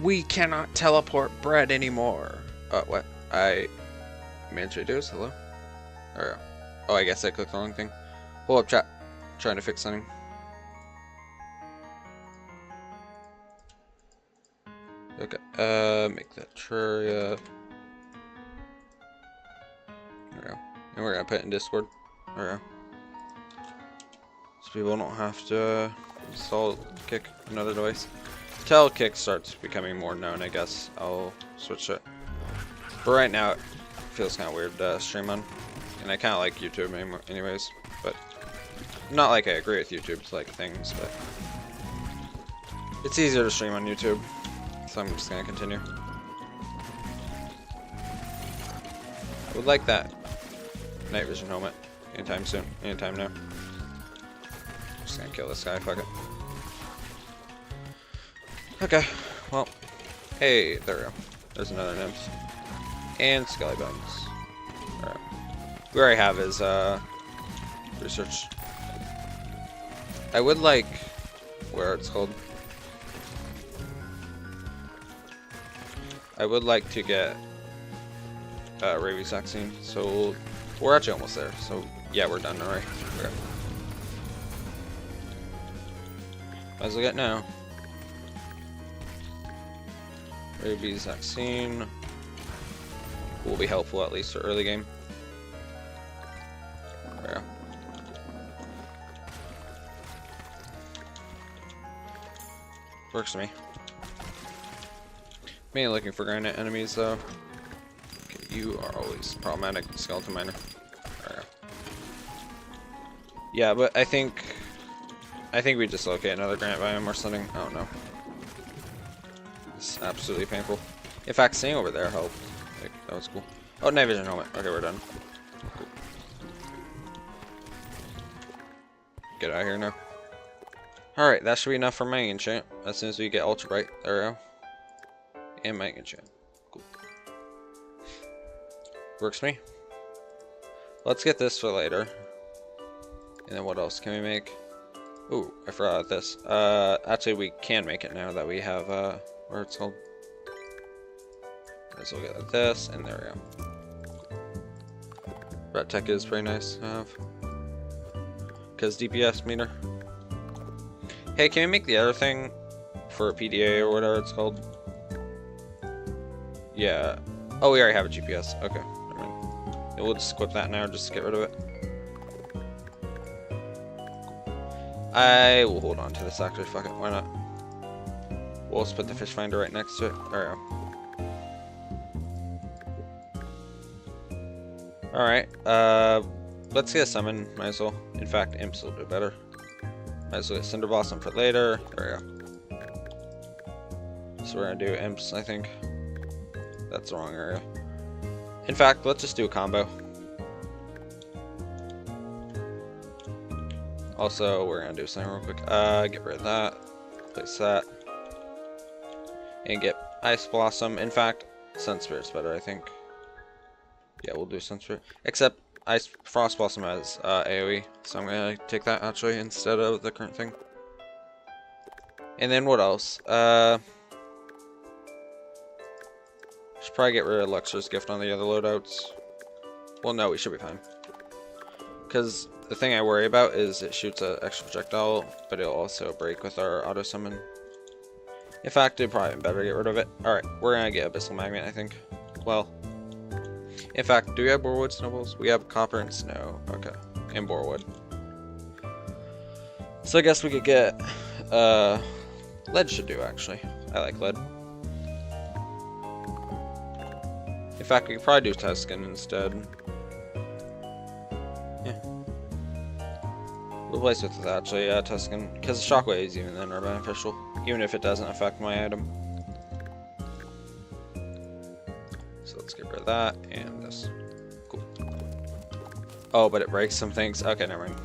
We cannot teleport bread anymore. What? I managed to do this? Hello? Or, oh, I guess I clicked the wrong thing. Hold up, chat. Trying to fix something. Okay, make that Terraria. There we go. And we're gonna put it in Discord. There we go. So people don't have to install Kick another device. Until Kick starts becoming more known, I guess I'll switch it. But right now, it feels kind of weird to stream on. And I kind of like YouTube anyways. But not like I agree with YouTube's like things, but it's easier to stream on YouTube. So I'm just gonna continue. I would like that night vision helmet anytime soon, anytime now. Just gonna kill this guy, fuck it. Okay, well, hey, there we go. There's another nymph. And skelly bones. Alright. We already have his research. I would like where it's called. I would like to get rabies vaccine, so we're actually almost there. So yeah, we're done already. Okay. Might as well get now. Rabies vaccine will be helpful at least for early game. There we go. Works for me. Mainly looking for granite enemies though. Okay, you are always problematic, skeleton miner. There we go. Yeah, but I think we just locate another granite biome or something. I don't know. It's absolutely painful. In fact, seeing over there helped. Like, that was cool. Oh, night vision helmet. Okay, we're done. Cool. Get out of here now. Alright, that should be enough for my enchant. As soon as we get ultra bright. There we go. And my enchant. Cool. Works for me. Let's get this for later. And then what else can we make? Ooh, I forgot this. Actually, we can make it now that we have, where it's called. So we'll get this, and there we go. Red Tech is pretty nice to have. Because DPS meter. Hey, can we make the other thing for a PDA or whatever it's called? Yeah. Oh, we already have a GPS. Okay. Never mind. Yeah, we'll just equip that now just to get rid of it. I will hold on to this actually. Fuck it. Why not? We'll just put the fish finder right next to it. There we go. Alright, let's get a summon, might as well. In fact, Imp's a little bit better. Might as well get Cinder Blossom for later. There we go. So we're gonna do Imps, I think. That's the wrong area. In fact, let's just do a combo. Also, we're gonna do something real quick. Get rid of that. Place that. And get Ice Blossom. In fact, Sun Spirit's better, I think. Yeah, we'll do Sun Spirit. Except Frost Blossom has AoE, so I'm gonna take that actually instead of the current thing. And then what else? Should probably get rid of Luxor's Gift on the other loadouts. Well, no, we should be fine. Because the thing I worry about is it shoots an extra projectile, but it'll also break with our auto summon. In fact, it'd probably better get rid of it. Alright, we're gonna get Abyssal Magnet, I think. Well, in fact, do we have Borewood snowballs? We have copper and snow. Okay. And Borewood. So I guess we could get lead should do actually. I like lead. In fact, we could probably do Tuscan instead. Yeah. We'll replace with this actually, Tuscan. Because Shockwaves even then are beneficial. Even if it doesn't affect my item. So let's get rid of that and this. Cool. Oh, but it breaks some things. Okay, never mind.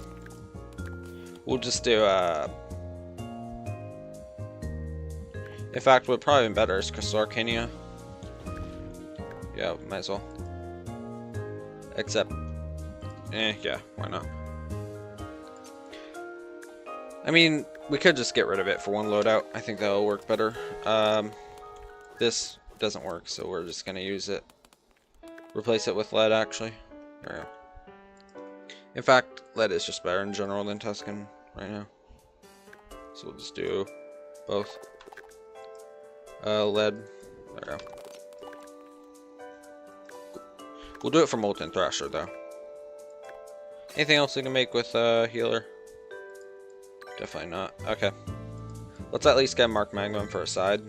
We'll just do in fact, what'd probably been better is Crystal Arcania. Yeah, might as well. Except, yeah, why not? I mean, we could just get rid of it for one loadout. I think that'll work better. This doesn't work, so we're just gonna use it. Replace it with lead, actually. There we go. In fact, lead is just better in general than Tuscan right now. So we'll just do both. Lead. There we go. We'll do it for Molten Thrasher, though. Anything else we can make with healer? Definitely not. Okay. Let's at least get Mark Magnum for a side.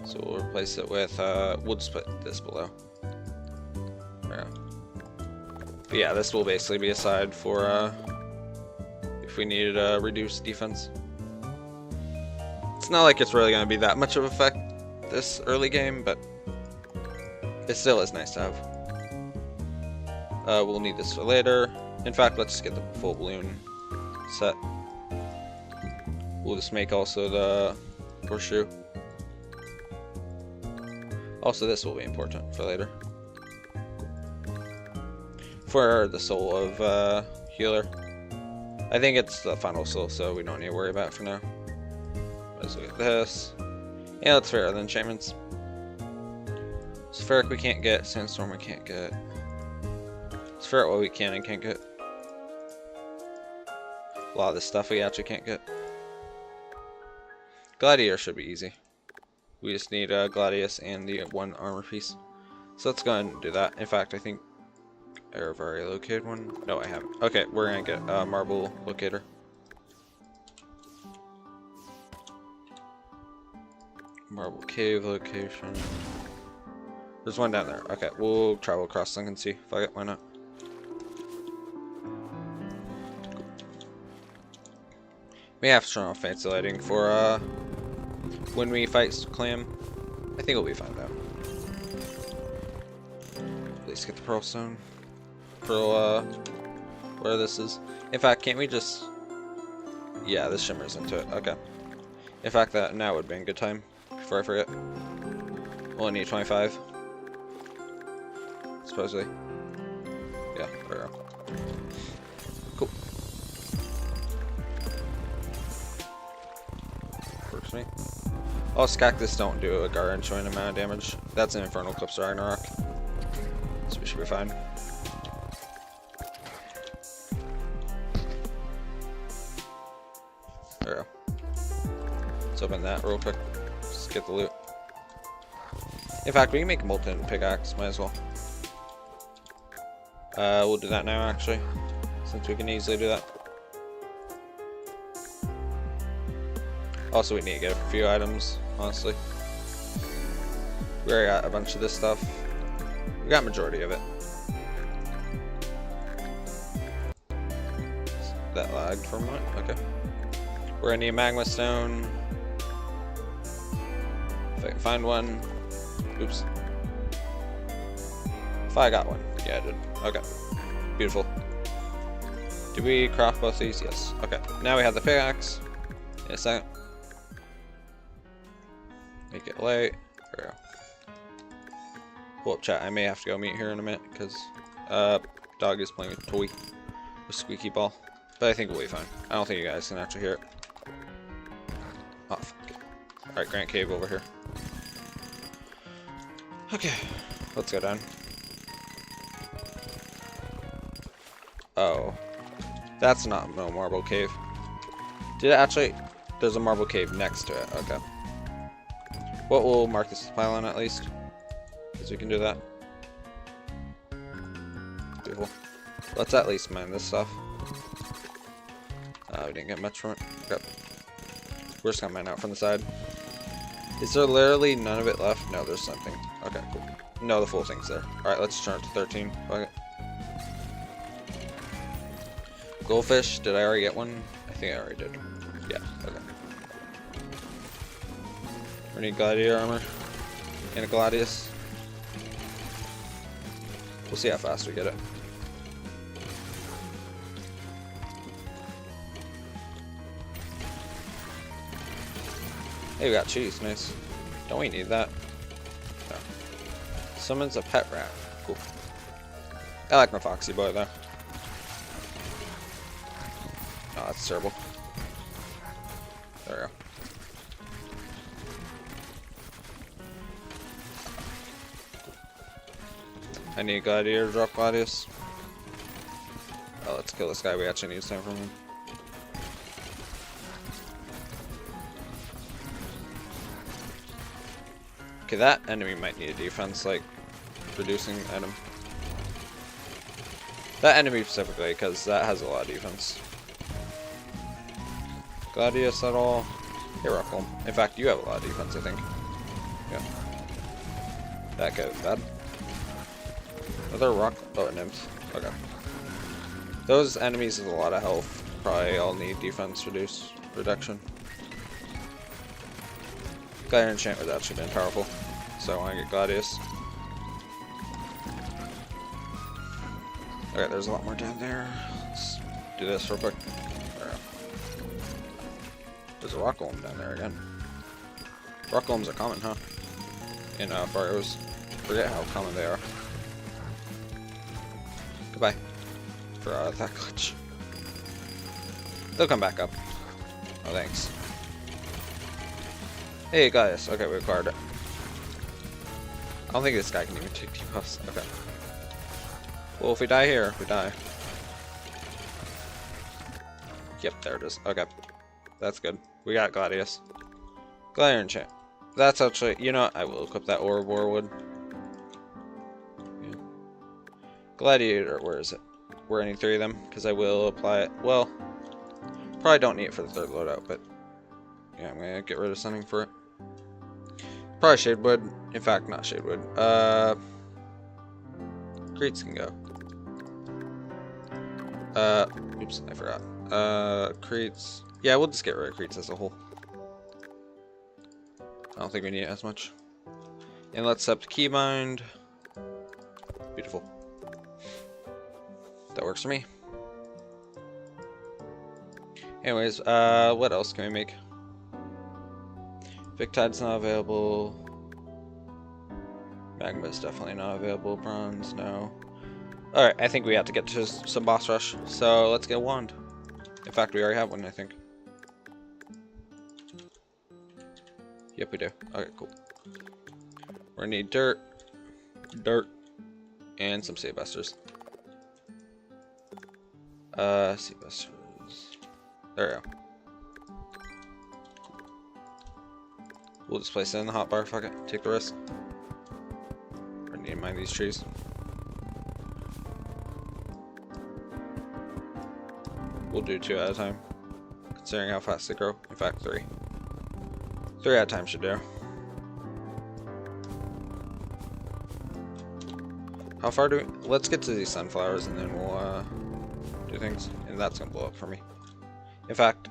So we'll replace it with, we'll just put this below. There we go. But yeah, this will basically be a side for, if we needed a reduced defense. It's not like it's really going to be that much of an effect this early game, but it still is nice to have. We'll need this for later. In fact, let's just get the full balloon set. We'll just make also the horseshoe. Also, this will be important for later. For the soul of healer. I think it's the final soul, so we don't need to worry about it for now. Let's look at this. Yeah, that's fairer than enchantments. Spheric we can't get, Sandstorm we can't get. Spheric what we can and can't get. A lot of this stuff we actually can't get. Gladiator should be easy. We just need Gladius and the one armor piece. So let's go ahead and do that. In fact, I think I've already located one. No, I haven't. Okay, we're gonna get a marble locator. Marble cave location. There's one down there. Okay, we'll travel across and see. Fuck it, why not? We have to turn off fancy lighting for when we fight Clam. I think it'll be fine though. At least get the pearl stone. Pearl, where this is. In fact, can't we just? Yeah, this shimmers into it. Okay. In fact, that now would be a good time. Before I forget. We'll only need 25. Supposedly. Yeah, there we go. Cool. Works for me. Oh, Cactus don't do a gargantuan amount of damage. That's an Infernal Eclipse Ragnarok. So we should be fine. There we go. Let's open that real quick. Just get the loot. In fact, we can make a molten pickaxe, might as well. We'll do that now, actually, since we can easily do that. Also, we need to get a few items, honestly. We already got a bunch of this stuff. We got majority of it. That lagged for a moment. Okay. We're gonna need a magma stone. If I can find one. Oops. If I got one. Yeah, I did. Okay. Beautiful. Did we craft both these? Yes. Okay. Now we have the pickaxe. In a second. Make it light. There we go. Pull up chat. I may have to go meet here in a minute because dog is playing with a toy. A squeaky ball. But I think we'll be fine. I don't think you guys can actually hear it. Oh, fuck. Alright, Grant Cave over here. Okay. Let's go down. Oh. That's not no marble cave. Did it actually? There's a marble cave next to it. Okay. Well, we'll mark this pylon at least. Because we can do that. Beautiful. Let's at least mine this stuff. We didn't get much from it. Okay. We're just gonna mine out from the side. Is there literally none of it left? No, there's something. Okay, cool. No, the full thing's there. Alright, let's turn it to 13. Okay. Goldfish, did I already get one? I think I already did. Yeah, okay. We need gladiator armor. And a gladius. We'll see how fast we get it. Hey, we got cheese. Nice. Don't we need that? No. Summons a pet rat. Cool. I like my foxy boy, though. Oh, that's terrible. There we go. I need a gladiator to drop Gladius. Oh, let's kill this guy. We actually need time from him. Okay, that enemy might need a defense, like reducing item. That enemy specifically, because that has a lot of defense. Gladius at all? Hey, Ruffle. In fact, you have a lot of defense, I think. Yeah. That goes bad. Other rock. Oh, it nymphs. Okay. Those enemies with a lot of health probably all need defense reduction. Gladiator enchant would actually been powerful, so I want to get Gladius. Okay, there's a lot more down there. Let's do this real quick. There's a rock golem down there again. Rock golems are common, huh? In Faros. Forget how common they are. Goodbye. For that glitch. They'll come back up. Oh, thanks. Hey, guys. Okay, we acquired it. I don't think this guy can even take debuffs. Okay. Well, if we die here, we die. Yep, there it is. Okay. That's good. We got Gladius. Gladiator enchant. That's actually, you know what? I will equip that Ouroboros wood. Yeah. Gladiator, where is it? We're any 3 of them, because I will apply it. Well, probably don't need it for the 3rd loadout, but yeah, I'm gonna get rid of something for it. Probably Shadewood. In fact, not Shadewood. Creeps can go. Oops, I forgot. Creeps. Yeah, we'll just get rid of Creeps as a whole. I don't think we need it as much. And let's up keybind. Beautiful. That works for me. Anyways, what else can we make? Victide's not available. Magma's definitely not available. Bronze, no. Alright, I think we have to get to some boss rush. So let's get a wand. In fact, we already have one, I think. Yep, we do. Okay, cool. We're gonna need dirt, and some save busters. Save busters. There we go. We'll just place it in the hotbar. Fuck it. Take the risk. We're gonna need to mine these trees. We'll do 2 at a time, considering how fast they grow. In fact, 3. 3 at a time should do. How far do we... Let's get to these sunflowers and then we'll do things. And that's gonna blow up for me. In fact,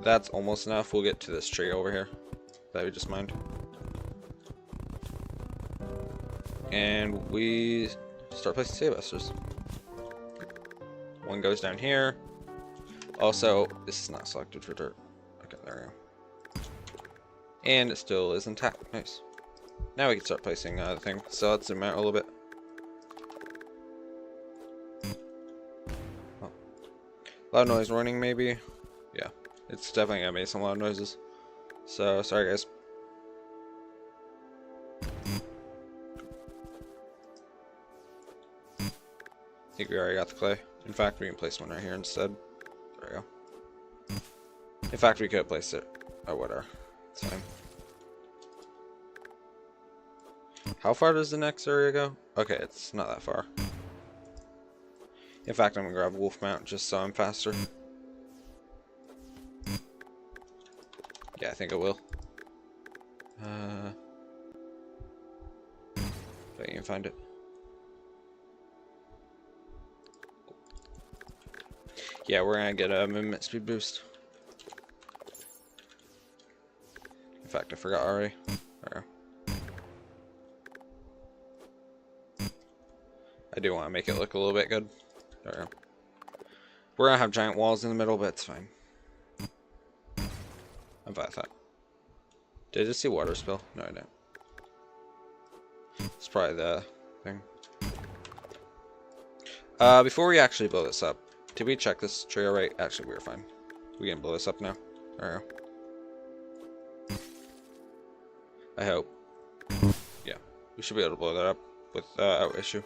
that's almost enough. We'll get to this tree over here that we just mined. And we start placing save busters. One goes down here. Also, this is not selected for dirt. Okay, there we go. And it still is intact. Nice. Now we can start placing the thing. So let's zoom out a little bit. Oh. Loud noise warning, maybe? Yeah. It's definitely gonna make some loud noises. So, sorry guys. I think we already got the clay. In fact, we can place one right here instead. There we go. In fact, we could place it. Oh, whatever. It's fine. How far does the next area go? Okay, it's not that far. In fact, I'm gonna grab Wolf Mount just so I'm faster. Yeah, I think it will. If I can find it. Yeah, we're gonna get a movement speed boost. In fact, I forgot already. There we go. I do want to make it look a little bit good. There we go. We're gonna have giant walls in the middle, but it's fine. I'm fine with that. Did I just see water spill? No, I didn't. It's probably the thing. Before we actually blow this up, did we check this tree alright? Actually, we were fine. We can blow this up now. There we go. I hope. Yeah, we should be able to blow that up without issue.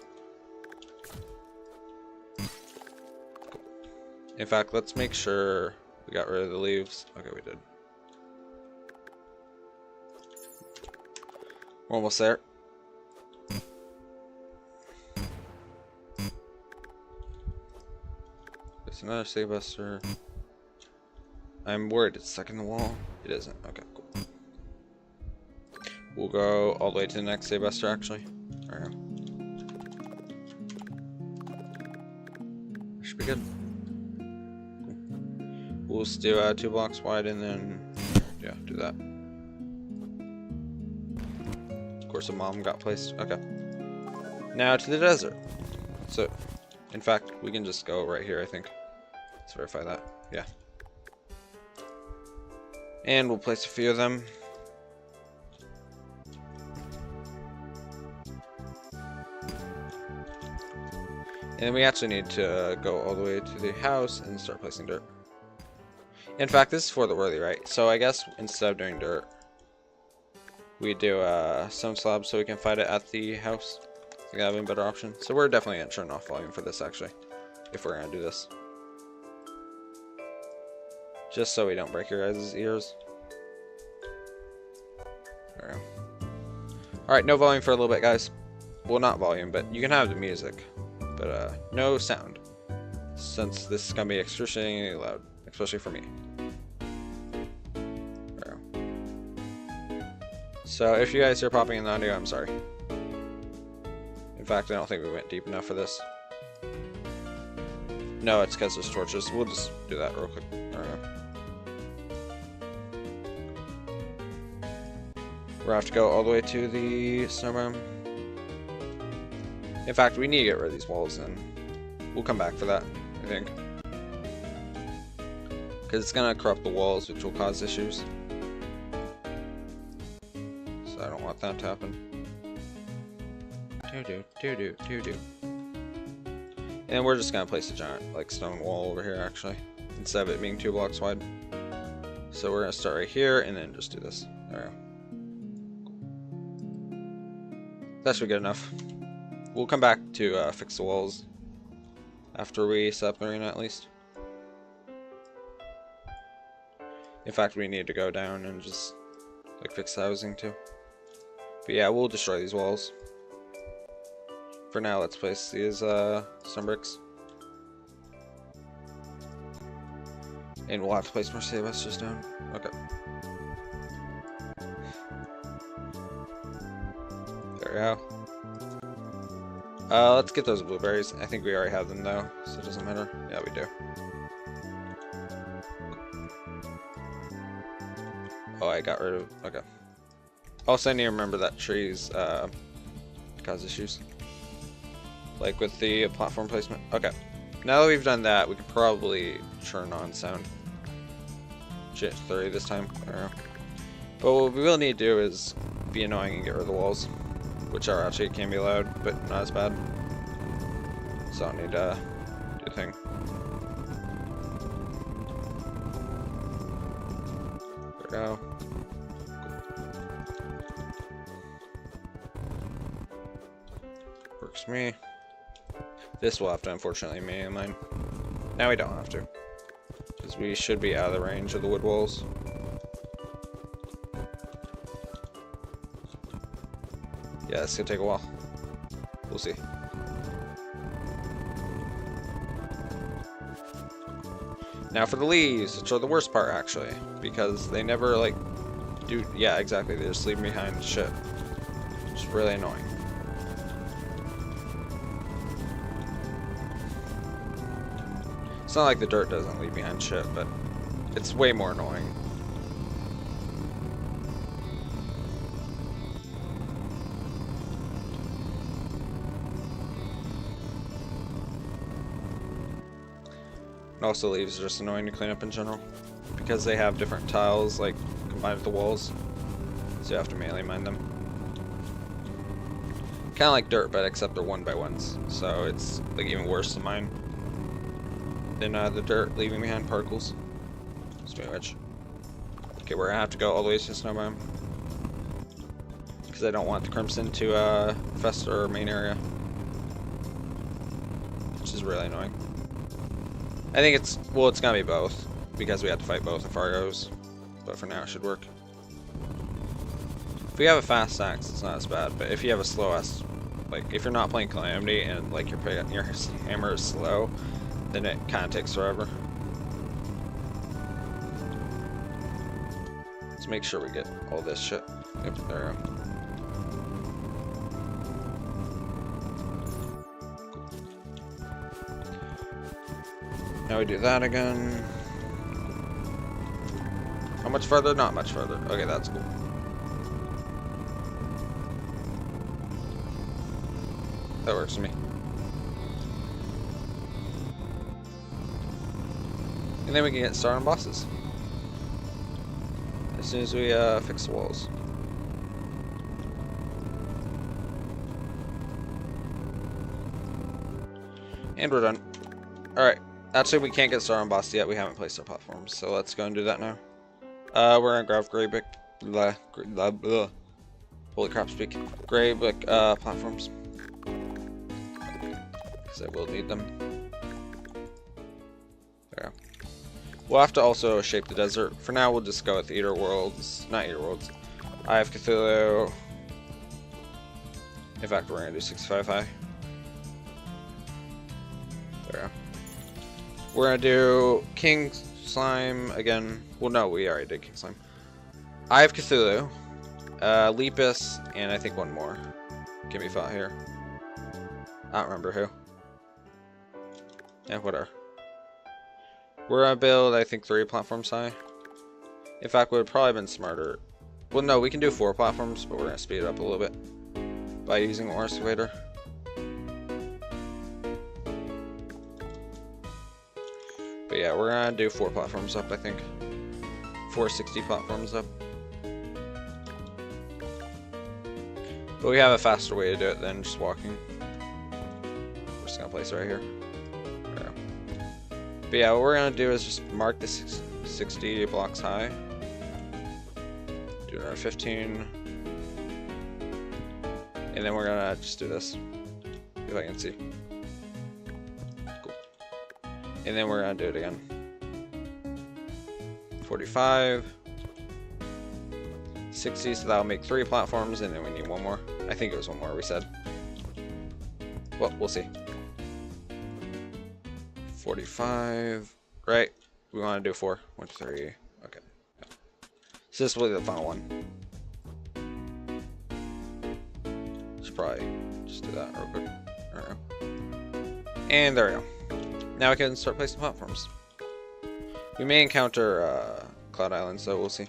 In fact, let's make sure we got rid of the leaves. Okay, we did. We're almost there. There's another save buster. I'm worried it's stuck in the wall. It isn't. Okay, cool. We'll go all the way to the next save buster, actually. There we go. Should be good. Cool. We'll just do 2 blocks wide and then, yeah, do that. Of course, a mom got placed. Okay. Now to the desert. So, in fact, we can just go right here, I think. Let's verify that. Yeah. And we'll place a few of them. And we actually need to go all the way to the house and start placing dirt. In fact, this is for the worthy, right? So I guess instead of doing dirt, we do stone slabs so we can fight it at the house. I think that would be a better option. So we're definitely going to turn off volume for this, actually, if we're going to do this. Just so we don't break your guys' ears. There we go. Alright, no volume for a little bit, guys. Well, not volume, but you can have the music. But no sound. Since this is going to be excruciatingly loud. Especially for me. There we go. So if you guys hear popping in the audio, I'm sorry. In fact, I don't think we went deep enough for this. No, it's because there's torches. We'll just do that real quick. There we go. We'll have to go all the way to the snowbiome. In fact, we need to get rid of these walls, and we'll come back for that, I think. Because it's going to corrupt the walls, which will cause issues. So I don't want that to happen. Do. And we're just going to place a giant, like, stone wall over here, actually. Instead of it being 2 blocks wide. So we're going to start right here, and then just do this. There we go. That should be good enough. We'll come back to fix the walls after we set up the arena, at least. In fact, we need to go down and just like fix the housing too. But yeah, we'll destroy these walls. For now, let's place these stone bricks. And we'll have to place more save busters down. Okay. There we go. Let's get those blueberries. I think we already have them though, so it doesn't matter. Yeah, we do. Oh, I got rid of... Okay. Also, I need to remember that trees cause issues. Like with the platform placement. Okay. Now that we've done that, we can probably turn on sound. Shit, 30 this time. I don't know. But what we will need to do is be annoying and get rid of the walls. Which are actually can be loud, but not as bad. So I need to do a thing. There we go. Works for me. This will have to unfortunately mainline. Now we don't have to. Because we should be out of the range of the wood walls. Yeah, it's gonna take a while. We'll see. Now for the leaves, which are the worst part actually, because they never like do. Yeah, exactly. They just leave me behind shit, which is really annoying. It's not like the dirt doesn't leave behind shit, but it's way more annoying. And also leaves are just annoying to clean up in general, because they have different tiles like combined with the walls, so you have to manually mine them. Kind of like dirt, but except they're 1x1s, so it's like even worse to mine than the dirt leaving behind particles. Speaking of which, okay, we're gonna have to go all the way to the snowbiome because I don't want the crimson to fester our main area, which is really annoying. I think it's, well, it's gonna be both, because we have to fight both of Fargos. But for now, it should work. If we have a fast axe, it's not as bad, but if you have a slow axe, like, if you're not playing Calamity and, like, your hammer is slow, then it kind of takes forever. Let's make sure we get all this shit. Yep, there we go. Now we do that again. How much further? Not much further. Okay, that's cool. That works for me. And then we can get started on bosses. As soon as we fix the walls. And we're done. Alright. Actually, we can't get started on boss yet. We haven't placed our platforms. So let's go and do that now. We're gonna grab gray brick. Holy crap, speak. Gray brick platforms. Because I will need them. There. We'll have to also shape the desert. For now, we'll just go with Eater Worlds. Not Eater Worlds. Eye of Cthulhu. In fact, we're gonna do 65 high. There we go. We're gonna do King Slime again. Well, no, we already did King Slime. Eye of Cthulhu, Lepus, and I think one more. Give me thought here. I don't remember who. Yeah, whatever. We're gonna build, I think, 3 platforms high. In fact, would have probably been smarter. Well, no, we can do 4 platforms, but we're gonna speed it up a little bit by using the excavator. But yeah, we're gonna do 4 platforms up, I think. 460 platforms up. But we have a faster way to do it than just walking. We're just gonna place it right here. There we go. But yeah, what we're gonna do is just mark the 60 blocks high. Do another 15. And then we're gonna just do this. If I can see. And then we're gonna do it again. 45. 60, so that'll make 3 platforms, and then we need 1 more. I think it was 1 more we said. Well, we'll see. 45. Right. We want to do 4. 1, 2, 3. Okay. So this will be the final one. Should probably just do that real quick. There we go. And there we go. Now we can start placing platforms. We may encounter Cloud Island, so we'll see.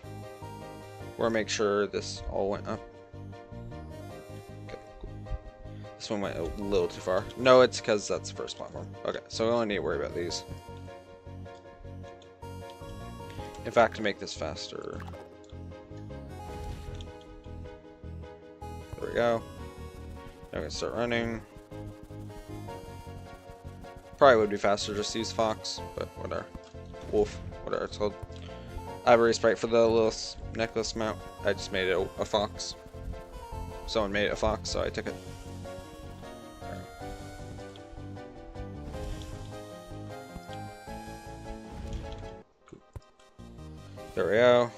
We'll make sure this all went up. Okay, cool. This one went a little too far. No, it's because that's the first platform. Okay, so we only need to worry about these. In fact, to make this faster. There we go. Now we can start running. Probably would be faster just to use Fox, but whatever. Wolf, whatever it's called. I have a race sprite for the little necklace mount. I just made it a fox. Someone made it a fox, so I took it. There we go.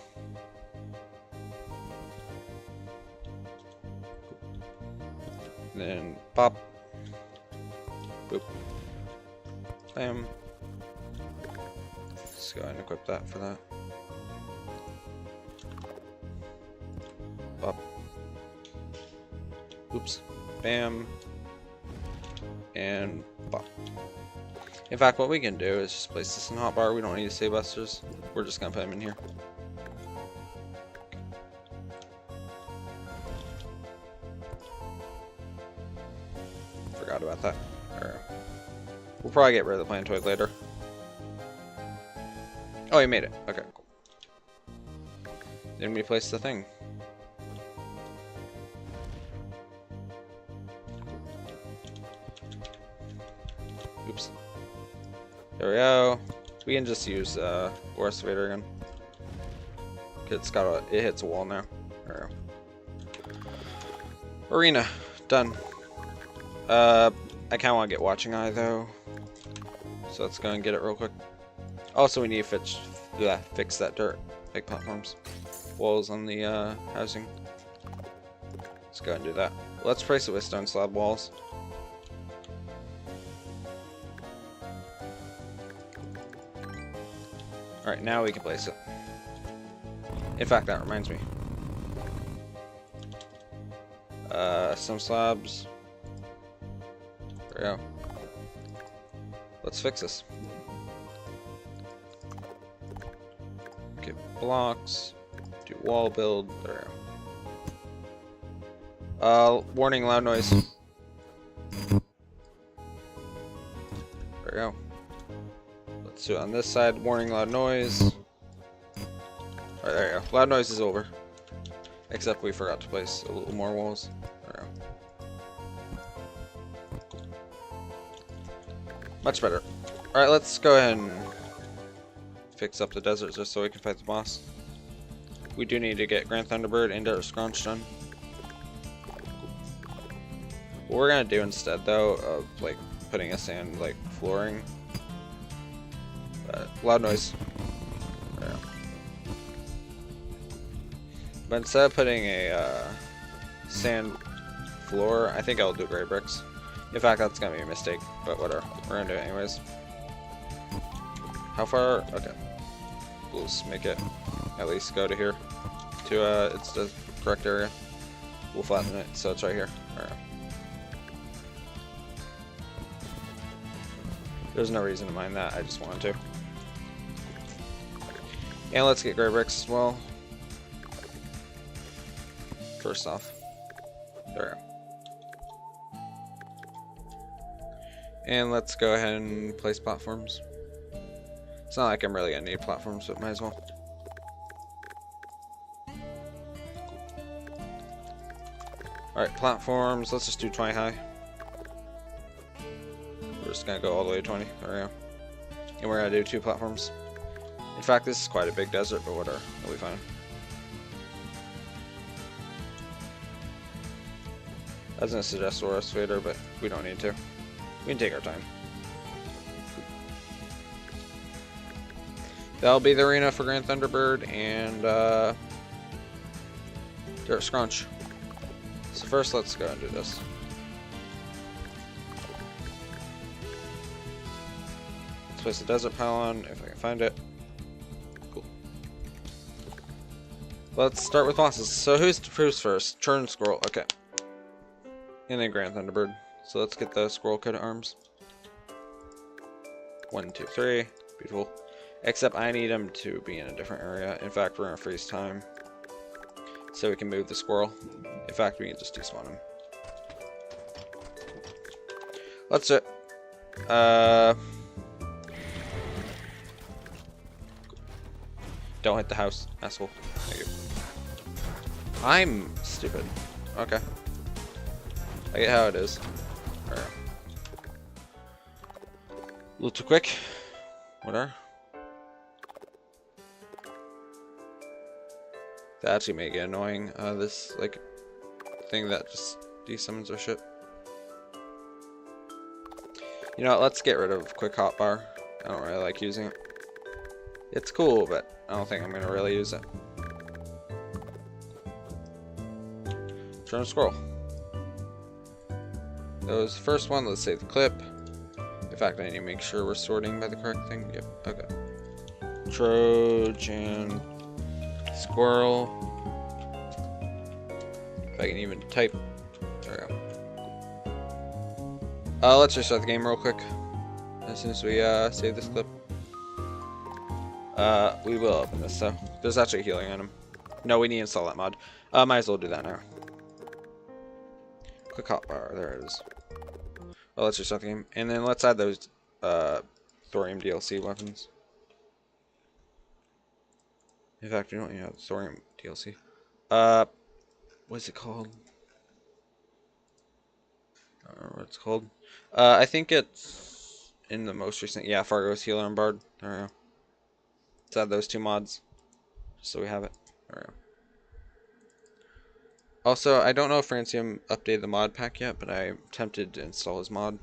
And then pop. Boop. Bam. Let's go ahead and equip that for that. Pop. Oops. Bam. And pop. In fact, what we can do is just place this in hotbar. We don't need to save busters. We're just gonna put them in here. Forgot about that. We'll probably get rid of the planetoid later. Oh, you made it. Okay, cool. Then we place the thing. Oops. There we go. We can just use Ore Excavator again. It's got it hits a wall now. There we go. Arena done. I kind of want to get Watching Eye though. So let's go and get it real quick. Also, we need to fix that dirt, like platforms, walls on the housing. Let's go and do that. Let's place it with stone slab walls. Alright, now we can place it. In fact, that reminds me. Some slabs. There we go. Let's fix this. Get blocks. Do wall build. There we go. Warning, loud noise. There we go. Let's do it on this side. Warning, loud noise. Alright, there you go. Loud noise is over. Except we forgot to place a little more walls. There we go. Much better. Alright, let's go ahead and fix up the desert just so we can fight the boss. We do need to get Grand Thunderbird and our Scrunch done. What we're gonna do instead, though, of like putting a sand like flooring. Loud noise. There we go. But instead of putting a sand floor, I think I'll do gray bricks. In fact, that's gonna be a mistake, but whatever. We're gonna do it anyways. How far? Okay. We'll just make it at least go to here. To it's the correct area. We'll flatten it so it's right here. Alright. There's no reason to mind that, I just wanted to. And let's get gray bricks as well. First off. There. And let's go ahead and place platforms. It's not like I'm really gonna need platforms, but might as well. Alright, platforms, let's just do 20 high. We're just gonna go all the way to 20. There we go. And we're gonna do 2 platforms. In fact, this is quite a big desert, but whatever. It'll be fine. I was gonna suggest a rest fader, but we don't need to. We can take our time. That'll be the arena for Grand Thunderbird and Dirt Scrunch. So first, let's go and do this. Let's place the desert pylon if I can find it. Cool. Let's start with bosses. So who's first? Churn Squirrel. Okay. And then Grand Thunderbird. So let's get the squirrel coat arms. 1, 2, 3. Beautiful. Except I need him to be in a different area. In fact, we're gonna freeze time. So we can move the squirrel. In fact, we can just despawn him. Let's do it. Don't hit the house, asshole. Thank you. I'm stupid. Okay. I get how it is. Alright. A little too quick. Whatever. That actually may get annoying. This like thing that just desummons our shit. You know what? Let's get rid of quick hotbar. I don't really like using it. It's cool, but I don't think I'm gonna really use it. Turn a squirrel. That was the first one. Let's save the clip. In fact, I need to make sure we're sorting by the correct thing. Yep. Okay. Trojan squirrel. If I can even type. There we go. Let's restart the game real quick. As soon as we save this clip. We will open this though. There's actually healing on him. No, we need to install that mod. Might as well do that now. Quick hotbar. There it is. Well, let's restart the game. And then let's add those thorium DLC weapons. In fact, we don't even have thorium DLC. What's it called? I don't remember what it's called. I think it's in the most recent. Yeah, Fargo's Healer and Bard. There we go. Let's add those 2 mods. Just so we have it. There we go. Also, I don't know if Fracium updated the mod pack yet, but I'm tempted to install his mod.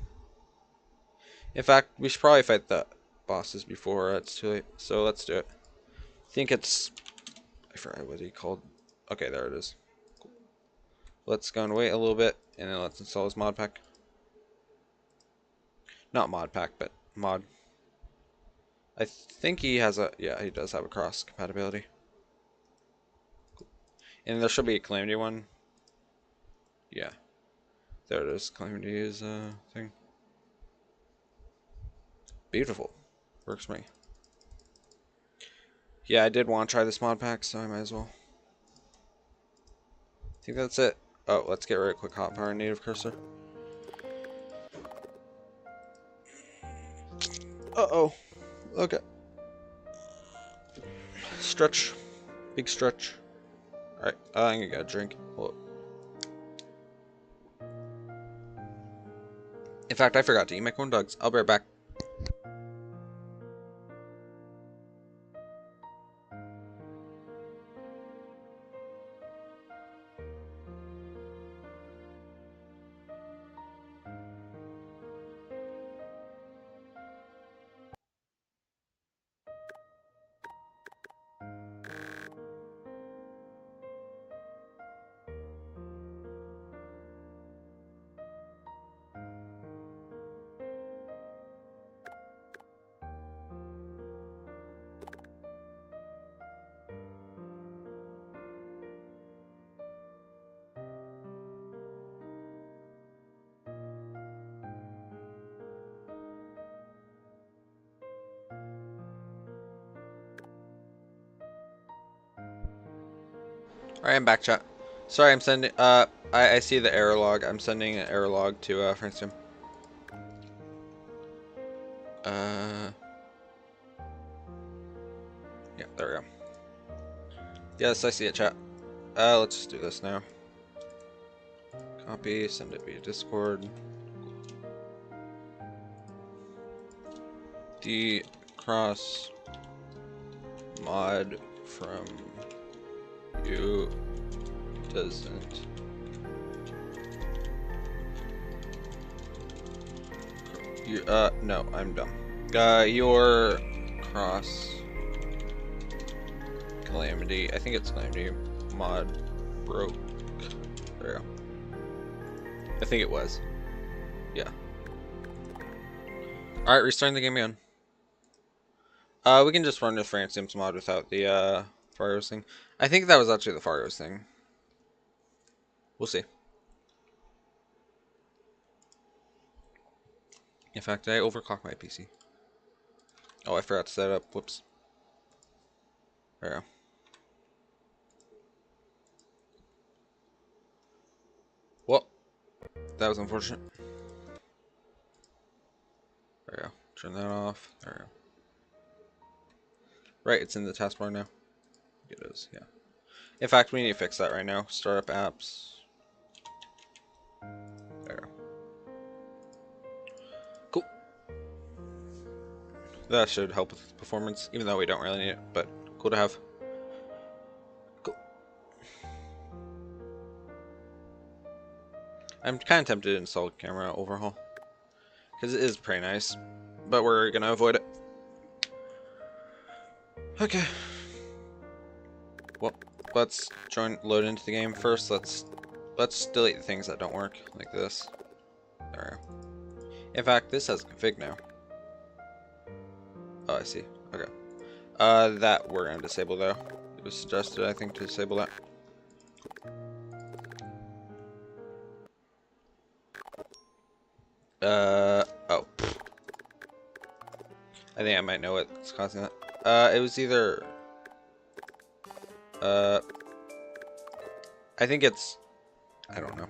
In fact, we should probably fight the bosses before it's too late. So let's do it. I think it's... I forgot what he called. Okay, there it is. Cool. Let's go and wait a little bit, and then let's install his mod pack. Not mod pack, but mod. I think he has a... Yeah, he does have a cross compatibility. Cool. And there should be a calamity one. Yeah. There it is. Calamity is a thing. Beautiful. Works for me. Yeah, I did want to try this mod pack, so I might as well. I think that's it. Oh, let's get rid of quick hot power native cursor. Uh-oh. Okay. Stretch. Big stretch. Alright, I'm gonna get a drink. Whoa. In fact, I forgot to eat my corn dogs. I'll be right back. Alright, I'm back, chat. Sorry, I'm sending, I see the error log. I'm sending an error log to, Fracium. Yeah, there we go. Yes, I see it, chat. Let's just do this now. Copy, send it via Discord. The cross mod from you doesn't you no, I'm dumb. Your cross calamity, I think it's calamity mod broke. There we go. I think it was. Yeah. Alright, restarting the game again. We can just run the Fracium's mod without the Fario's thing. I think that was actually the Fario's thing. We'll see. In fact, I overclocked my PC. Oh, I forgot to set it up. Whoops. There we go. Well, that was unfortunate. There we go. Turn that off. There we go. Right, it's in the taskbar now. It is, yeah. In fact, we need to fix that right now. Start up apps. There. Cool. That should help with performance, even though we don't really need it, but cool to have. Cool. I'm kind of tempted to install camera overhaul, because it is pretty nice, but we're going to avoid it. Okay. Well, let's load into the game first. Let's delete the things that don't work, like this. There we go. In fact, this has a config now. Oh, I see. Okay. That we're gonna disable though. It was suggested, I think, to disable that. Oh. I think I might know what's causing that. It was either... I think it's... I don't know.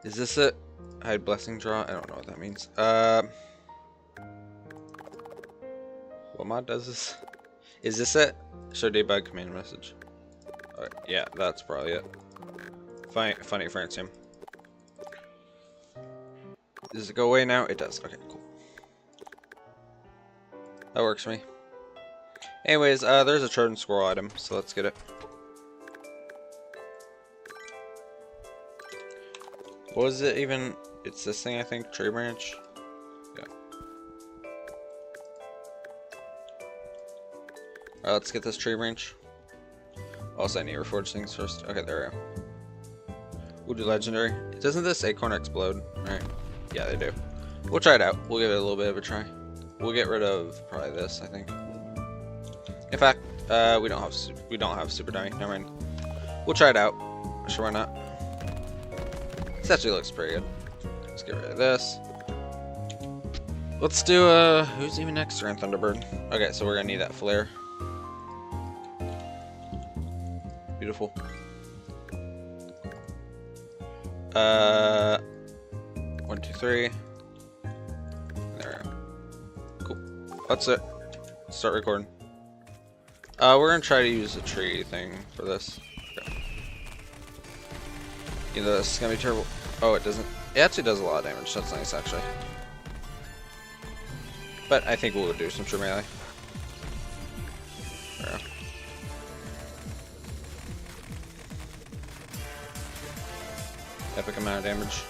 Is this it? Hide blessing draw? I don't know what that means. What mod does this? Is this it? Show debug command message. Alright, yeah, that's probably it. Funny Fracium. Does it go away now? It does. Okay, cool. That works for me. Anyways, there's a Trojan Squirrel item, so let's get it. What was it even? It's this thing, I think. Tree branch. Yeah. Alright, let's get this tree branch. Also, I need to reforge things first. Okay, there we go. We'll do legendary. Doesn't this acorn explode? Right. Yeah, they do. We'll try it out. We'll give it a little bit of a try. We'll get rid of probably this, I think. In fact, we don't have super dummy. Never mind. We'll try it out. Sure, why not? This actually looks pretty good. Let's get rid of this. Let's do who's even next? Grand Thunderbird. Okay, so we're gonna need that flare. Beautiful. 1, 2, 3. There we go. Cool. That's it. Start recording. We're gonna try to use the tree thing for this. Okay. You know this is gonna be terrible. Oh, it doesn't. It actually does a lot of damage. That's nice, actually. But I think we'll do some true melee. There we go. Epic amount of damage.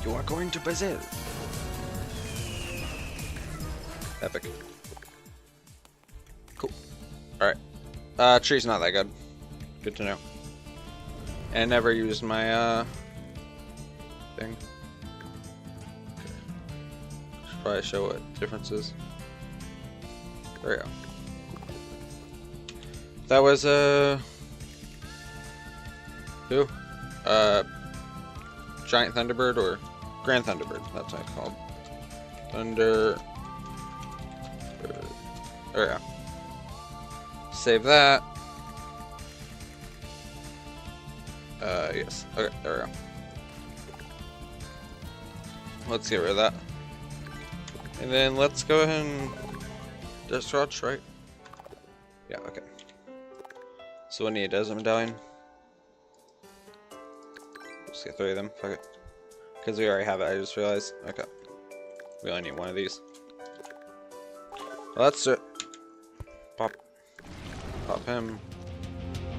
You are going to Brazil. Epic. Cool. Alright. Tree's not that good. Good to know. And never used my thing. Should probably show what differences. There we go. That was who? Giant Thunderbird or Grand Thunderbird, that's what it's called. Thunder. There we go. Save that. Yes. Okay, there we go. Let's get rid of that. And then let's go ahead and discharge, right? Yeah, okay. So we need a Desert Medallion. Just get 3 of them, fuck it. Because we already have it, I just realized. Okay. We only need 1 of these. Well, that's it. Pop him.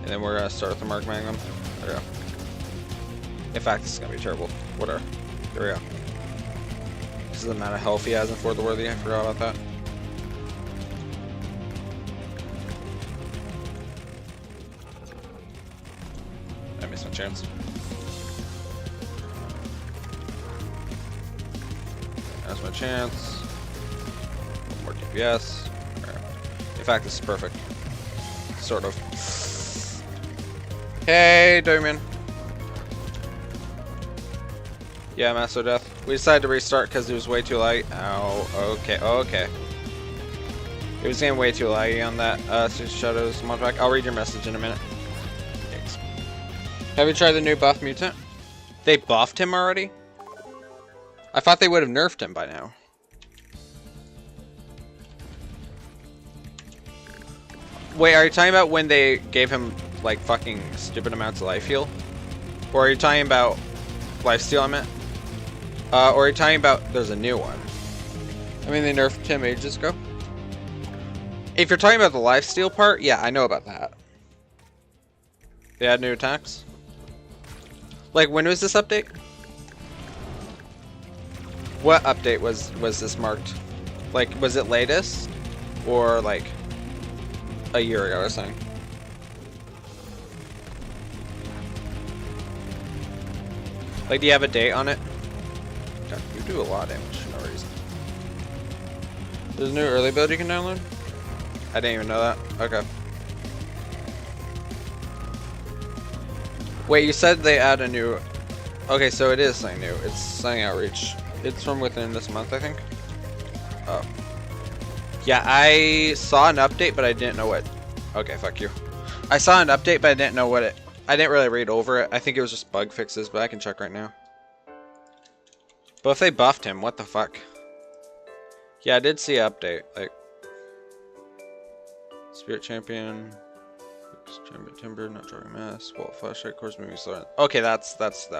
And then we're gonna start with the Mark Magnum. There we go. In fact, this is gonna be terrible. Whatever. There we go. This is the amount of health he has in For the Worthy. I forgot about that. I missed my chance. That's my chance. More DPS. In fact, this is perfect. Sort of. Hey, Domian. Yeah, Master Death. We decided to restart because it was way too light. Ow. Okay. Okay. It was getting way too laggy on that Shadows Modpack. I'll read your message in a minute. Thanks. Have you tried the new buff mutant? They buffed him already? I thought they would have nerfed him by now. Wait, are you talking about when they gave him like fucking stupid amounts of life heal? Or are you talking about lifesteal, I meant? Or are you talking about there's a new one? I mean, they nerfed him ages ago. If you're talking about the lifesteal part, yeah, I know about that. They add new attacks? Like, when was this update? What update was this marked? Like, was it latest? Or, like, a year ago or something? Like, do you have a date on it? God, you do a lot of damage for no reason. There's a new early build you can download? I didn't even know that. Okay. Wait, you said they add a new... Okay, so it is something new. It's something outreach. It's from within this month, I think. Oh. Yeah, I saw an update, but I didn't know what... Okay, fuck you. I saw an update, but I didn't know what it... I didn't really read over it. I think it was just bug fixes, but I can check right now. But if they buffed him, what the fuck? Yeah, I did see an update. Like... Spirit Champion... Champion Timber, not drawing mass, wall flashlight, course moving slow. Okay, that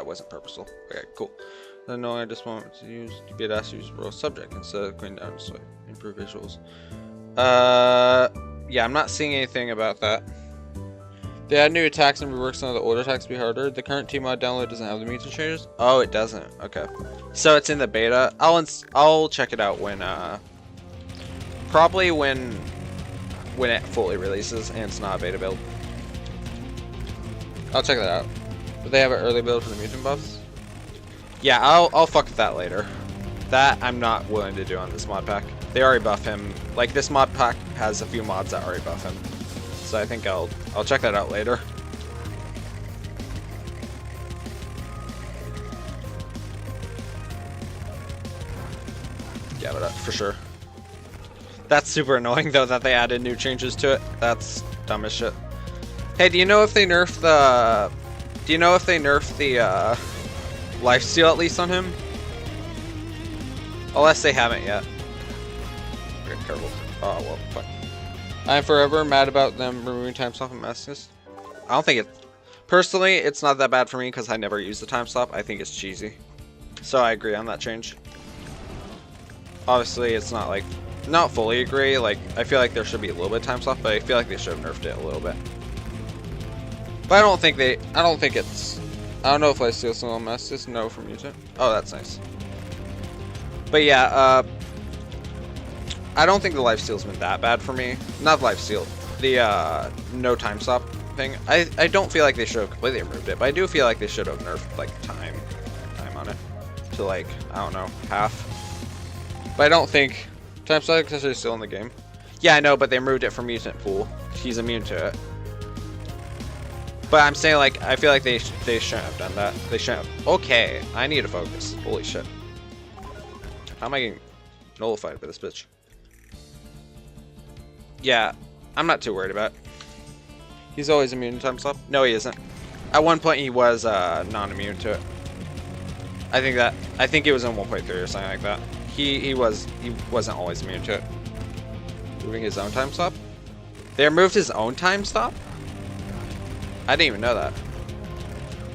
wasn't purposeful. Okay, cool. No, I just want to use to be asked to use roll subject instead of going down so improve visuals. Yeah, I'm not seeing anything about that. They add new attacks and rework some of the older attacks to be harder. The current Tmod download doesn't have the mutant changes. Oh, it doesn't. Okay. So it's in the beta. I'll check it out when probably when it fully releases and it's not a beta build. I'll check that out. Do they have an early build for the mutant buffs? Yeah, I'll fuck with that later. That I'm not willing to do on this mod pack. They already buff him. Like, this mod pack has a few mods that already buff him. So I think I'll check that out later. Yeah, but for sure. That's super annoying though that they added new changes to it. That's dumb as shit. Hey, do you know if they nerf the lifesteal at least on him? Unless they haven't yet. Okay, careful. Oh well, fuck. I'm forever mad about them removing time stop and Masochist. I don't think it. Personally, it's not that bad for me because I never use the time stop. I think it's cheesy. So I agree on that change. Obviously, it's not like, not fully agree. Like, I feel like there should be a little bit of time stop, but I feel like they should have nerfed it a little bit. But I don't think it's. I don't know if lifesteal's still on Masochist. No, from mutant. Oh, that's nice. But yeah, I don't think the lifesteal's been that bad for me. Not the lifesteal, the no time stop thing. I don't feel like they should have completely removed it, but I do feel like they should have nerfed like time on it to like, I don't know, half. But I don't think time stop accessory is still in the game. Yeah, I know, but they removed it from mutant pool. He's immune to it. But I'm saying, like, I feel like they shouldn't have done that. They shouldn't have. Okay, I need to focus. Holy shit. How am I getting nullified by this bitch? Yeah, I'm not too worried about it. He's always immune to time stop. No, he isn't. At one point, he was non-immune to it. I think it was in 1.3 or something like that. He wasn't always immune to it. Moving his own time stop? They removed his own time stop? I didn't even know that.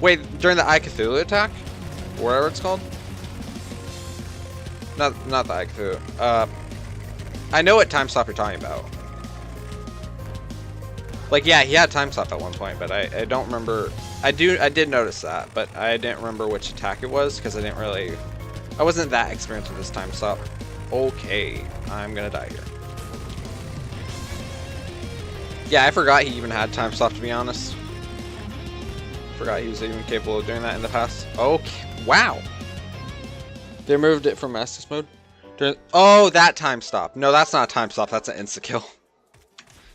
Wait, during the I Cthulhu attack? Or whatever it's called? Not the I Cthulhu. I know what time stop you're talking about. Like, yeah, he had time stop at one point, but I don't remember. I did notice that, but I didn't remember which attack it was because I wasn't that experienced with this time stop. Okay, I'm gonna die here. Yeah, I forgot he even had time stop, to be honest. Forgot he was even capable of doing that in the past. Okay, wow. They removed it from Masochist mode. Oh, that time stop. No, that's not a time stop. That's an insta kill.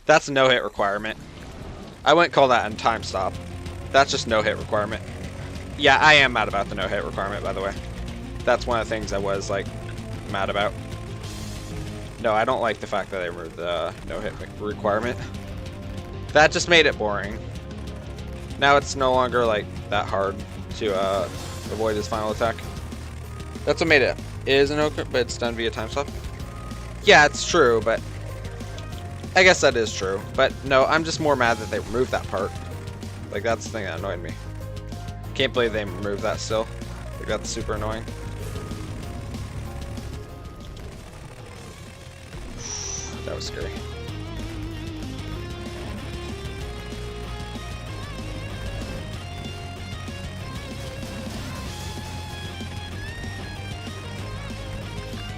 That's a no-hit requirement. I wouldn't call that a time stop. That's just no-hit requirement. Yeah, I am mad about the no-hit requirement, by the way. That's one of the things I was, like, mad about. No, I don't like the fact that they removed the no-hit requirement. That just made it boring. Now it's no longer, like, that hard to avoid his final attack. That's what made it. It is an no-crit, but it's done via time stop. Yeah, it's true, but I guess that is true. But no, I'm just more mad that they removed that part. Like, that's the thing that annoyed me. Can't believe they removed that still. Like, that's super annoying. That was scary.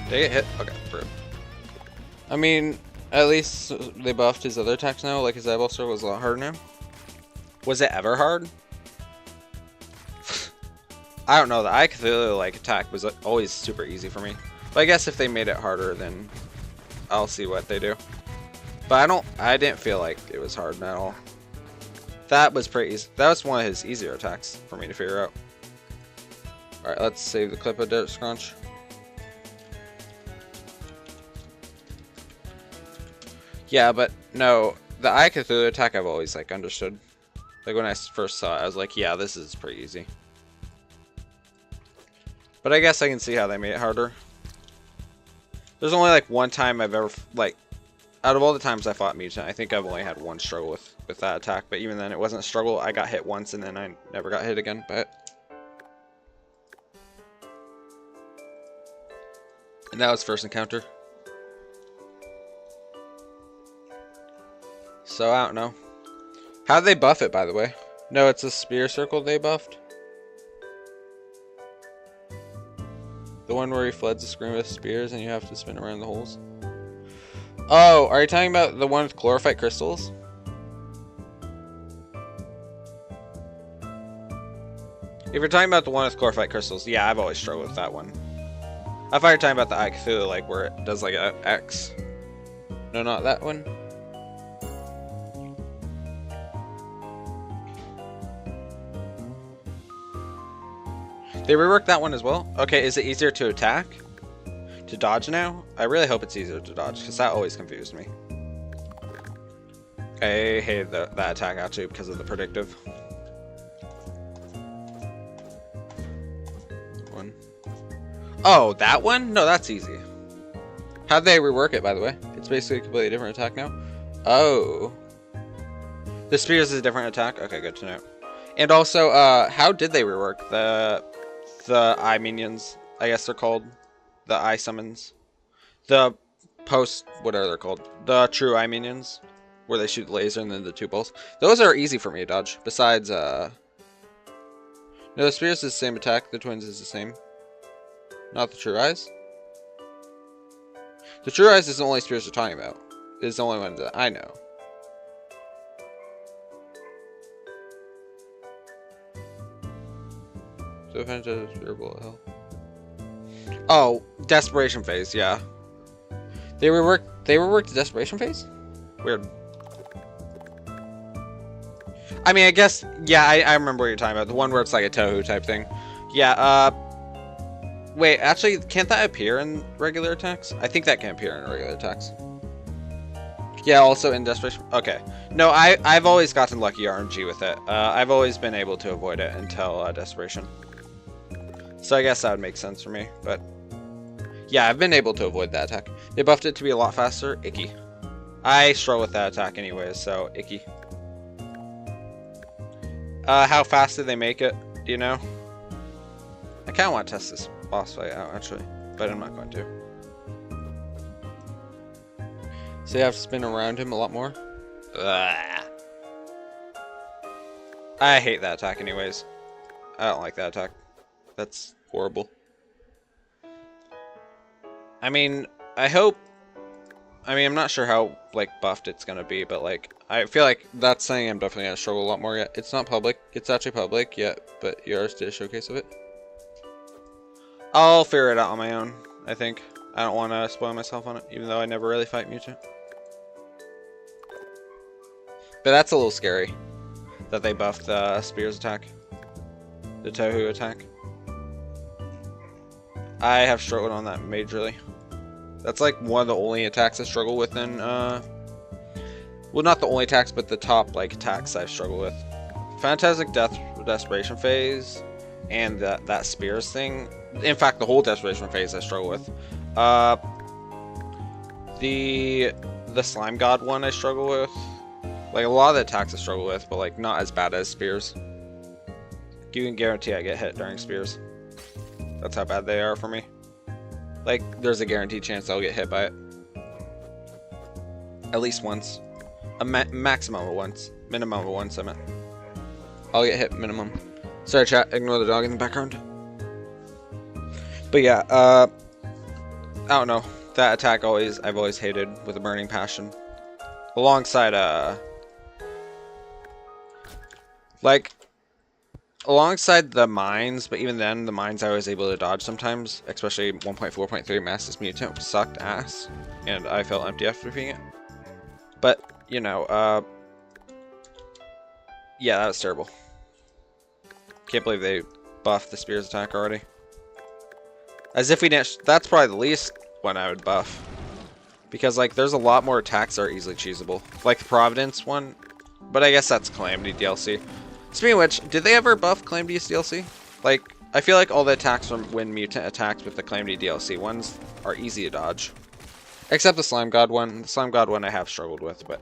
Did I get hit? Okay, rude. I mean, at least they buffed his other attacks now. Like, his eyeball sword was a lot harder now. Was it ever hard? I don't know. The I Cthulhu like attack was always super easy for me. But I guess if they made it harder, then I'll see what they do. But I didn't feel like it was hard at all. That was pretty easy. That was one of his easier attacks for me to figure out. Alright, let's save the clip of Dirt Scrunch. Yeah, but no, the I Cthulhu attack I've always like understood. Like when I first saw it, I was like, yeah, this is pretty easy. But I guess I can see how they made it harder. There's only like one time I've ever, like, out of all the times I fought Mutant, I think I've only had one struggle with that attack. But even then, it wasn't a struggle. I got hit once and then I never got hit again. But and that was first encounter. So I don't know. How'd they buff it, by the way? No, it's a spear circle they buffed. The one where he floods the screen with spears and you have to spin around the holes. Oh, are you talking about the one with chlorophyte crystals? If you're talking about the one with chlorophyte crystals, yeah, I've always struggled with that one. I thought you were talking about the Eye Cthulhu, like where it does like a X. No, not that one. They reworked that one as well? Okay, is it easier to attack? To dodge now? I really hope it's easier to dodge, because that always confused me. I hated that attack actually because of the predictive. One. Oh, that one? No, that's easy. How'd they rework it, by the way? It's basically a completely different attack now. Oh. The spears is a different attack? Okay, good to know. And also, how did they rework the eye minions? I guess they're called the eye summons. The what are they called? The true eye minions, where they shoot the laser and then the two balls. Those are easy for me to dodge. Besides, no, the spears is the same attack. The twins is the same. Not the true eyes. The true eyes is the only spears we're talking about. It's the only one that I know. So if a spear bullet hell. Oh, desperation phase, yeah. They reworked the desperation phase? Weird. I mean, I guess, yeah, I remember what you're talking about. The one where it's like a Tohu type thing. Yeah, wait, actually, can't that appear in regular attacks? I think that can appear in regular attacks. Yeah, also in desperation. Okay. No, I've always gotten lucky RNG with it. I've always been able to avoid it until desperation. So I guess that would make sense for me, but yeah, I've been able to avoid that attack. They buffed it to be a lot faster. Icky. I struggle with that attack anyways, so icky. How fast did they make it? Do you know? I kind of want to test this boss fight out, actually, but I'm not going to. So you have to spin around him a lot more? Ugh. I hate that attack anyways. I don't like that attack. That's horrible. I mean, I'm not sure how, like, buffed it's gonna be, but, like, I feel like that's something I'm definitely gonna struggle a lot more yet. It's not public. It's actually public yet, but yours did a showcase of it. I'll figure it out on my own, I think. I don't want to spoil myself on it, even though I never really fight Mutant. But that's a little scary, that they buffed the Spears attack. The Tohu attack. I have struggled on that majorly. That's like one of the only attacks I struggle with in, well, not the only attacks, but the top, like, attacks I struggle with. Fantastic Desperation Phase, and that Spears thing. In fact, the whole Desperation Phase I struggle with. The Slime God one I struggle with. Like, a lot of the attacks I struggle with, but, like, not as bad as Spears. You can guarantee I get hit during Spears. That's how bad they are for me. Like, there's a guaranteed chance I'll get hit by it. At least once. A maximum of once. Minimum of once, I meant. I'll get hit minimum. Sorry, chat. Ignore the dog in the background. But yeah, I don't know. That attack I've always hated with a burning passion. Alongside, alongside the mines, but even then, the mines I was able to dodge sometimes, especially 1.4.3 Masses Mutant sucked ass, and I felt empty after defeating it. But, you know, yeah, that was terrible. Can't believe they buffed the Spears attack already. As if we didn't, that's probably the least one I would buff. Because, like, there's a lot more attacks that are easily cheesable. Like the Providence one, but I guess that's Calamity DLC. Speaking of which, did they ever buff Calamity DLC? Like, I feel like all the attacks from when Mutant attacks with the Calamity DLC ones are easy to dodge. Except the Slime God one. The Slime God one I have struggled with, but...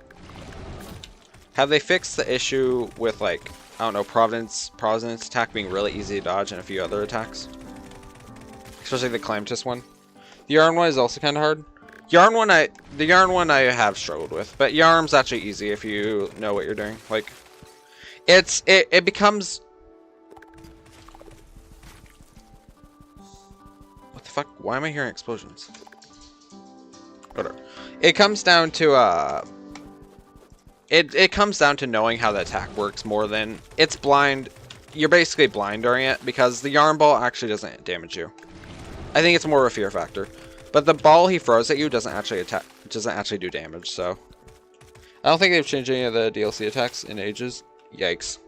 Have they fixed the issue with, like, I don't know, Providence attack being really easy to dodge and a few other attacks? Especially the Calamitous one. The Yarn one is also kind of hard. The Yarn one I have struggled with, but Yarn's actually easy if you know what you're doing. Like, It becomes. What the fuck? Why am I hearing explosions? Whatever. It comes down to It comes down to knowing how the attack works more than it's blind. You're basically blind during it because the yarn ball actually doesn't damage you. I think it's more of a fear factor. But the ball he throws at you doesn't actually attack, doesn't actually do damage. So I don't think they've changed any of the DLC attacks in ages. Yikes.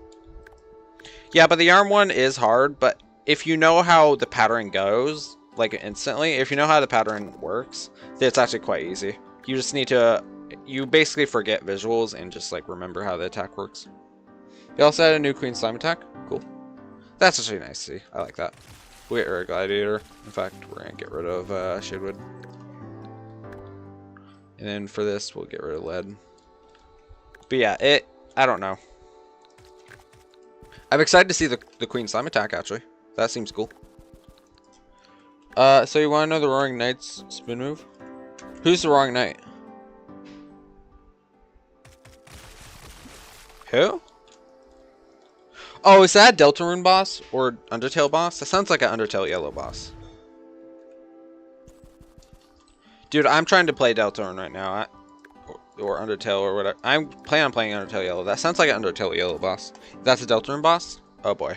Yeah, but the yarn one is hard. But if you know how the pattern goes, like instantly, if you know how the pattern works, then it's actually quite easy. You just need to, you basically forget visuals and just like remember how the attack works. They also had a new Queen Slime attack. Cool. That's actually nice to see. I like that. We're a gladiator. In fact, we're gonna get rid of Shadewood. And then for this, we'll get rid of lead. But yeah, I don't know. I'm excited to see the Queen Slime attack, actually. That seems cool. So you want to know the Roaring Knight's spin move? Who's the Roaring Knight? Who? Oh, is that a Deltarune boss? Or Undertale boss? That sounds like an Undertale Yellow boss. Dude, I'm trying to play Deltarune right now. Or Undertale or whatever. I'm planning on playing Undertale Yellow. That sounds like an Undertale Yellow boss. That's a Deltarune boss? Oh boy.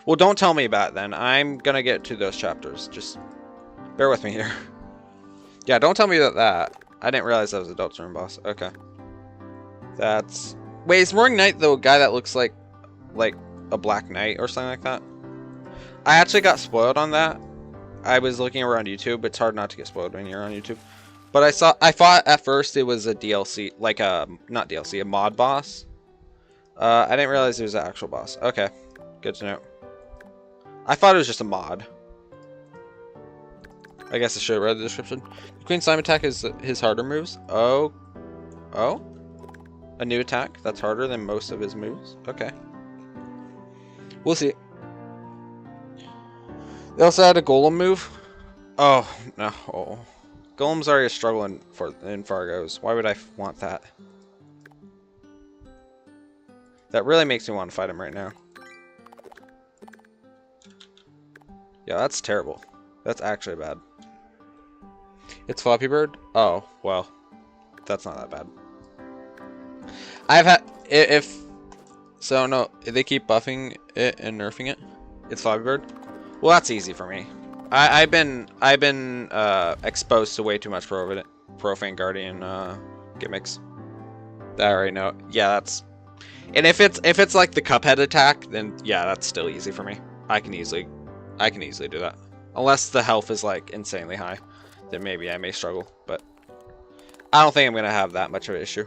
Well, don't tell me about it then. I'm gonna get to those chapters. Just bear with me here. Yeah, don't tell me about that. I didn't realize that was a Deltarune boss. Okay. That's... Wait, is Roaring Knight the guy that looks like a Black Knight or something like that? I actually got spoiled on that. I was looking around YouTube. It's hard not to get spoiled when you're on YouTube. But I thought at first it was a DLC, like a, not DLC, a mod boss. I didn't realize it was an actual boss. Okay, good to know. I thought it was just a mod. I guess I should have read the description. The Queen Slime attack is his harder moves. Oh? A new attack that's harder than most of his moves? Okay. We'll see. They also had a Golem move. Oh, no. Golem's already a struggle in Fargo's. Why would I want that? That really makes me want to fight him right now. Yeah, that's terrible. That's actually bad. It's Flappy Bird? Oh, well. That's not that bad. I've had... So, no, if they keep buffing it and nerfing it, it's Flappy Bird? Well, that's easy for me. I've been exposed to way too much Profane Guardian gimmicks. That I already know. Yeah, that's... And if it's like the Cuphead attack, then yeah, that's still easy for me. I can easily do that. Unless the health is like insanely high, then maybe I may struggle. But I don't think I'm gonna have that much of an issue.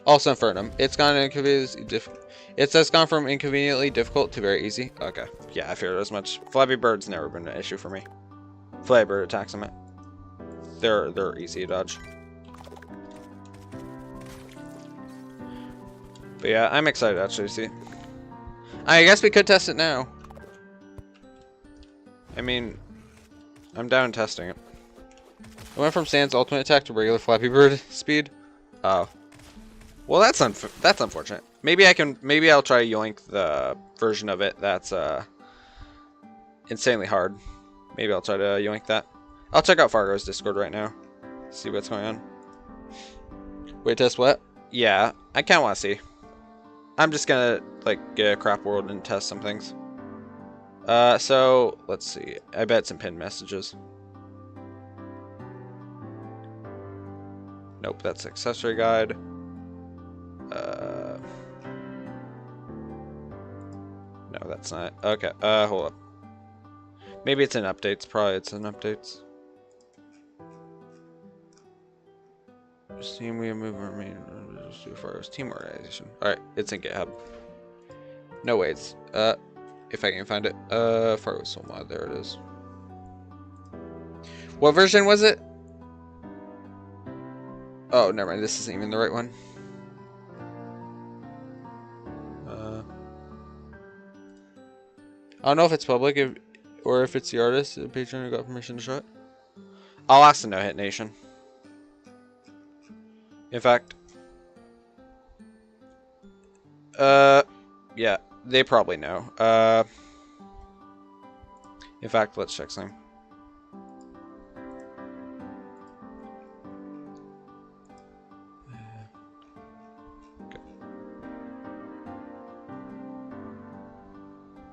Also, Infernal. It's gone from inconveniently difficult to very easy. Okay, yeah, I figured as much. Flappy Bird's never been an issue for me. Flappy Bird attacks them. They're easy to dodge. But yeah, I'm excited to actually see. I guess we could test it now. I mean, I'm down testing it. I went from Sand's ultimate attack to regular Flappy Bird speed. Oh. Well, that's unfortunate. Maybe I'll try Yoink the version of it that's insanely hard. Maybe I'll try to Yoink that. I'll check out Fargo's Discord right now. See what's going on. Wait, test what? Yeah, I kinda wanna see. I'm just gonna like get a crap world and test some things. So let's see. I bet some pinned messages. Nope, that's accessory guide. No, that's not. Okay, hold up. Maybe it's in updates. Probably it's in updates. Steam, we move our main as far as team organization. Alright, it's in GitHub. No waits. If I can find it. Fargo Soul Mod, there it is. What version was it? Oh, never mind. This isn't even the right one. I don't know if it's public or if it's the artist, the patron who got permission to show it. I'll ask the No Hit Nation. In fact, Yeah, they probably know. In fact, let's check some. Okay.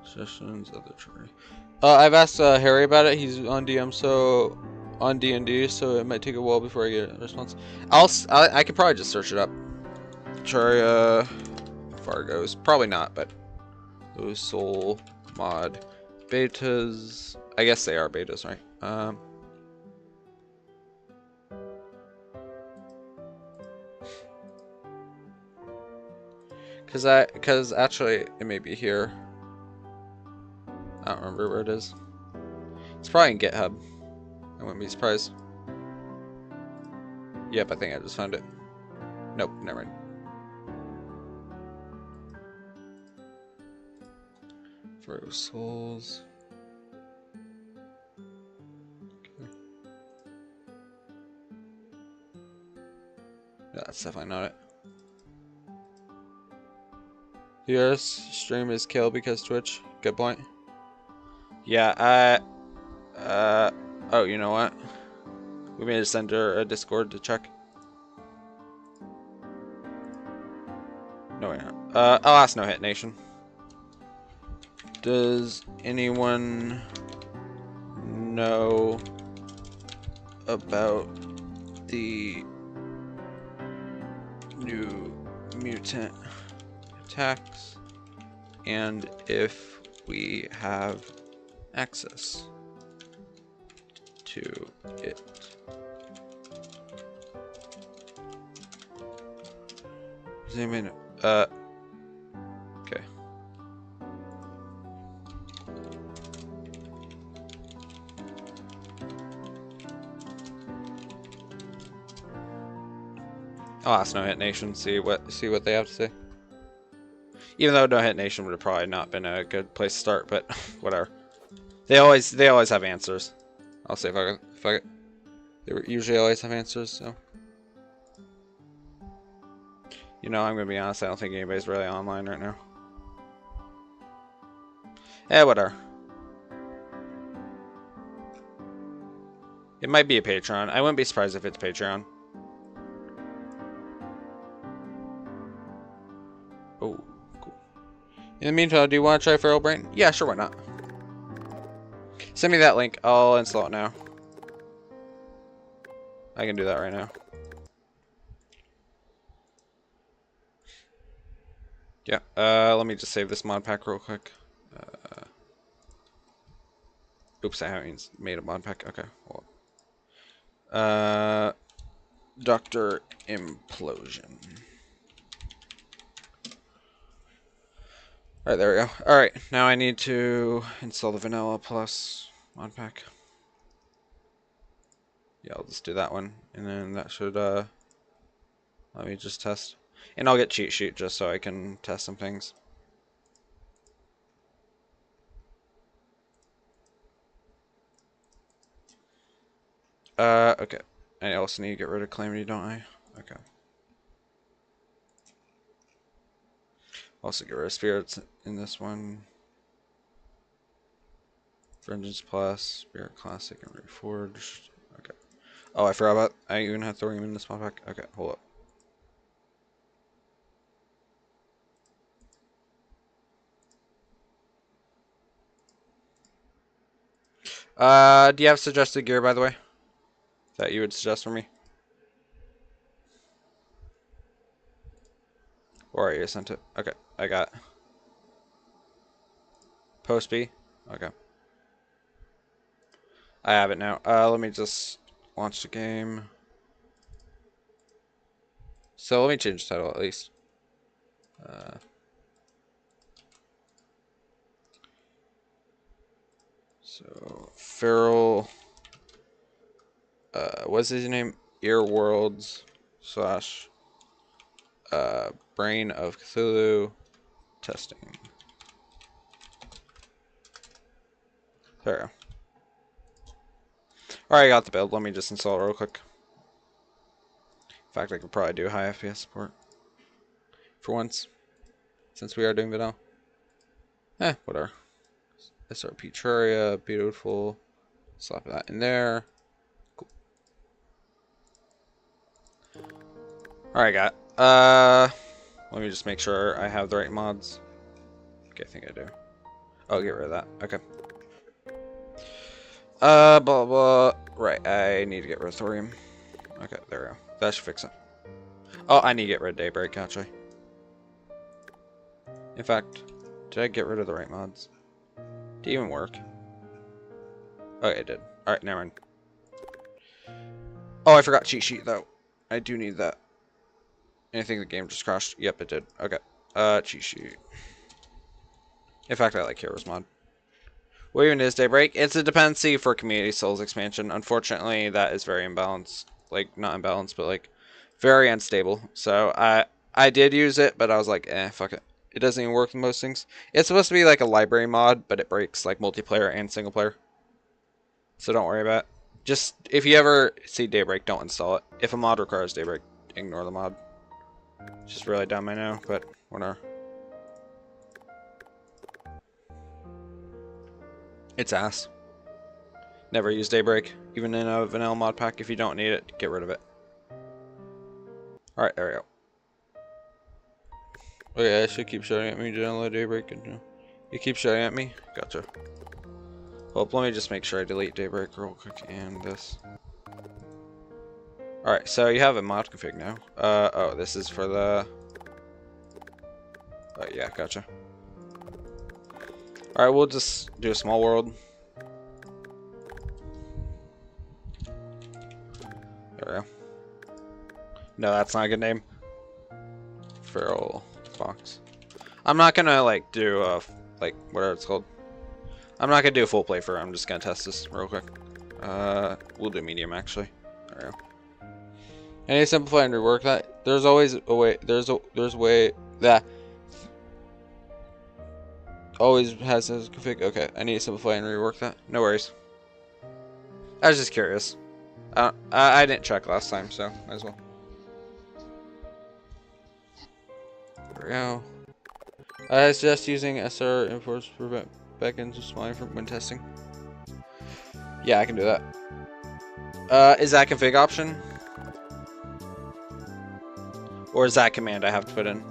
Sessions, other tree. I've asked Harry about it. He's on DM, so on D&D, so it might take a while before I get a response. I could probably just search it up. Terraria, Fargos, probably not, but those soul mod betas. I guess they are betas, right? Cause actually it may be here. I don't remember where it is. It's probably in GitHub. I wouldn't be surprised. Yep, I think I just found it. Nope, never mind. For souls. Okay. Yeah, that's definitely not it. Yes, stream is killed because Twitch. Good point. Yeah, oh, you know what? We may just send her a Discord to check. No, we're not. I'll ask No Hit Nation. Does anyone know about the new mutant attacks and if we have access to it? Does anybody know? Okay. I'll ask No Hit Nation, see what they have to say. Even though No Hit Nation would have probably not been a good place to start, but whatever. They always have answers. I'll see if I they usually always have answers, so. You know, I'm gonna be honest, I don't think anybody's really online right now. Whatever. It might be a Patreon. I wouldn't be surprised if it's Patreon. Oh, cool. In the meantime, do you want to try Feral Brain? Yeah, sure, why not? Send me that link. I'll install it now. I can do that right now. Yeah, let me just save this mod pack real quick. Oops, I haven't made a mod pack. Okay, hold on. Dr. Implosion. Alright, there we go. Alright, now I need to install the Vanilla Plus mod pack. Yeah, I'll just do that one. And then that should, let me just test. And I'll get cheat sheet just so I can test some things. Okay. I also need to get rid of Calamity, don't I? Okay. Also get rid of Spirits in this one. Vengeance Plus, Spirit Classic, and Reforged. Okay. Oh, I forgot about, I even have to throw him in this mod pack. Okay, hold up. Do you have suggested gear, by the way? That you would suggest for me? Or you sent it? Okay, I got it. Post B? Okay. I have it now. Let me just launch the game. So let me change the title at least. So, Feral... what's his name? Earworlds slash Brain of Cthulhu testing. There we go. Alright, I got the build. Let me just install it real quick. In fact, I could probably do high FPS support. For once. since we are doing vanilla. Whatever. SRP Terraria, beautiful. Slap that in there. Cool. Alright, got it. Let me just make sure I have the right mods. Okay, I think I do. Oh, get rid of that. Okay. Blah, blah. Right, I need to get rid of thorium. Okay, there we go. That should fix it. Oh, I need to get rid of Daybreak, actually. In fact, did I get rid of the right mods? Did it even work? Okay, it did. Alright, never mind. Oh, I forgot cheat sheet, though. I do need that. I think the game just crashed. Yep, it did. Okay. Cheat sheet. In fact, I like Heroes mod. What even is Daybreak? It's a dependency for Community Souls expansion. Unfortunately, that is very imbalanced. Like, not imbalanced, but like, very unstable. So, I did use it, but I was like, fuck it. It doesn't even work with most things. It's supposed to be like a library mod, but it breaks like multiplayer and single player. So don't worry about it. Just, if you ever see Daybreak, don't install it. If a mod requires Daybreak, ignore the mod. It's just really dumb, I know, but whatever. It's ass. Never use Daybreak, even in a vanilla mod pack. If you don't need it, get rid of it. Alright, there we go. Okay, I should keep shouting at me to download Daybreak. You keep shouting at me? Gotcha. Well, let me just make sure I delete Daybreak real quick and this. Alright, so you have a mod config now. Oh, this is for the... yeah, gotcha. Alright, we'll just do a small world. There we go. No, that's not a good name. Feral Fox. I'm not gonna, like, do, like, whatever it's called. I'm not gonna do a full playthrough. I'm just gonna test this real quick. We'll do medium, actually. There we go. I need to simplify and rework that. There's always a way. There's a way that always has this config. Okay, I need to simplify and rework that. No worries. I was just curious. I didn't check last time, so might as well. There we go. I suggest using SR imports to prevent backends of spawning from when testing. Yeah, I can do that. Is that config option? Or is that command I have to put in?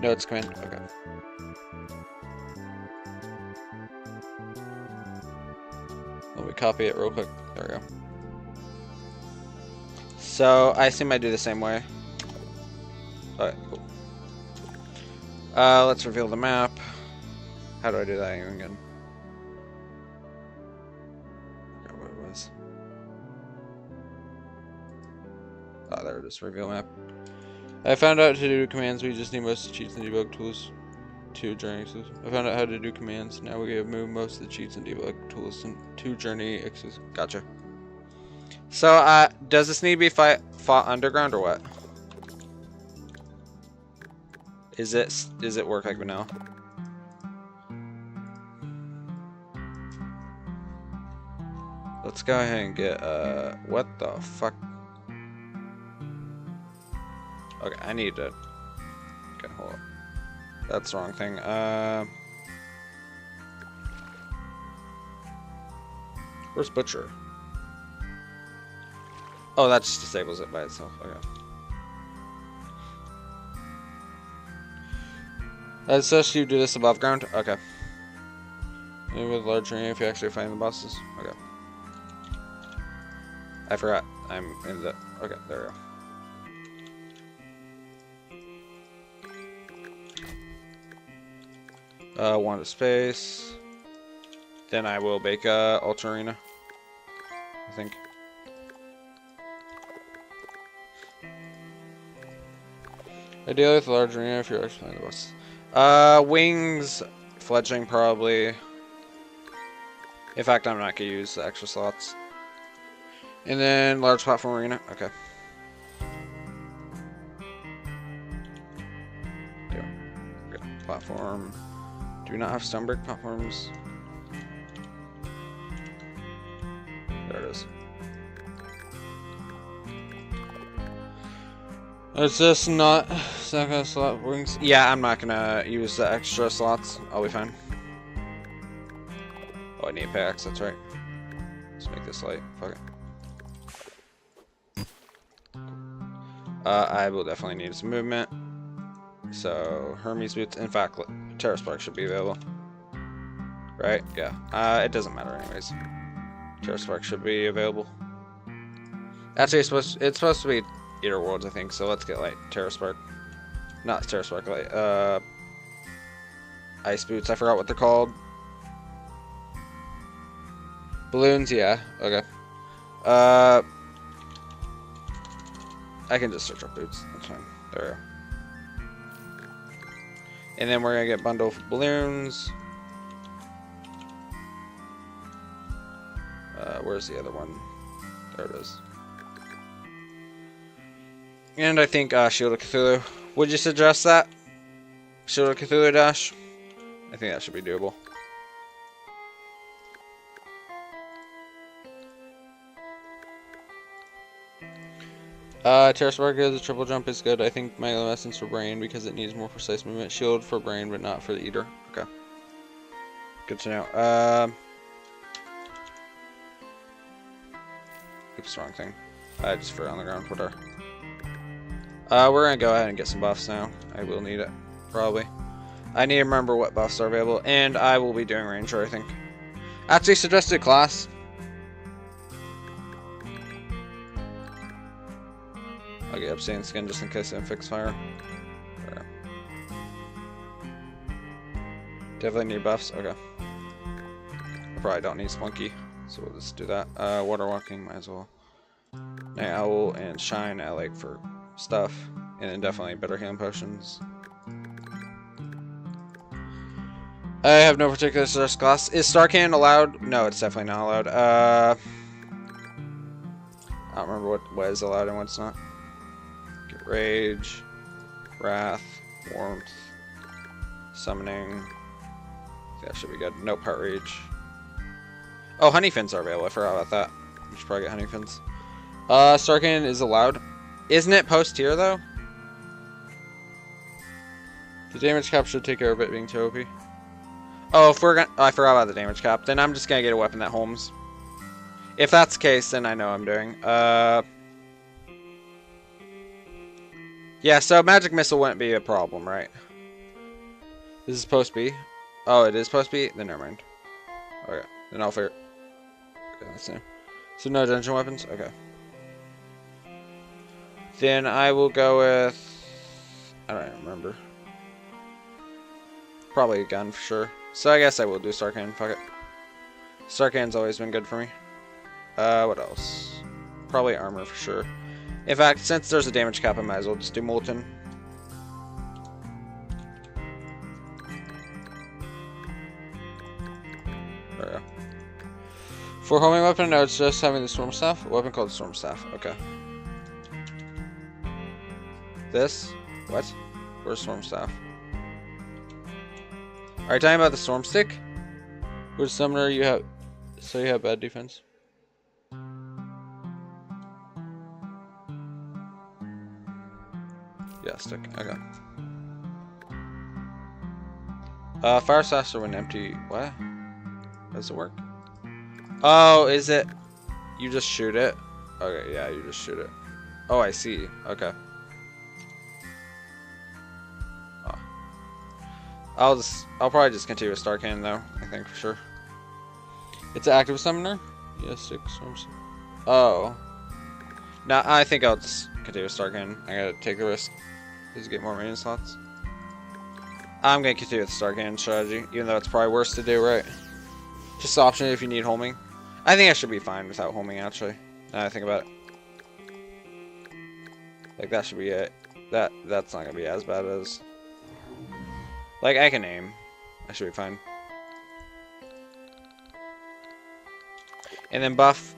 No, it's command. Okay. Let me copy it real quick. There we go. So, I assume I do the same way. Alright, cool. Let's reveal the map. How do I do that even again? I forgot what it was. Oh, there it is. Reveal map. I found out to do commands. We just need most of the cheats and debug tools to journey. I found out how to do commands. Now we have moved most of the cheats and debug tools to journey. Gotcha. So, does this need to be fought underground or what? Is it work like vanilla? Let's go ahead and get, what the fuck? Okay, I need to... Okay, hold up. That's the wrong thing. Where's Butcher? Oh, that just disables it by itself. Okay. As such, you do this above ground? Okay. Maybe with large area if you actually find the bosses? Okay. I forgot. I'm in the... Okay, there we go. One to space. Then I will bake Ultra Arena. I think. Ideally with a large arena if you're actually playing the boss. Wings, fledgling probably. In fact, I'm not gonna use the extra slots. And then large platform arena. Okay. Okay. Platform. Do we not have stone brick platforms? There it is. It's just not second slot wings. Yeah, I'm not gonna use the extra slots. I'll be fine. Oh, I need a pickaxe, that's right. Let's make this light. Fuck it. I will definitely need some movement. So, Hermes boots. In fact, Terra Spark should be available. Right? Yeah. It doesn't matter anyways. Terra Spark should be available. Actually, it's supposed to be Eater Worlds, I think. So let's get like Terra Spark. Not Terra Spark, like Ice boots. I forgot what they're called. Balloons, yeah. Okay. I can just search up boots. That's fine. There we go. And then we're gonna get bundle of balloons. Where's the other one? There it is. And I think Shield of Cthulhu. Would you suggest that? Shield of Cthulhu dash? I think that should be doable. Terra Spark is a triple jump is good. I think Magma Essence for Brain because it needs more precise movement. Shield for Brain, but not for the Eater. Okay. Good to know. Oops, wrong thing. I just threw it on the ground. Whatever. We're gonna go ahead and get some buffs now. I will need it, probably. I need to remember what buffs are available, and I will be doing Ranger, I think. Actually, suggested class. I'll get Obsidian Skin just in case I fix fire. There. Definitely need buffs. Okay. I probably don't need Spunky, so we'll just do that. Water Walking, might as well. Night Owl and Shine I like for stuff, and then definitely better healing potions. I have no particular source class. Is Star Cannon allowed? No, it's definitely not allowed. I don't remember what is allowed and what's not. Get Rage, Wrath, Warmth, Summoning. That should be good. No Part Rage. Oh, Honey Fins are available. I forgot about that. We should probably get Honey Fins. Star Cannon is allowed. Isn't it post-tier, though? The damage cap should take care of it being too OP. Oh, if we're gonna... Oh, I forgot about the damage cap. Then I'm just gonna get a weapon that homes. If that's the case, then I know what I'm doing. Yeah, so Magic Missile wouldn't be a problem, right? This is post B. Oh, it is post B? Then never mind. Okay, then I'll figure... Okay, that's new. So no dungeon weapons? Okay. Then I will go with... I don't even remember. Probably a gun for sure. So I guess I will do Star Cannon. Fuck it. Star Cannon's always been good for me. What else? Probably armor for sure. In fact, since there's a damage cap, I might as well just do Molten. There we go. For homing weapon, no, it's just having the Storm Staff. A weapon called Storm Staff. Okay. This? What? Where's Storm Staff? Are you talking about the Storm Stick? Which summoner you have? So you have bad defense? Yeah, stick. Okay. Fire Saucer when empty. What? Does it work? Oh, is it? You just shoot it? Okay, yeah, you just shoot it. Oh, I see. Okay. I'll probably just continue with Star Cannon though, I think for sure. It's an active summoner? Yes, 6 storms. Oh. No, I think I'll just continue with Star Cannon. I gotta take the risk. Just get more maintenance slots. I'm gonna continue with the Star Cannon strategy, even though it's probably worse to do, right? Just option if you need homing. I think I should be fine without homing actually. Now I think about it. Like that should be it. That's not gonna be as bad as... Like, I can aim. I should be fine. And then buff.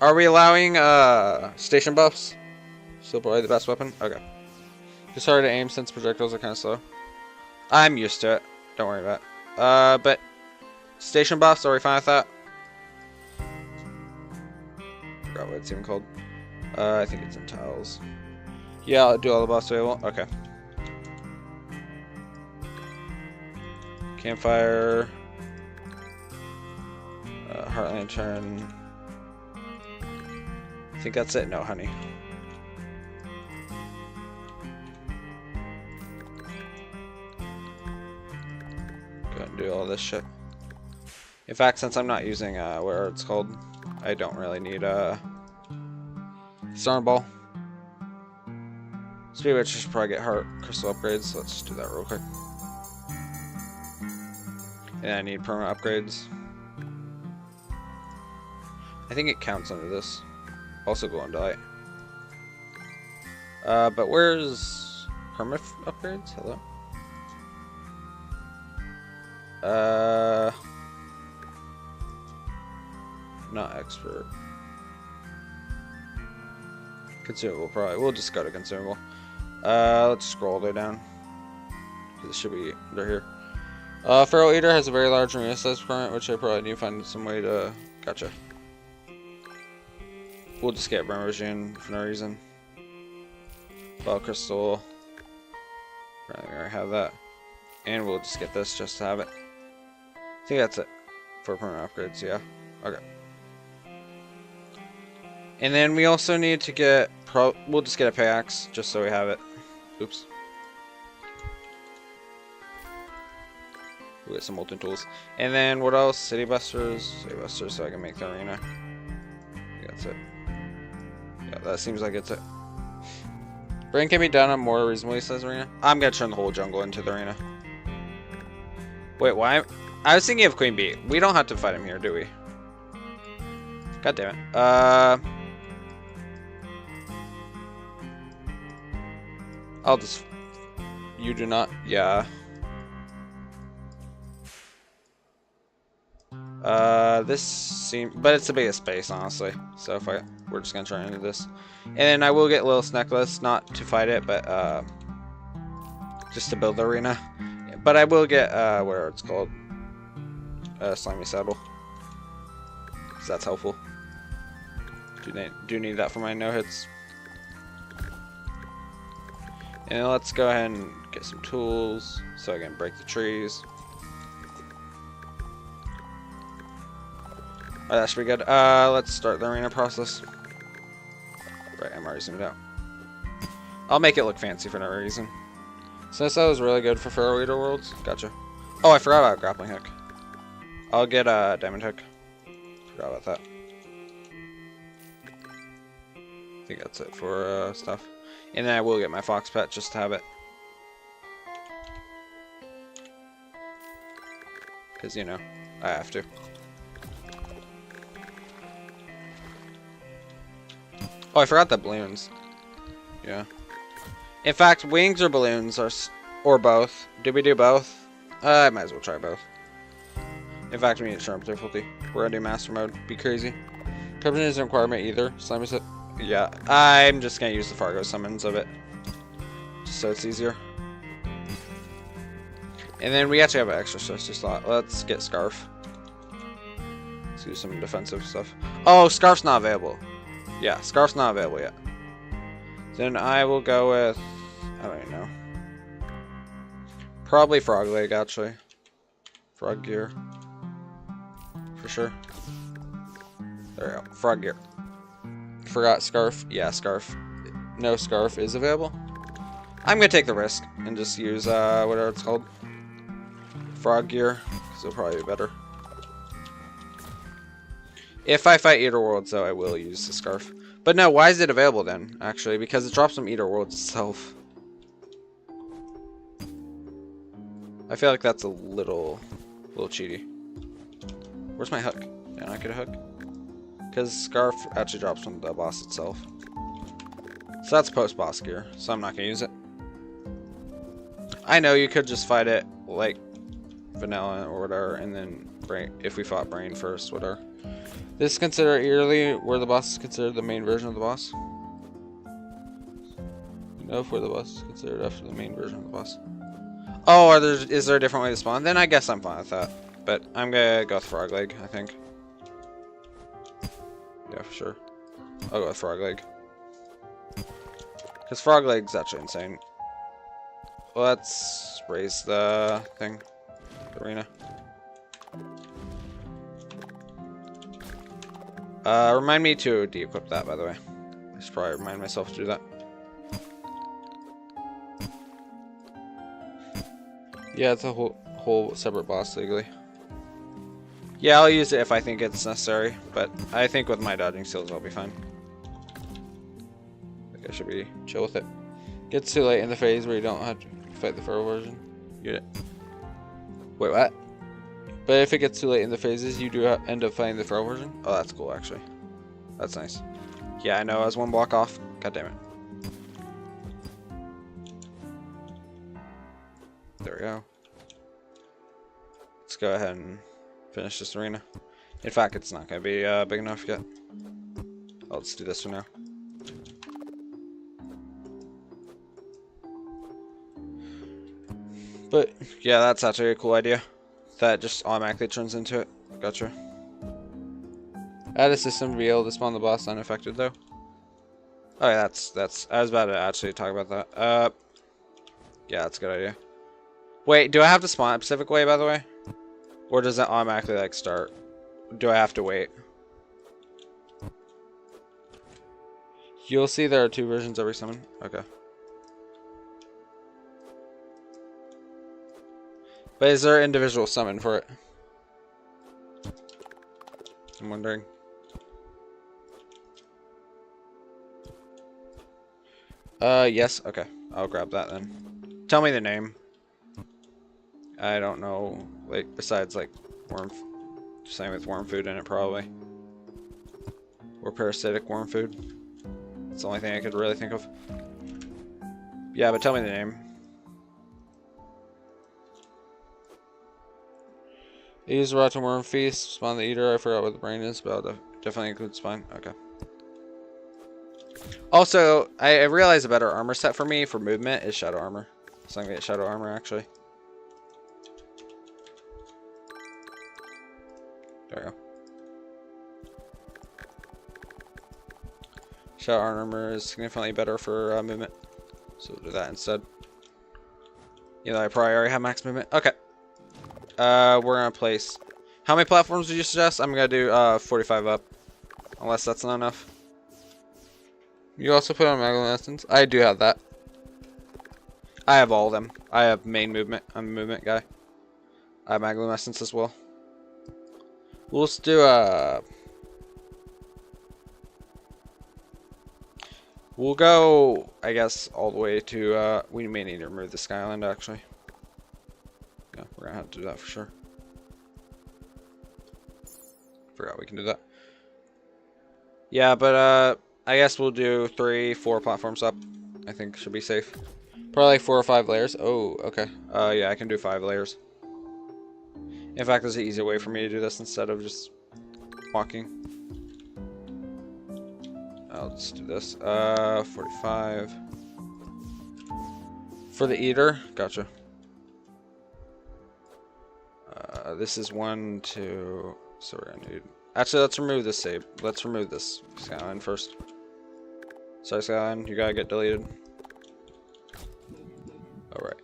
Are we allowing station buffs? Still probably the best weapon? Okay. Just hard to aim since projectiles are kind of slow. I'm used to it. Don't worry about it. But station buffs, are we fine with that? Forgot what it's even called. I think it's in tiles. Yeah, I'll do all the boss available. Okay. Campfire. Heart Lantern. I think that's it. No, honey. Go ahead and do all this shit. In fact, since I'm not using where it's called, I don't really need Storm Ball. Speed Witch should probably get heart crystal upgrades, so let's just do that real quick. And I need permanent upgrades. I think it counts under this. Also go on Delight. But where's permanent upgrades? Hello? Not expert. Consumable, probably. We'll just go to consumable. Let's scroll all the way down. It should be under here. Feral Eater has a very large arena size requirement, which I probably need to find some way to. Gotcha. We'll just get Bremosian for no reason. Ball Crystal. I already have that. And we'll just get this just to have it. I think that's it for permanent upgrades, yeah. Okay. And then we also need to get we'll just get a pickaxe just so we have it. Oops. We'll get some molten tools. And then what else? City Busters. City Busters so I can make the arena. I think that's it. Yeah, that seems like it's it. Brain can be done on more reasonably sized arena. I'm gonna turn the whole jungle into the arena. Wait, why? I was thinking of Queen Bee. We don't have to fight him here, do we? God damn it. I'll just... You do not... Yeah. This seems... But it's the biggest space, honestly. So if we're just gonna turn into this. And I will get Lilith's Necklace, not to fight it, but, just to build the arena. But I will get, where it's called. Slimy Saddle. Because that's helpful. Do need that for my no-hits. And let's go ahead and get some tools so I can break the trees. Alright, that should be good. Let's start the arena process. Right, I'm already zoomed out. I'll make it look fancy for no reason. Since that was really good for Feral Eater Worlds. Gotcha. Oh, I forgot about Grappling Hook. I'll get a Diamond Hook. Forgot about that. I think that's it for stuff. And then I will get my Fox Pet just to have it. Because, you know, I have to. Oh, I forgot the balloons. Yeah. In fact, wings or balloons or both. Did we do both? I might as well try both. In fact, we need to turn up difficulty. We're gonna do master mode. Be crazy. Corruption isn't a requirement either. Slimy set. Yeah, I'm just gonna use the Fargo summons of it, just so it's easier. And then we actually have an extra sorcery slot. Let's get Scarf. Let's do some defensive stuff. Oh, Scarf's not available. Yeah, Scarf's not available yet. Then I will go with, I don't even know. Probably Frog Leg, actually. Frog Gear. For sure. There we go. Frog Gear. Forgot Scarf. Yeah, Scarf. No, Scarf is available. I'm going to take the risk and just use whatever it's called. Frog Gear. Because it'll probably be better. If I fight Eater Worlds, though, I will use the Scarf. But no, why is it available then, actually? Because it drops from Eater Worlds itself. I feel like that's a little cheaty. Where's my hook? Can I get a hook? Because Scarf actually drops from the boss itself. So that's post-boss gear, so I'm not going to use it. I know you could just fight it like vanilla or whatever, and then brain, if we fought Brain first, whatever. This is considered yearly, where the boss is considered the main version of the boss. You know if where the boss is considered after the main version of the boss. Oh, is there a different way to spawn? Then I guess I'm fine with that. But I'm gonna go with Frog Leg, I think. Yeah, for sure. I'll go with Frog Leg. Because Frog Leg's actually insane. Let's raise the thing. The arena. Remind me to de-equip that, by the way. I should probably remind myself to do that. Yeah, it's a whole separate boss legally. Yeah, I'll use it if I think it's necessary, but I think with my dodging skills I'll be fine. I think I should be chill with it. Gets too late in the phase where you don't have to fight the feral version. Get it? Wait, what? But if it gets too late in the phases, you do end up fighting the feral version? Oh, that's cool, actually. That's nice. Yeah, I know, I was one block off. God damn it. There we go. Let's go ahead and finish this arena. In fact, it's not going to be big enough yet. Oh, let's do this for now. But, yeah, that's actually a cool idea. That just automatically turns into it. Gotcha. Add a system to be able to spawn the boss unaffected, though. Oh, yeah, that's... I was about to actually talk about that. Yeah, that's a good idea. Wait, do I have to spawn a specific way, by the way? Or does it automatically, like, start? Do I have to wait? You'll see there are 2 versions every summon. Okay. But is there an individual summon for it? I'm wondering. Yes. Okay. I'll grab that then. Tell me the name. I don't know. Like, besides, like, same with worm food in it, probably. Or parasitic worm food. That's the only thing I could really think of. Yeah, but tell me the name. Use rotten worm feast. Spawn the eater. I forgot what the brain is, but I'll definitely include spine. Okay. Also, I realize a better armor set for me for movement is shadow armor. So I'm gonna get shadow armor actually. There we go. Shadow armor is significantly better for movement. So we'll do that instead. You know, I probably already have max movement. Okay. We're gonna place... How many platforms would you suggest? I'm gonna do 45 up. Unless that's not enough. You also put on Megalomessence? I do have that. I have all of them. I have main movement. I'm a movement guy. I have Megalomessence as well. We'll just do we'll go, I guess, all the way to we may need to remove the Skyland actually. Yeah, we're gonna have to do that for sure. Forgot we can do that. Yeah, but I guess we'll do 3, 4 platforms up. I think should be safe. Probably like 4 or 5 layers. Oh, okay. Yeah, I can do 5 layers. In fact, there's an easier way for me to do this instead of just walking. Let's do this. 45. For the eater. Gotcha. This is 1, 2. So we're gonna need... Actually, let's remove this save. Let's remove this Skyline first. Sorry, Skyline. You gotta get deleted. Alright.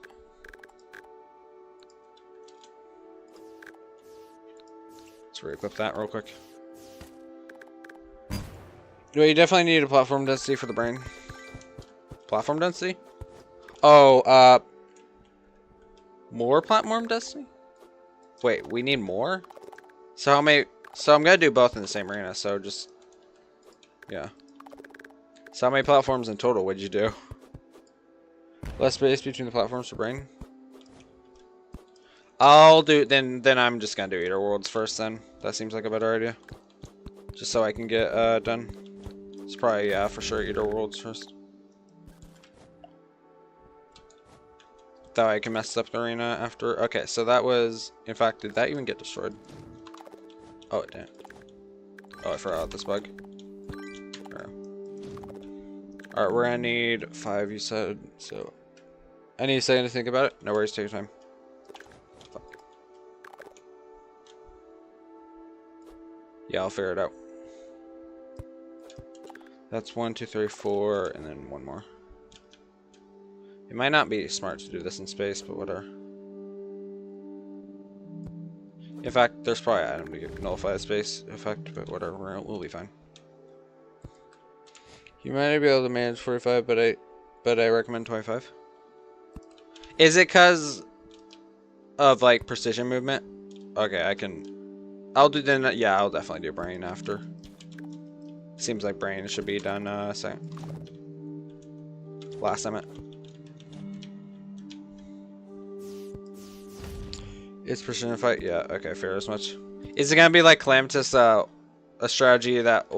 Let's re-equip that real quick. Well, you definitely need a platform density for the brain. Platform density? Oh, more platform density? Wait, we need more? So how many... So I'm gonna do both in the same arena, so just... Yeah. So how many platforms in total would you do? Less space between the platforms for brain? I'll do... Then I'm just gonna do Eater Worlds first then. That seems like a better idea. Just so I can get done. It's probably, yeah, for sure Eater Worlds first. That way I can mess up the arena after... Okay, so that was... In fact, did that even get destroyed? Oh, it didn't. Oh, I forgot this bug. Alright, we're gonna need 5, you said, so... I need to say anything about it? No worries, take your time. Fuck. Yeah, I'll figure it out. That's 1, 2, 3, 4, and then 1 more. It might not be smart to do this in space, but whatever. In fact, there's probably an item to get nullify space effect, but whatever, we'll be fine. You might be able to manage 45, but I recommend 25. Is it because of like precision movement? Okay, I'll do then. Yeah, I'll definitely do brain after. Seems like brain should be done second. Last time it. Is precision fight? Yeah, okay, fair as much. Is it gonna be like Calamitous, a strategy that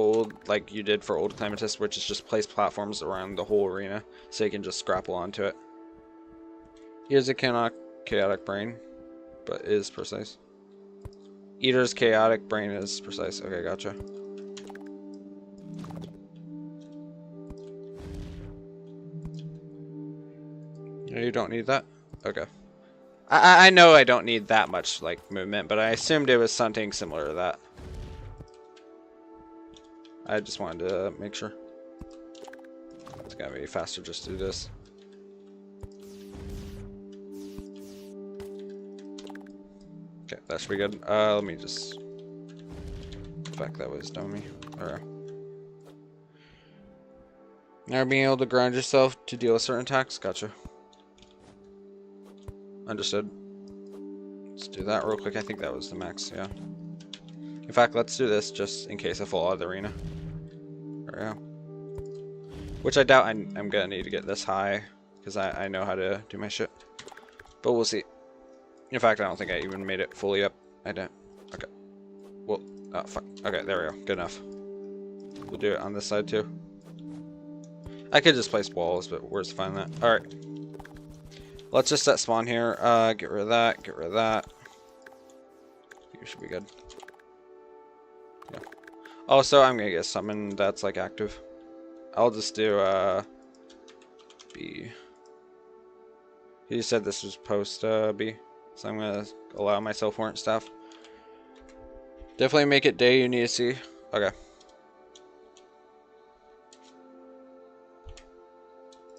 like you did for old Calamitous, which is just place platforms around the whole arena so you can just grapple onto it? Here's a chaotic brain, but is precise. Eater's chaotic brain is precise. Okay, gotcha. No, you don't need that? Okay. I know I don't need that much like movement, but I assumed it was something similar to that. I just wanted to make sure. It's gonna be faster just to do this. Okay, that should be good. Let me just back that wisdom me. Alright. Now being able to ground yourself to deal with certain attacks. Gotcha. Understood. Let's do that real quick. I think that was the max, yeah. In fact, let's do this just in case I fall out of the arena. There we go. Which I doubt I'm gonna need to get this high, because I know how to do my shit. But we'll see. In fact, I don't think I even made it fully up. I didn't. Okay. Well, oh, fuck. Okay, there we go. Good enough. We'll do it on this side, too. I could just place walls, but where's the fun in that? Alright. Let's just set spawn here. Get rid of that. Get rid of that. You should be good. Yeah. Also, I'm gonna get something that's like active. I'll just do B. He said this was post B, so I'm gonna allow myself warrant staff. Definitely make it day. You need to see. Okay.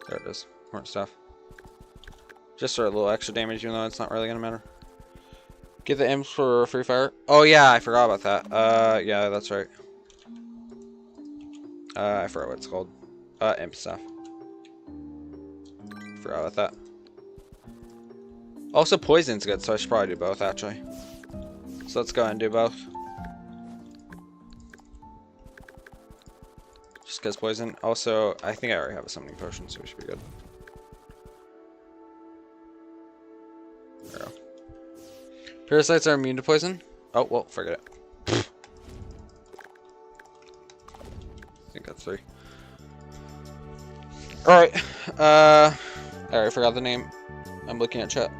There it is. Warrant staff. Just for a little extra damage, even though it's not really gonna matter. Get the imps for free fire. Oh yeah, I forgot about that. Yeah, that's right. I forgot what it's called. Imp stuff. Forgot about that. Also, poison's good, so I should probably do both actually. So let's go ahead and do both. Just because poison. Also, I think I already have a summoning potion, so we should be good. There we go. Parasites are immune to poison? Oh, well, forget it. I think that's 3. Alright. I already forgot the name. I'm looking at chat.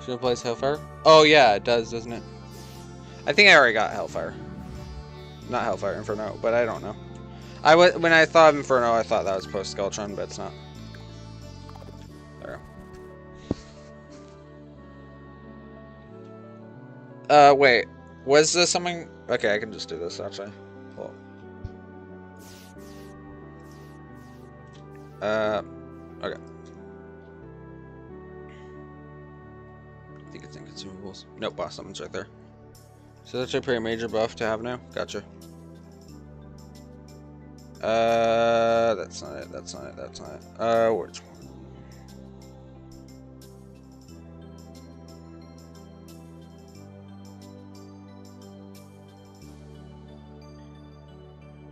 Should it place Hellfire? Oh yeah, it does, doesn't it? I think I already got Hellfire. Not Hellfire, Inferno, but I don't know. When I thought of Inferno, I thought that was post Skeletron, but it's not. There we go. Wait. Was this something? Okay, I can just do this actually. Cool. Okay. I think it's in consumables. Nope, boss summons right there. So that's a pretty major buff to have now. Gotcha. That's not it. That's not it. That's not it. Which one?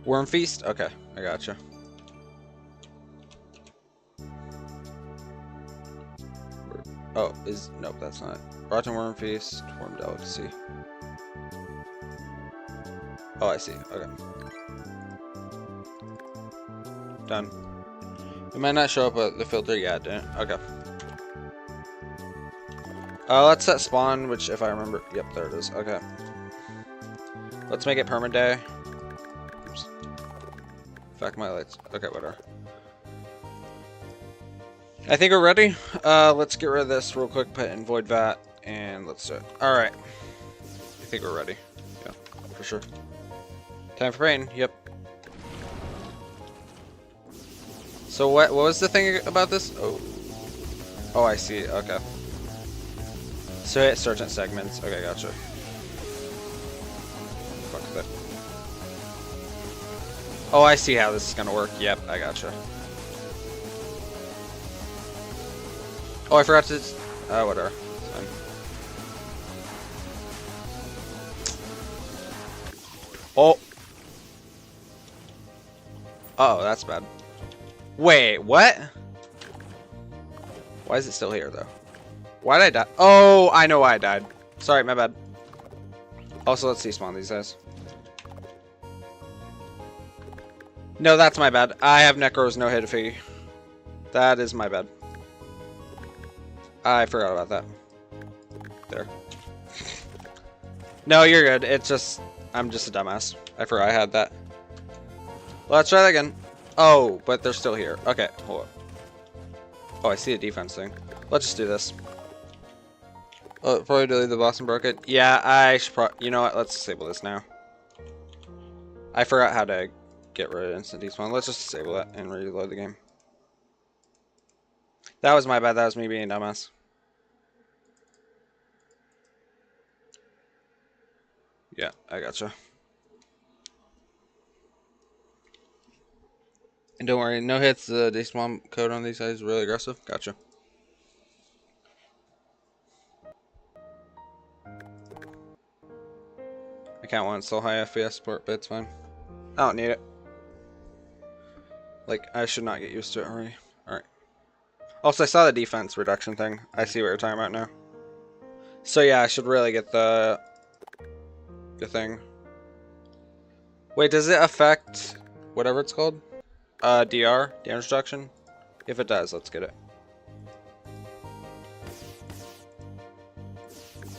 Worm Feast? Okay, I gotcha. Oh, nope, that's not it. Rotten Worm Feast, Worm Delicacy. Oh, I see. Okay. Done. It might not show up at the filter. Yeah, it didn't. Okay. Let's set spawn, which if I remember, yep, there it is. Okay. Let's make it permaday. Oops. Fuck my lights. Okay, whatever. I think we're ready. Let's get rid of this real quick, put in void vat, and let's do it. Alright. I think we're ready. Yeah, for sure. Time for rain, yep. So what was the thing about this? Oh, I see, okay. So hit certain segments. Okay, gotcha. Fuck that. Oh, I see how this is gonna work. Yep, I gotcha. Oh, I forgot to... whatever. It's fine. Oh! Uh-oh, that's bad. Wait, what? Why is it still here, though? Why did I die? Oh, I know why I died. Sorry, my bad. Also, let's despawn these guys. No, that's my bad. I have Necros, no hit fee. That is my bad. I forgot about that. There. No, you're good. It's just... I'm just a dumbass. I forgot I had that. Let's try that again. Oh, but they're still here. Okay, hold on. Oh, I see a defense thing. Let's just do this. Oh, probably delete the boss and broke it. Yeah, I should probably... You know what? Let's disable this now. I forgot how to get rid of instant despawn. Let's just disable it and reload the game. That was my bad. That was me being a dumbass. Yeah, I gotcha. And don't worry, no hits. The despawn code on these guys is really aggressive. Gotcha. I can't want so high FPS support, but it's fine. I don't need it. Like, I should not get used to it already. Alright. Also, I saw the defense reduction thing. I see what you're talking about now. So yeah, I should really get the thing. Wait, does it affect whatever it's called? DR? Damage reduction? If it does, let's get it.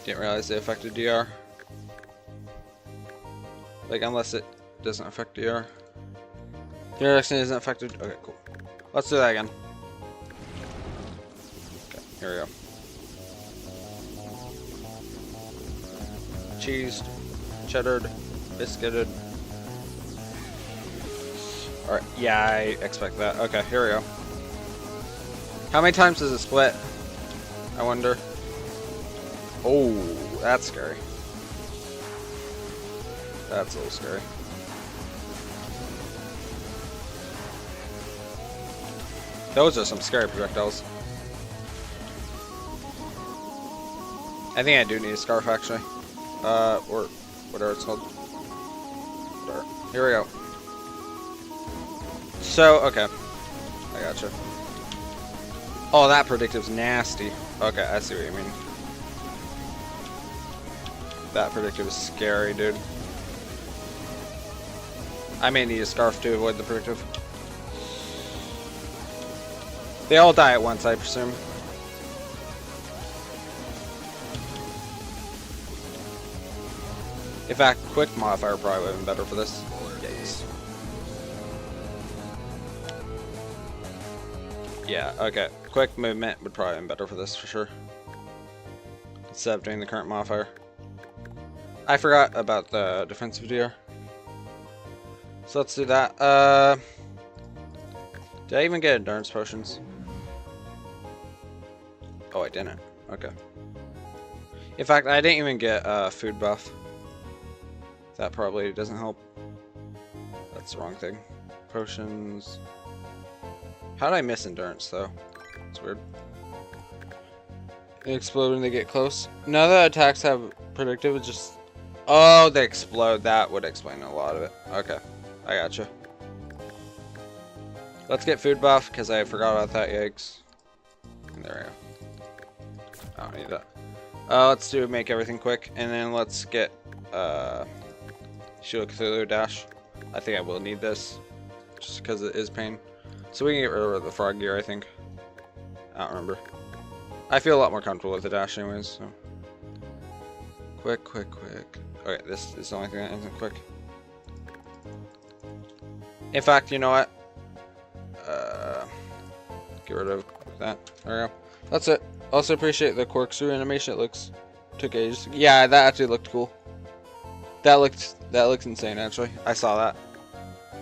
Didn't realize it affected DR. Like, unless it doesn't affect DR. DR reduction isn't affected. Okay, cool. Let's do that again. Okay, here we go. Cheesed, cheddared, biscuited. Alright, yeah, I expect that. Okay, here we go. How many times does it split? I wonder. Oh, that's scary. That's a little scary. Those are some scary projectiles. I think I do need a scarf, actually. Or whatever it's called. Whatever. Here we go. So, okay. I gotcha. Oh, that predictive's nasty. Okay, I see what you mean. That predictive is scary, dude. I may need a scarf to avoid the predictive. They all die at once, I presume. In fact, quick modifier probably would have been better for this. Yikes. Yeah, okay. Quick movement would probably have been better for this, for sure. Instead of doing the current modifier. I forgot about the defensive DR. So let's do that. Did I even get endurance potions? Oh, I didn't. Okay. In fact, I didn't even get food buff. That probably doesn't help. That's the wrong thing. Potions. How did I miss endurance, though? It's weird. They explode when they get close. None of the attacks have predictive, it's just... Oh, they explode. That would explain a lot of it. Okay. I gotcha. Let's get food buff, because I forgot about that. Yikes. And there we go. I don't need that. Let's do make everything quick, and then let's get Shield Cthulhu Dash. I think I will need this, just because it is pain. So we can get rid of the frog gear, I think. I don't remember. I feel a lot more comfortable with the dash anyways, so. Quick, quick, quick. Okay, this is the only thing that isn't quick. In fact, you know what? Get rid of that. There we go. That's it. Also appreciate the corkscrew animation. It took ages. Yeah, that actually looked cool. That looked insane actually. I saw that.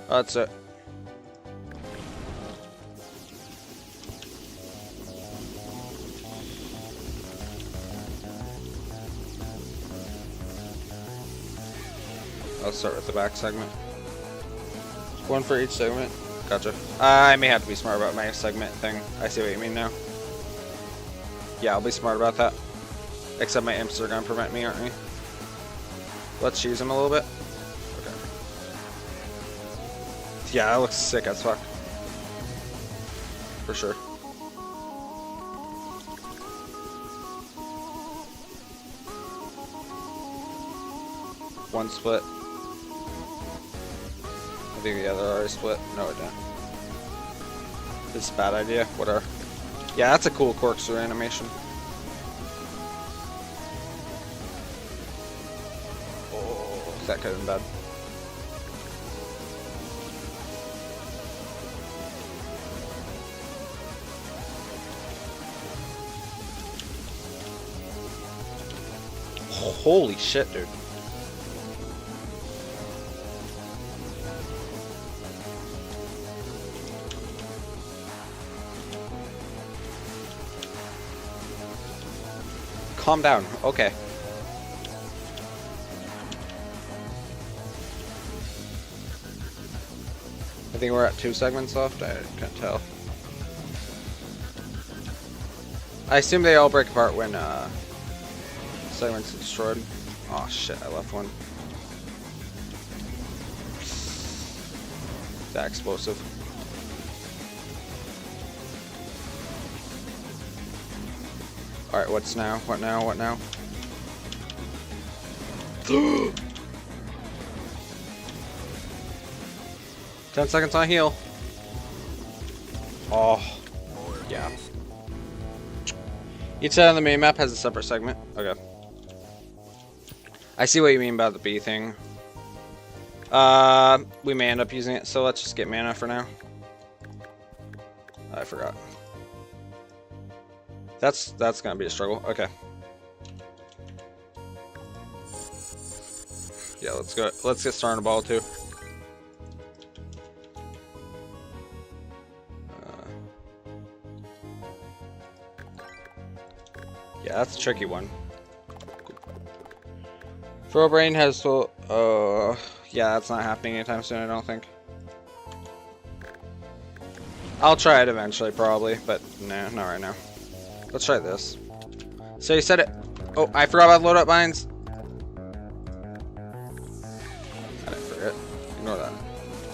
That's it. I'll start with the back segment. One for each segment. Gotcha. I may have to be smart about my segment thing. I see what you mean now. Yeah, I'll be smart about that. Except my imps are gonna prevent me, aren't they? Let's use them a little bit. Okay. Yeah, that looks sick as fuck. For sure. One split. I think the other already split. No, it didn't. This is a bad idea. Whatever. Yeah, that's a cool corkscrew animation. Oh, that could have been bad. Holy shit, dude. Calm down. Okay. I think we're at 2 segments left. I can't tell. I assume they all break apart when segments are destroyed. Oh shit, I left one. That explosive. Alright, what's now? What now? What now? 10 seconds on heal. Oh. Yeah. Each side on the main map has a separate segment. Okay. I see what you mean about the B thing. We may end up using it, so let's just get mana for now. I forgot. That's gonna be a struggle. Okay. Yeah, let's go. Let's get started on ball 2. Yeah, that's a tricky one. Brain has to. Yeah, that's not happening anytime soon. I don't think. I'll try it eventually, probably, but nah, not right now. Let's try this. So you said it. Oh, I forgot about load up mines. I didn't forget. Ignore that.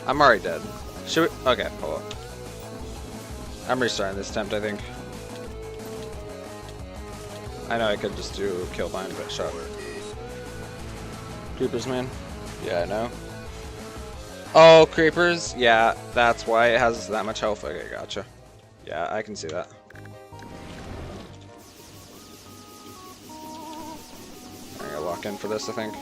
I'm already dead. Should we? Okay, hold on. I'm restarting this attempt, I think. I know I could just do kill bind, but shot. Creepers, man. Yeah, I know. Oh, creepers. Yeah, that's why it has that much health. Okay, gotcha. Yeah, I can see that. Lock in for this, I think.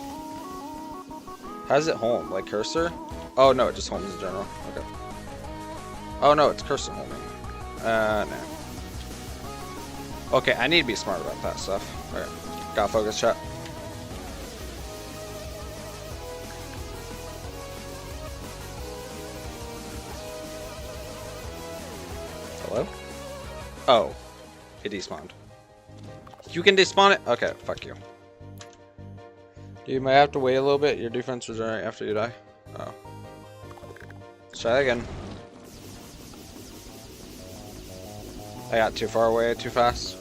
How does it home? Like cursor? Oh no, it just homes in general. Okay. Oh no, it's cursor homing. No. Okay, I need to be smart about that stuff. Alright. Got focus shot. Hello? Oh. It despawned. You can despawn it? Okay, fuck you. You might have to wait a little bit. Your defense regenerate after you die. Oh. Let's try that again. I got too far away, too fast.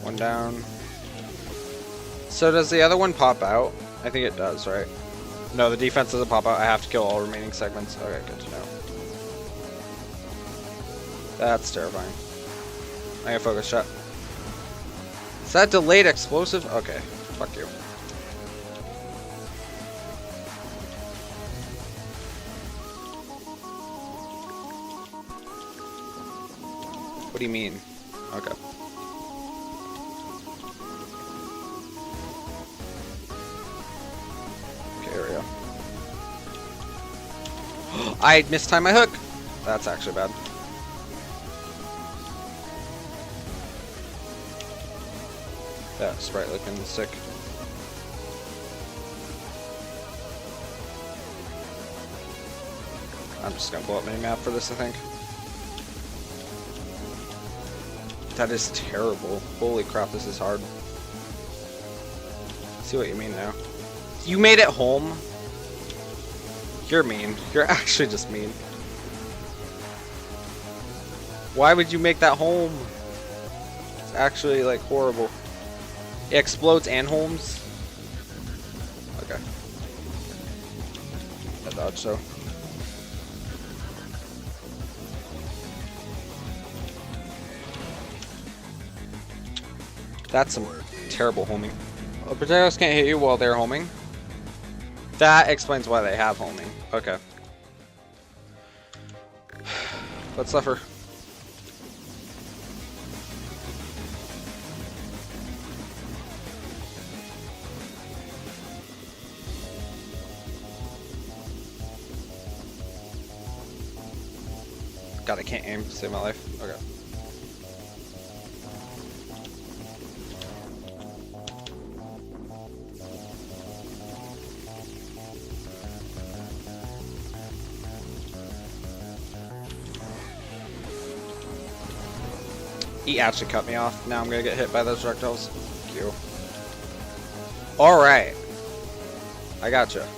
One down. So does the other one pop out? I think it does, right? No, the defense doesn't pop out. I have to kill all remaining segments. Okay, good to know. That's terrifying. I got focus shot. Is that delayed explosive? Okay, fuck you. What do you mean? Okay. Okay, here we go. I mistimed my hook! That's actually bad. That sprite looking sick. I'm just gonna blow up minimap for this, I think. That is terrible. Holy crap, this is hard. See what you mean now. You made it home? You're mean. You're actually just mean. Why would you make that home? It's actually like horrible. It explodes and homes? Okay. I dodged so. That's some terrible homing. Well, projectiles can't hit you while they're homing. That explains why they have homing. Okay. Let's suffer. God, I can't aim to save my life. Okay. He actually cut me off. Now I'm gonna get hit by those projectiles. Thank you. Alright. I gotcha.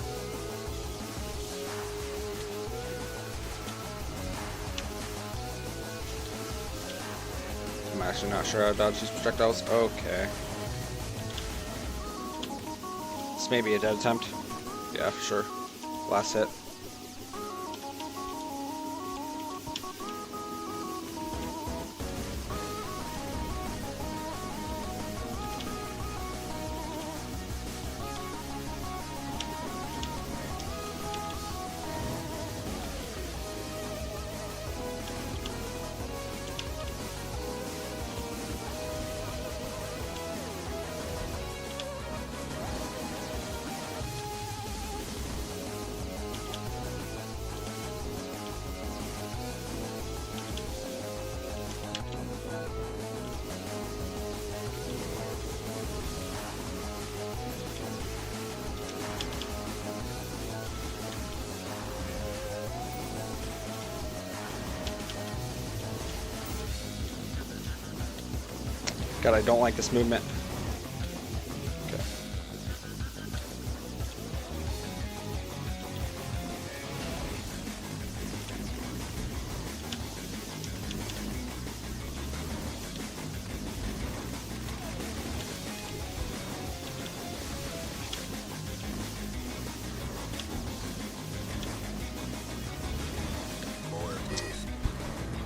I'm actually not sure how to dodge these projectiles. Okay. This may be a dead attempt. Yeah, for sure. Last hit. God, I don't like this movement. Okay.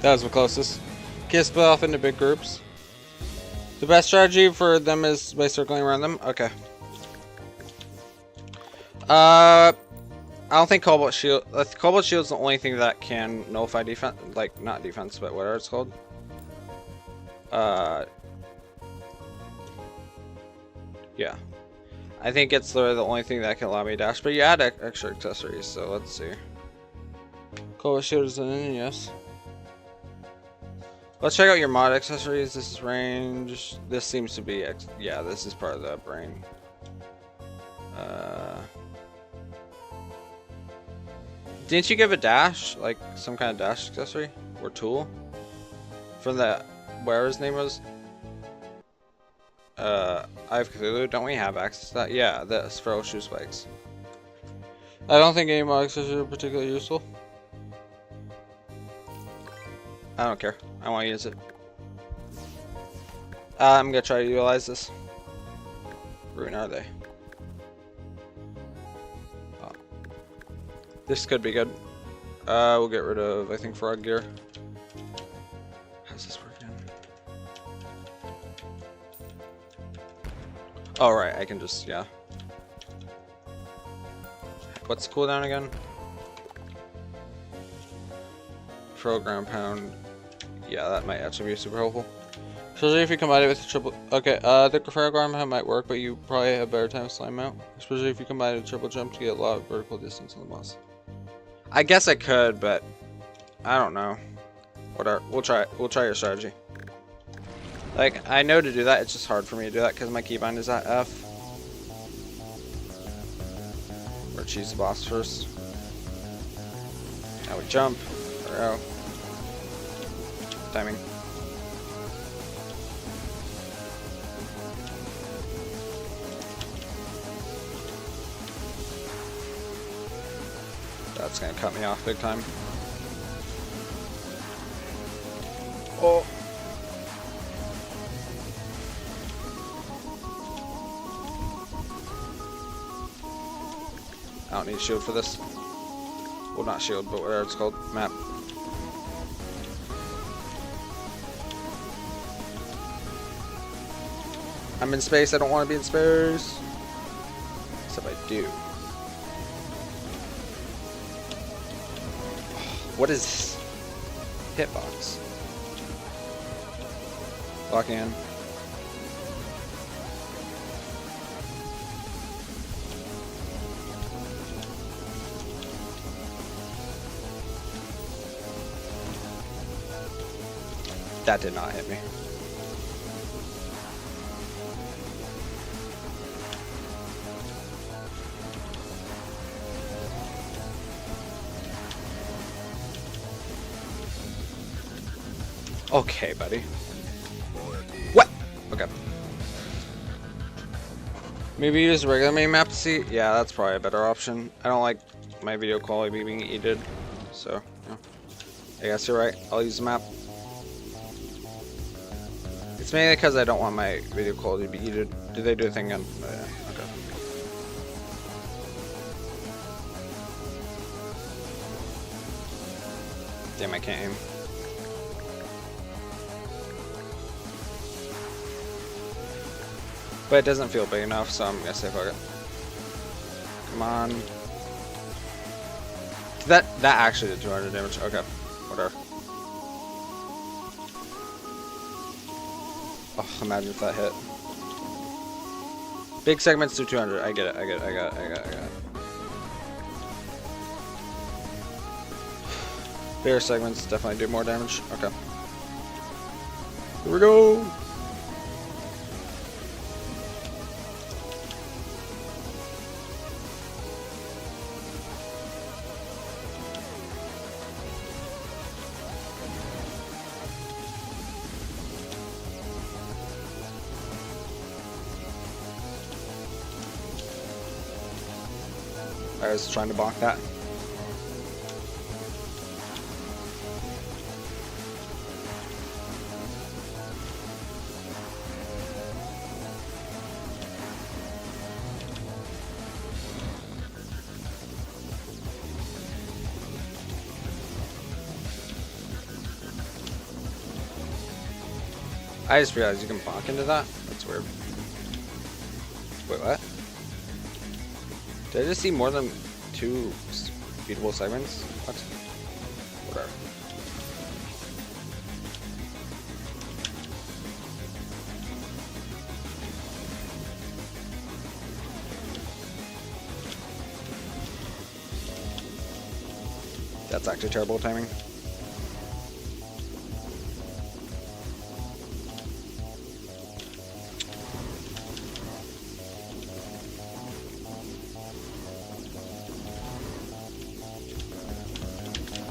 That was the closest. Can't split off into big groups. The best strategy for them is by circling around them? Okay. I don't think Cobalt Shield... Cobalt Shield is the only thing that can nullify defense... Like, not defense, but whatever it's called. Yeah. I think it's the only thing that can allow me to dash, but you add extra accessories, so let's see. Cobalt Shield is in, yes. Let's check out your mod accessories. This is range. This seems to be, yeah, this is part of the brain. Didn't you give a dash? Like some kind of dash accessory? Or tool? From the, whatever his name was? I have Cthulhu. Don't we have access to that? Yeah, the Feral Shoe Spikes. I don't think any mod accessories are particularly useful. I don't care. I want to use it. I'm gonna try to utilize this. Ruin are they? Oh. This could be good. We'll get rid of, I think, frog gear. How's this working? Oh, right. I can just, yeah. What's the cooldown again? Pro ground pound. Yeah, that might actually be super helpful. Especially if you combine it with a triple. Okay, the Pro ground pound might work, but you probably have a better time with slime mount. Especially if you combine it with triple jump to get a lot of vertical distance on the boss. I guess I could, but I don't know. Whatever. We'll try your strategy. Like, I know to do that, it's just hard for me to do that because my keybind is at F. Or choose the boss first. Now we jump. There we go. Timing. That's gonna cut me off big time. Oh. I don't need shield for this. Well, not shield, but whatever it's called. Map. I'm in space. I don't want to be in space. Except I do. What is this? Hitbox. Lock in. That did not hit me. Okay, buddy. What? Okay. Maybe use regular main map to see? Yeah, that's probably a better option. I don't like my video quality being edited, so yeah. I guess you're right. I'll use the map. It's mainly because I don't want my video quality to be edited. Do they do a thing again? Oh, yeah. Okay. Damn, I can't aim. But it doesn't feel big enough, so I'm gonna say fuck it. Come on. That actually did 200 damage. Okay, whatever. Oh, imagine if that hit. Big segments do 200. I get it. I got it. Bigger segments definitely do more damage. Okay. Here we go. I was trying to block that. I just realized you can block into that. That's weird. Wait, what? Did I just see more than 2 beatable segments? What? Whatever. That's actually terrible timing.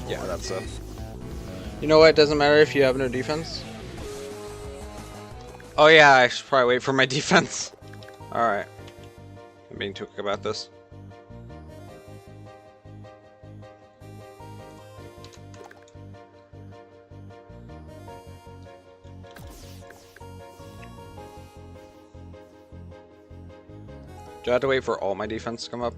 Yeah, that's it. You know what? It doesn't matter if you have no defense. Oh yeah, I should probably wait for my defense. Alright. I'm being too quick about this. Do I have to wait for all my defense to come up?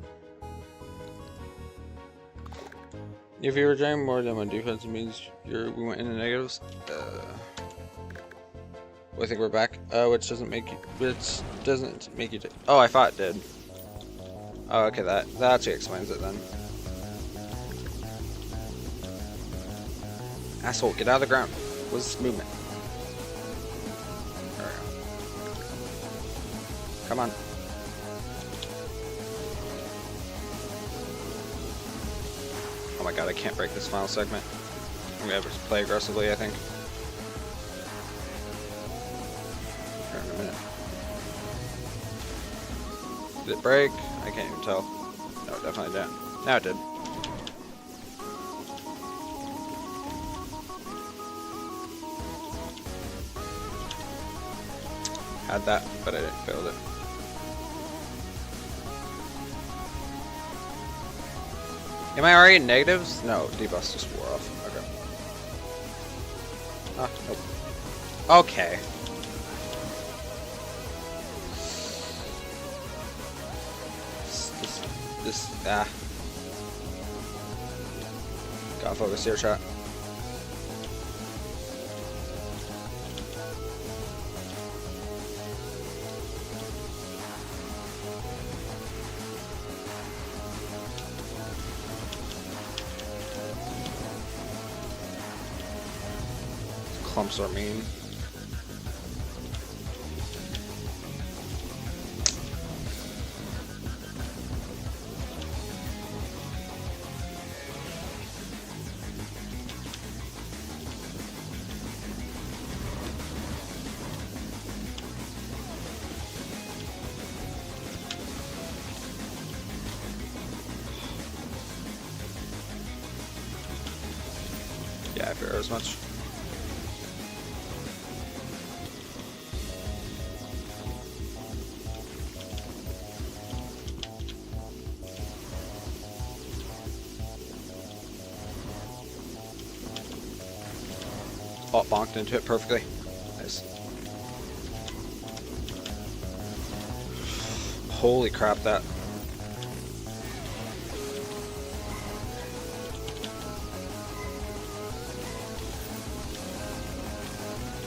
If you were driving more than one defense, it means we went into negatives. I think we're back. Which doesn't make you. Oh, I thought it did. Oh, okay. That actually explains it then. Asshole, get out of the ground. What's this movement? There we go. Come on. Oh my god, I can't break this final segment. I'm gonna play aggressively, I think. Here in a minute. Did it break? I can't even tell. No, it definitely didn't. Now it did. Had that, but I didn't build it. Am I already in negatives? No, debuffs just wore off. Okay. Ah, nope. Okay. Ah. Gotta focus here, chat. Clumps are mean. Yeah, I fear as much. Oh, bonked into it perfectly. Nice. Holy crap, that.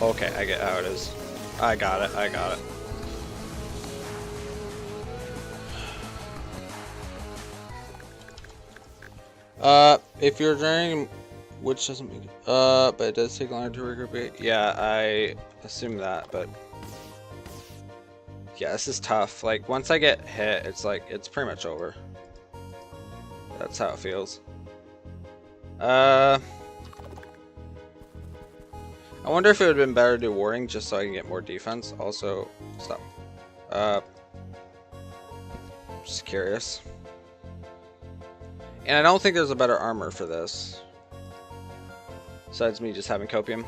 Okay, I get how it is. I got it, I got it. If you're draining, which doesn't make it, but it does take longer to regroup. Yeah, I assume that, but yeah, this is tough. Like, once I get hit, it's like, it's pretty much over. That's how it feels. I wonder if it would have been better to do warding just so I can get more defense. Also, stop. Just curious. And I don't think there's a better armor for this. Besides me just having copium.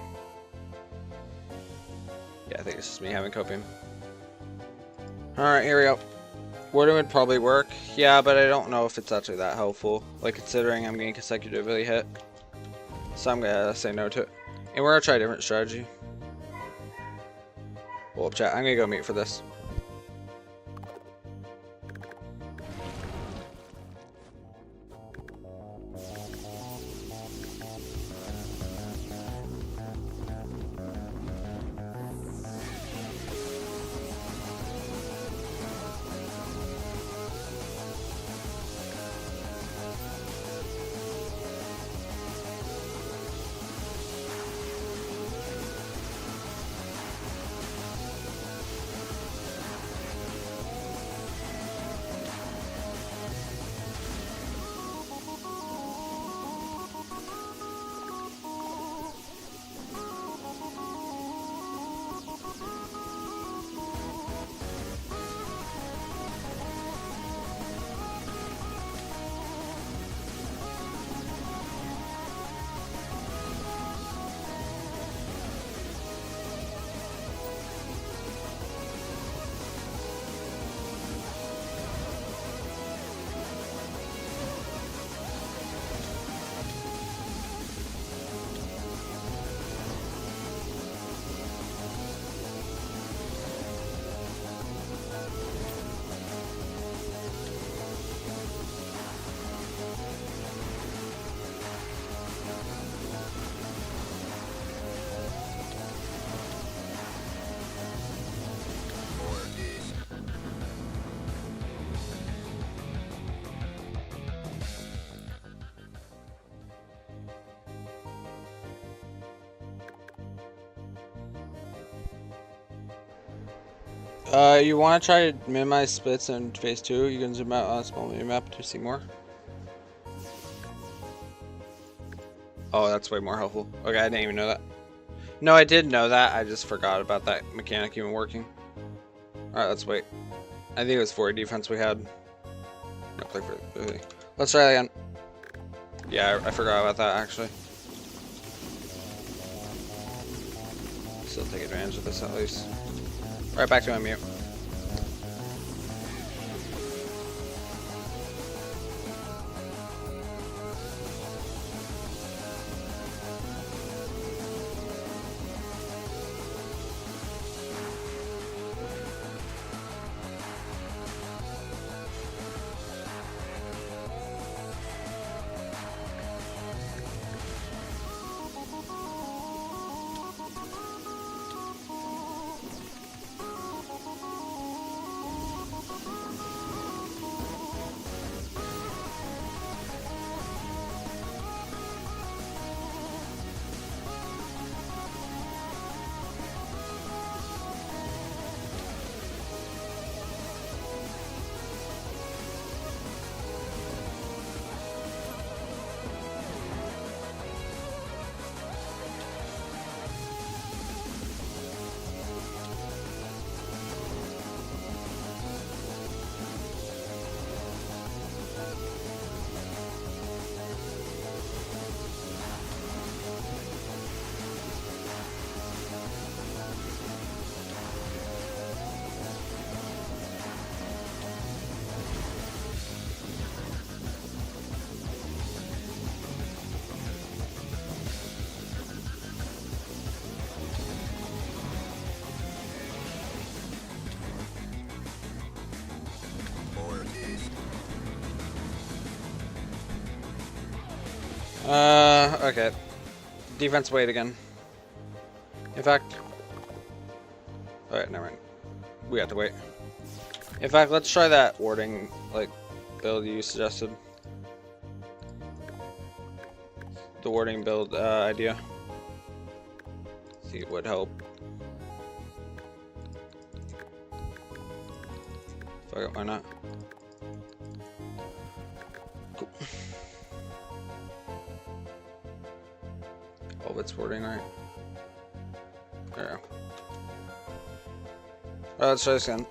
Yeah, I think it's just me having copium. Alright, here we go. Warding would probably work. Yeah, but I don't know if it's actually that helpful. Like, considering I'm getting consecutively hit. So I'm gonna say no to it. And we're gonna try a different strategy. Hold up, chat. I'm gonna go meet for this. You want to try to minimize splits in phase 2? You can zoom out on a small mini map to see more. Oh, that's way more helpful. Okay, I didn't even know that. No, I did know that. I just forgot about that mechanic even working. Alright, let's wait. I think it was 40 defense we had. No, play for 30. Let's try that again. Yeah, I forgot about that actually. Still take advantage of this at least. Right back to unmute. Okay. Defense wait again. In fact... Alright, never mind. We have to wait. In fact, let's try that warding, like, build you suggested. The warding build, idea. See, it would help. Fuck it, why not? Cool. All of it's wording right. There we go. Alright, let's try this again.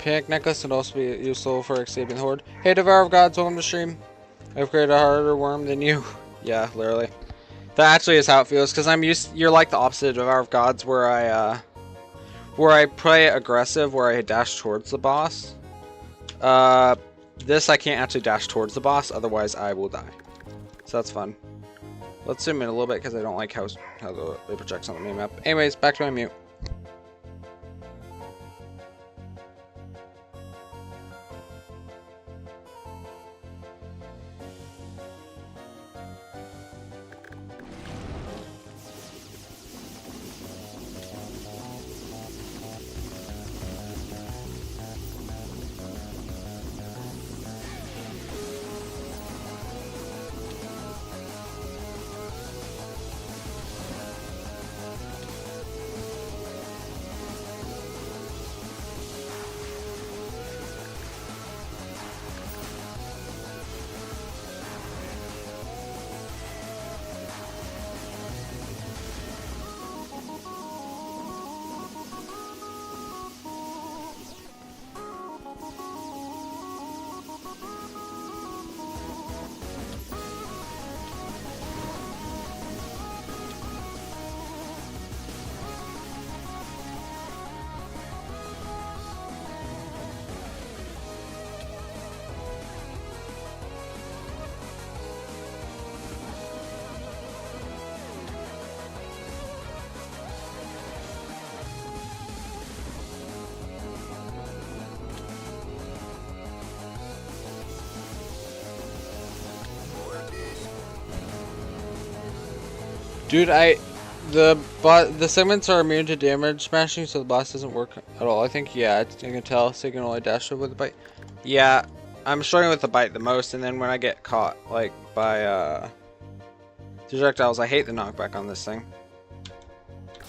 Panic necklace would also be useful for escaping the horde. Hey, Devourer of Gods, welcome to stream. I've created a harder worm than you. Yeah, literally. That actually is how it feels, because you're like the opposite of Devourer of Gods, where I play aggressive, where I dash towards the boss. This I can't actually dash towards the boss, otherwise I will die. So that's fun. Let's zoom in a little bit, because I don't like how it projects on the main map. Anyways, back to my mute. Dude, the segments are immune to damage smashing, so the boss doesn't work at all. I think, yeah, I can tell. So you can only dash over with the bite. Yeah, I'm struggling with the bite the most, and then when I get caught, like, by, projectiles, I hate the knockback on this thing.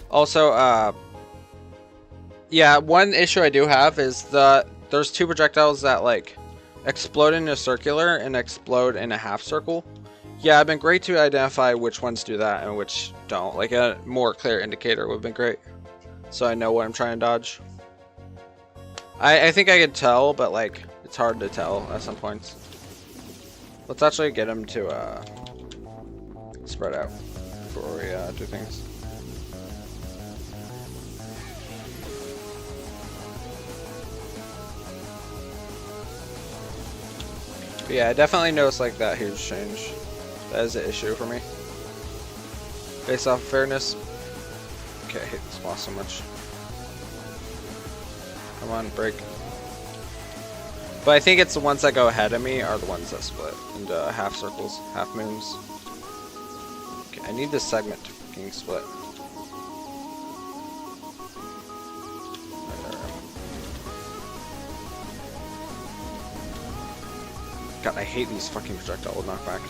Also, yeah, one issue I do have is there's two projectiles that, like, explode in a circular and explode in a half circle. Yeah, it'd been great to identify which ones do that and which don't. Like, a more clear indicator would have been great, so I know what I'm trying to dodge. I think I could tell, but, like, it's hard to tell at some points. Let's actually get him to spread out before we do things. But yeah, I definitely noticed, like, that huge change. That is an issue for me. Based off of fairness. Okay, I hate this boss so much. Come on, break. But I think it's the ones that go ahead of me are the ones that split into half circles, half moons. Okay, I need this segment to fucking split. God, I hate these fucking projectile knockback.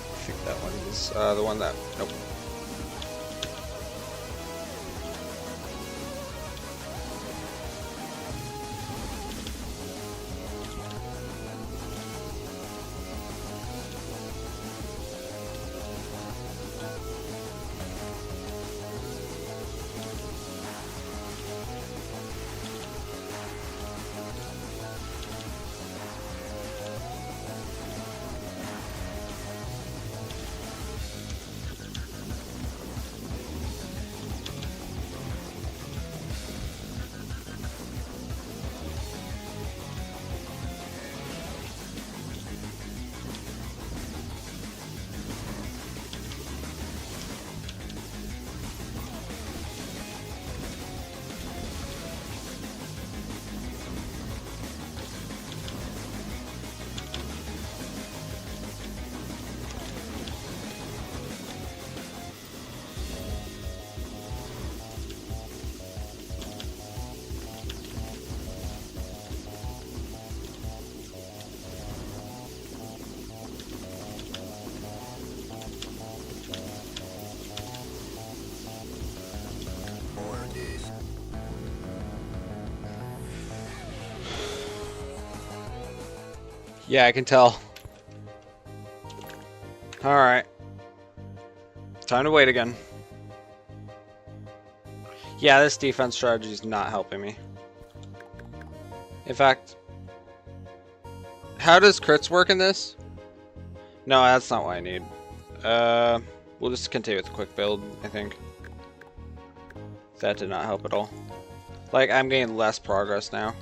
I think that one is the one that... Nope. Yeah, I can tell. Alright. Time to wait again. Yeah, this defense strategy is not helping me. In fact, how does crits work in this? No, that's not what I need. We'll just continue with the quick build, I think. That did not help at all. Like, I'm getting less progress now.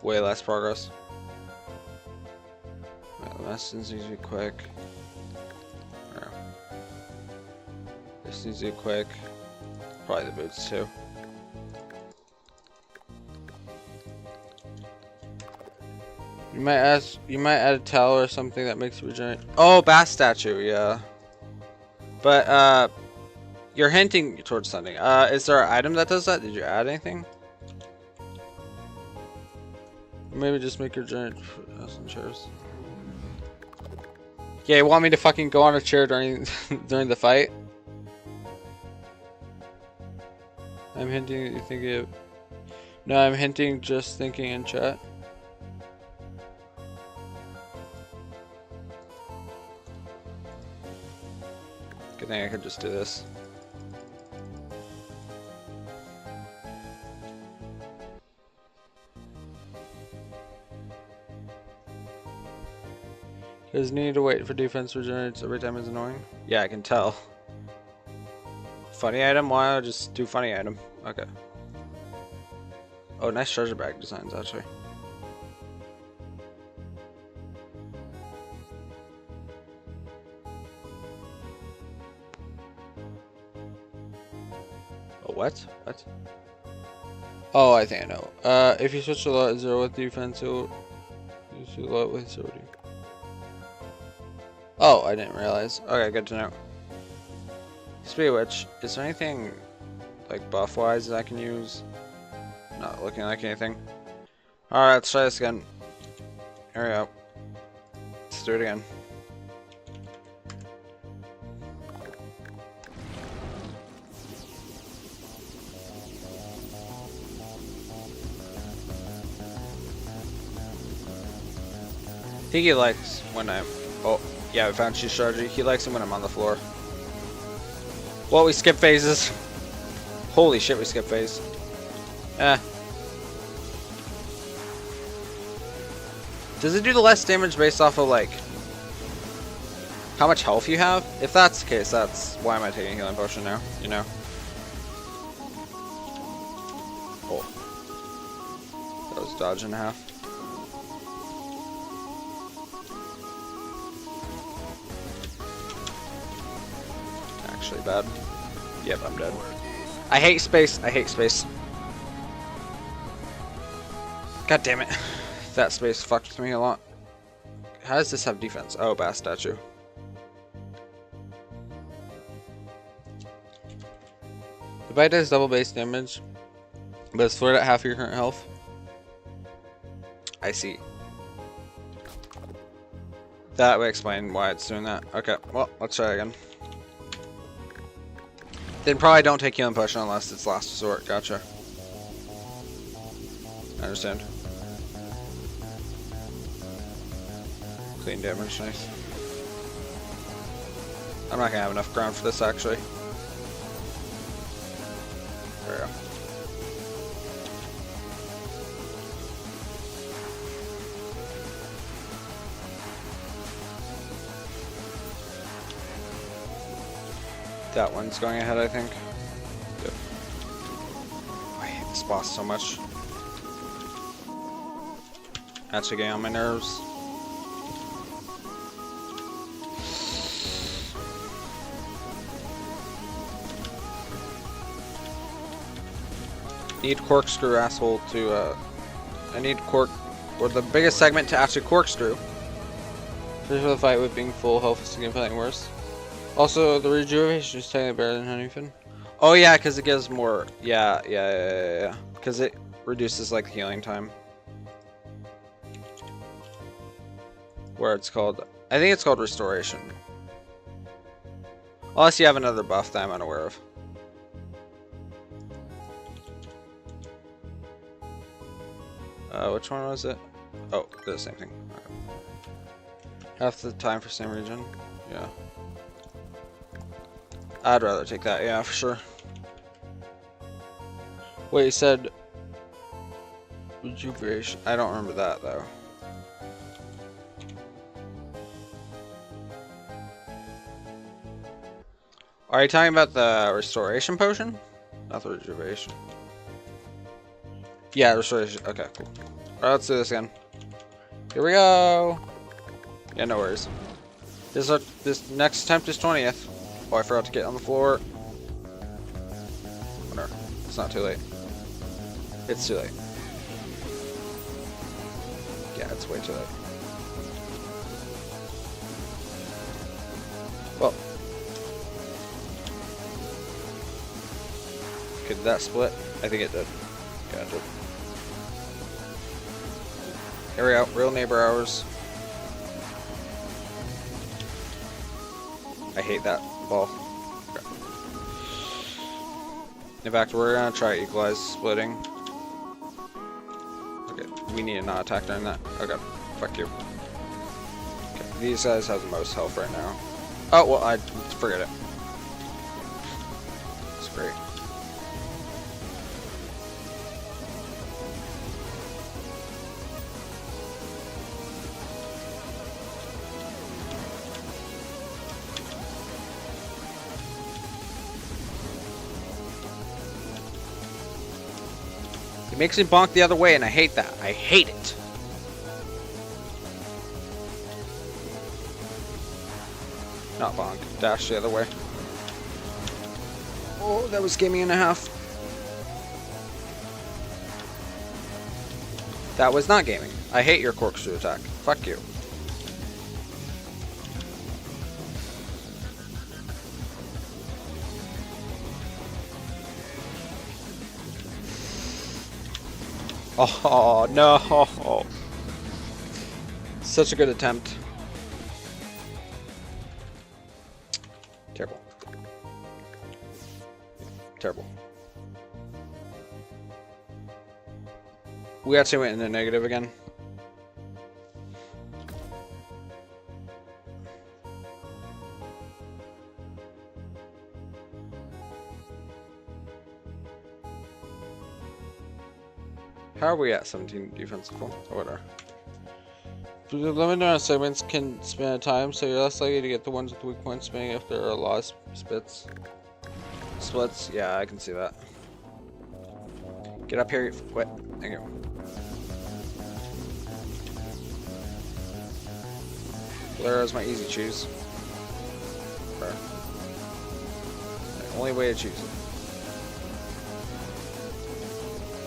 Way less progress. This needs to be quick. This needs to be quick. Probably the boots too. You might add a towel or something that makes you regenerate. Oh, bass statue, yeah. But you're hinting towards something. Is there an item that does that? Did you add anything? Maybe just make your giant chairs. Yeah, you want me to fucking go on a chair during during the fight? I'm hinting you think it. No, I'm hinting just thinking in chat. Good thing I could just do this. Does need to wait for defense regenerates every time is annoying? Yeah, I can tell. Funny item? Why not just do funny item? Okay. Oh, nice treasure bag designs actually. Oh, what? What? Oh, I think I know. If you switch to lot 0 with defense, it will use a lot with 0. Oh, I didn't realize. Okay, good to know. Speaking of which, is there anything like buff wise that I can use? Not looking like anything. Alright, let's try this again. Here we go. Let's do it again. I think he likes when I'm... Oh, yeah, we found cheese strategy. He likes it when I'm on the floor. Well, we skip phases. Holy shit, we skip phase. Does it do the less damage based off of, like, how much health you have? If that's the case, that's why am I taking a healing potion now, you know? Oh. That was dodge and a half. Actually bad. Yep, I'm dead. I hate space. I hate space. God damn it. That space fucked with me a lot. How does this have defense? Oh, bass statue. The bite does double base damage, but it's floored at half your current health. I see. That would explain why it's doing that. Okay, well, let's try again. Then probably don't take healing potion unless it's last resort. Gotcha. I understand. Clean damage, nice. I'm not gonna have enough ground for this actually. There we go. That one's going ahead, I think. Yep. I hate this boss so much. Actually getting on my nerves. Need corkscrew asshole to I need cork or the biggest segment to actually corkscrew. Finish the fight with being full health is significantly worse. Also, the rejuvenation is technically better than Honeyfin. Oh yeah, because it gives more. Yeah. Because it reduces like healing time. Where it's called, I think it's called restoration. Unless you have another buff that I'm unaware of. Which one was it? Oh, the same thing. Okay. Half the time for same region. Yeah. I'd rather take that, yeah, for sure. Wait, you said rejuvenation. I don't remember that though. Are you talking about the restoration potion? Not the rejuvenation. Yeah, restoration. Okay, cool. Alright, let's do this again. Here we go. Yeah, no worries. This next attempt is 20th. Oh, I forgot to get on the floor. Whatever. It's not too late. It's too late. Yeah, it's way too late. Well. Could that split? I think it did. Yeah, it did. Here we go. Real neighbor hours. I hate that ball. Okay. In fact, we're gonna try equalize splitting. Okay, we need to not attack during that. Okay, fuck you. Okay, these guys have the most health right now. Oh, well, I forget it. It's great. It makes me bonk the other way, and I hate that. I hate it. Not bonk. Dash the other way. Oh, that was gaming and a half. That was not gaming. I hate your corkscrew attack. Fuck you. Oh, no. Such a good attempt. Terrible. Terrible. We actually went in the negative again. How are we at 17 defensive? Or whatever. The limited amount of segments can spin at a time, so you're less likely to get the ones with weak points spinning if there are a lot of splits. Yeah, I can see that. Get up here, quit. Thank you. Bolero is my easy choose. Fair. The only way to choose it.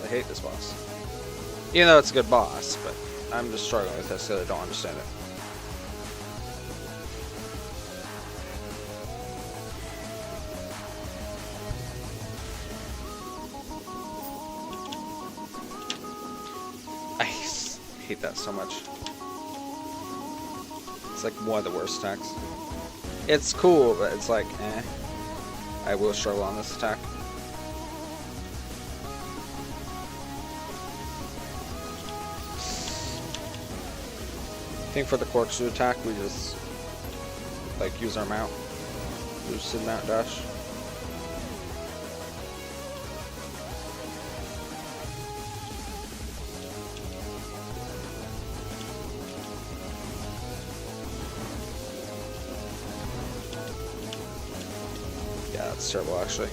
I hate this boss. Even though it's a good boss, but I'm just struggling with this because I don't understand it. I hate that so much. It's like one of the worst attacks. It's cool, but it's like, eh. I will struggle on this attack. I think for the corkscrew attack, we just like use our mount, boosted mount dash. Yeah, that's terrible actually.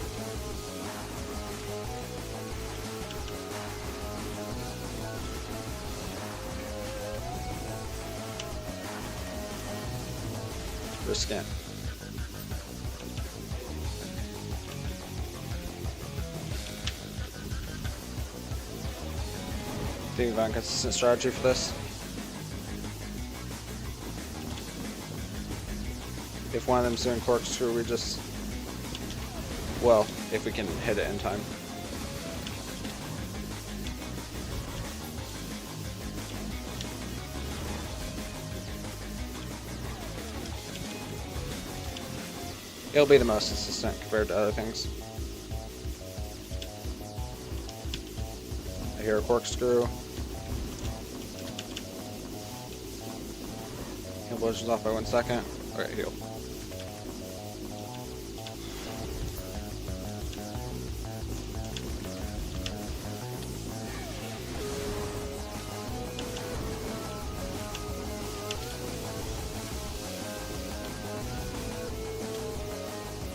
Risk it. Think of a consistent strategy for this. If one of them's doing corkscrew, we just, well, if we can hit it in time. It'll be the most consistent compared to other things. I hear a corkscrew. Implosion's off by 1 second. Okay, heal.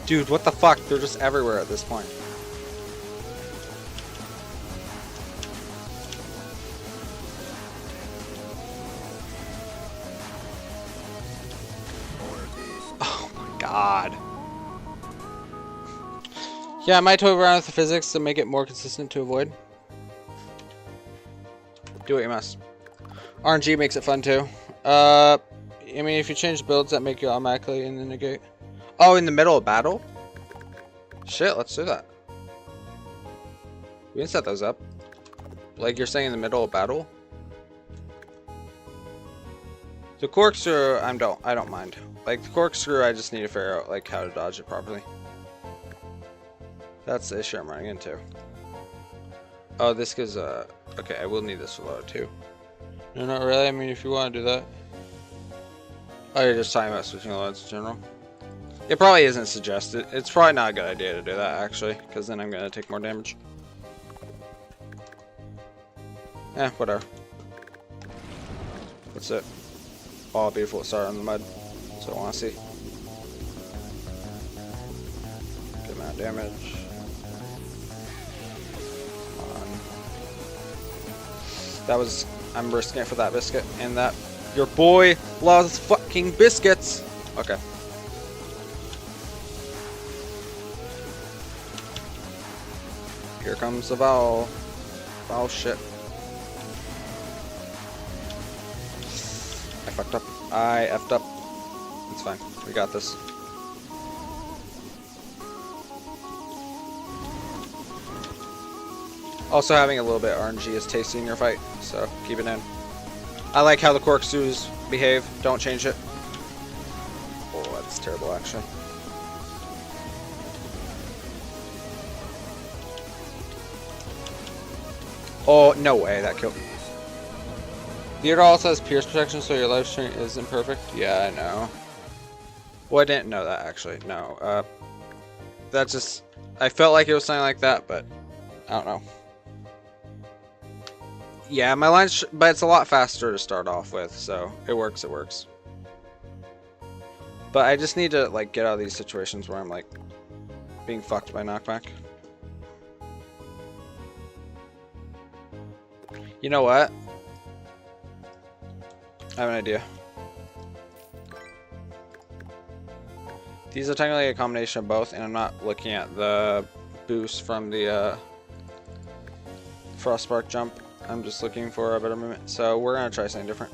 Dude, what the fuck? They're just everywhere at this point. Oh my god. Yeah, I might toy around with the physics to make it more consistent to avoid. Do what you must. RNG makes it fun too. I mean, if you change builds that make you automatically in the negate. Oh, in the middle of battle? Shit, let's do that. We can set those up. Like you're saying in the middle of battle? The corkscrew, I don't mind. Like the corkscrew, I just need to figure out like how to dodge it properly. That's the issue I'm running into. Oh, this gives okay, I will need this for load too. No, not really. I mean, if you want to do that. Oh, you're just talking about switching loads in general? It probably isn't suggested. It's probably not a good idea to do that, actually, because then I'm going to take more damage. Eh, whatever. That's it. Oh, beautiful start on the mud. So I want to see. Good amount of damage. Come on. That was... I'm risking it for that biscuit. And that... Your boy loves fucking biscuits! Okay. Here comes the Val. Val shit. I fucked up. I effed up. It's fine. We got this. Also, having a little bit of RNG is tasty in your fight, so keep it in. I like how the corkscrews behave. Don't change it. Oh, that's terrible, actually. Oh, no way, that killed me. Theater also has pierce protection, so your life stream isn't perfect. Yeah, I know. Well, I didn't know that, actually. No. That just... I felt like it was something like that, but... I don't know. Yeah, my lines... But it's a lot faster to start off with, so... It works, it works. But I just need to, like, get out of these situations where I'm, like... being fucked by knockback. You know what? I have an idea. These are technically a combination of both, and I'm not looking at the boost from the Frostbark jump. I'm just looking for a better movement. So we're gonna try something different.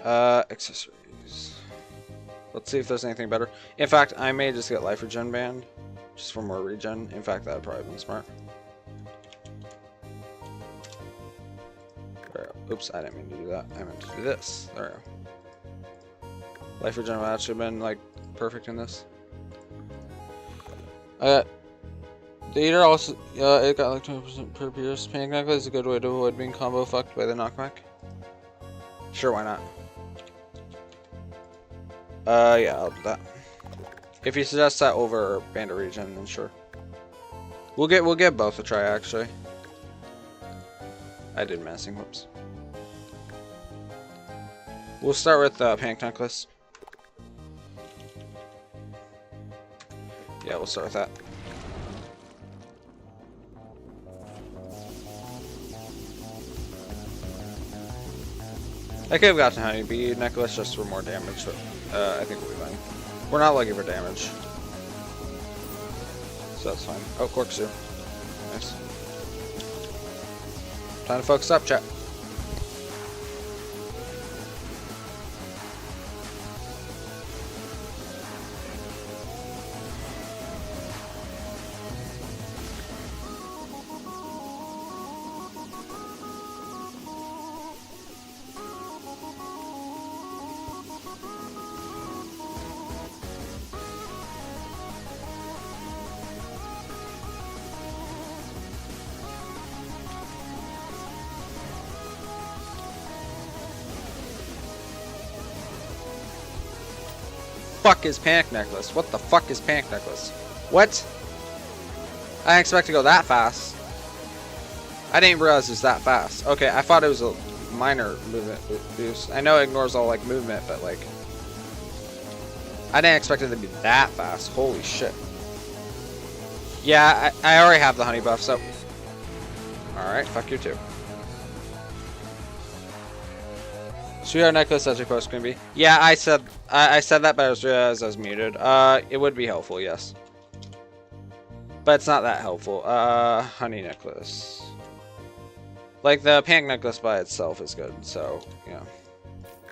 Accessories. Let's see if there's anything better. In fact, I may just get life regen banned, just for more regen. In fact, that would probably been smart. Oops, I didn't mean to do that. I meant to do this. There we go. Life regen would actually have been like perfect in this. The eater also, it got like 20% per pierce. Panic necklace is a good way to avoid being combo fucked by the knockback. Sure, why not? Yeah, I'll do that. If you suggest that over bandit regen, then sure. We'll get both a try actually. I did messing, whoops. We'll start with Panic Necklace. Yeah, we'll start with that. I could have gotten Honeybee Necklace just for more damage, but I think we'll be fine. We're not looking for damage. So that's fine. Oh, Corkscrew. Nice. Time to focus up, chat. fuck is Panic Necklace? What the fuck is Panic Necklace? What? I didn't expect to go that fast. I didn't realize it was that fast. Okay, I thought it was a minor movement boost. I know it ignores all like movement, but like I didn't expect it to be that fast. Holy shit. Yeah, I already have the honey buff, so alright, fuck you too. Sweetheart necklace, that's your post gonna be. Yeah, I said that, but I realized I was muted. It would be helpful, yes. But it's not that helpful. Honey necklace. Like, the panic necklace by itself is good, so, yeah.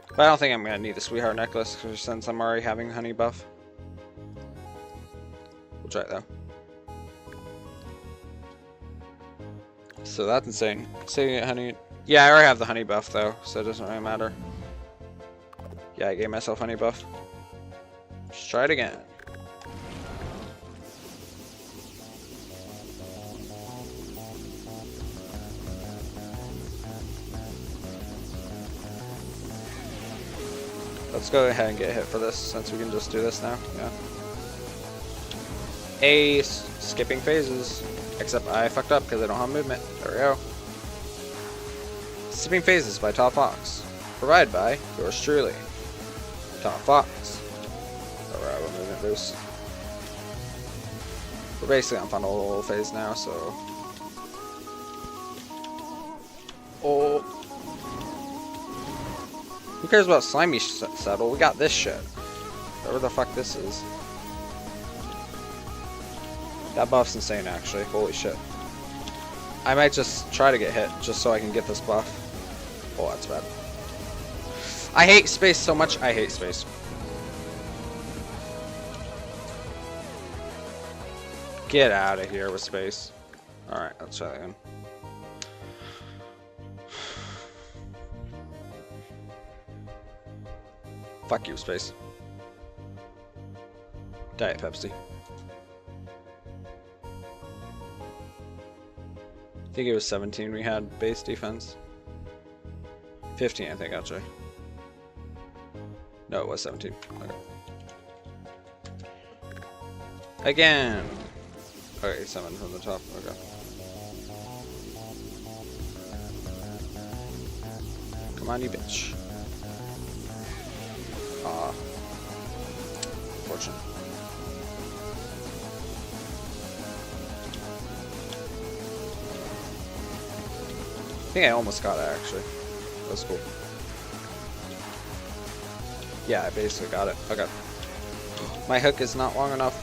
But I don't think I'm gonna need the sweetheart necklace, since I'm already having honey buff. We'll try it, though. So that's insane. Saving it, honey. Yeah, I already have the honey buff, though, so it doesn't really matter. Yeah, I gave myself honey buff. Let's try it again. Let's go ahead and get hit for this, since we can just do this now. Yeah. Skipping phases. Except I fucked up because I don't have movement. There we go. Skipping phases by Top Fox. Provided by yours truly, Top Fox. Alright, we'll movement boost. We're basically on final phase now, so. Oh. Who cares about slimy saddle? We got this shit. Whatever the fuck this is. That buff's insane, actually. Holy shit. I might just try to get hit, just so I can get this buff. Oh, that's bad. I hate space so much. I hate space. Get out of here with space. Alright, let's try that again. Fuck you, space. Diet Pepsi. I think it was 17 we had base defense. 15, I think, actually. No, it was 17. Okay. Again! Okay, 7 from the top. Okay. Come on, you bitch. Fortunate. I think I almost got it, actually. That was cool. Yeah, I basically got it. Okay. My hook is not long enough.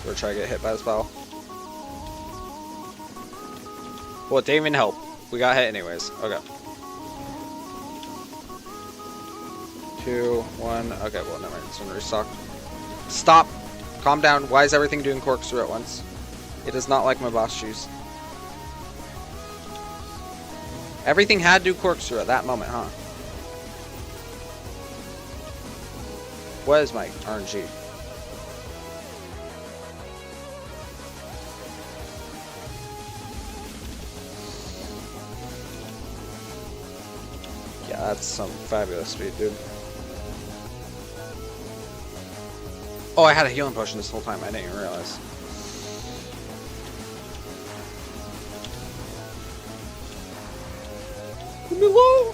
We're trying to get hit by this battle. Well, it didn't even help. We got hit anyways. Okay. 2, 1. Okay, well, never mind. It's gonna restock. Stop! Calm down. Why is everything doing corkscrew at once? It is not like my boss shoes. Everything had to do corkscrew at that moment, huh? What is my RNG? Yeah, that's some fabulous speed, dude. Oh, I had a healing potion this whole time. I didn't even realize. Below.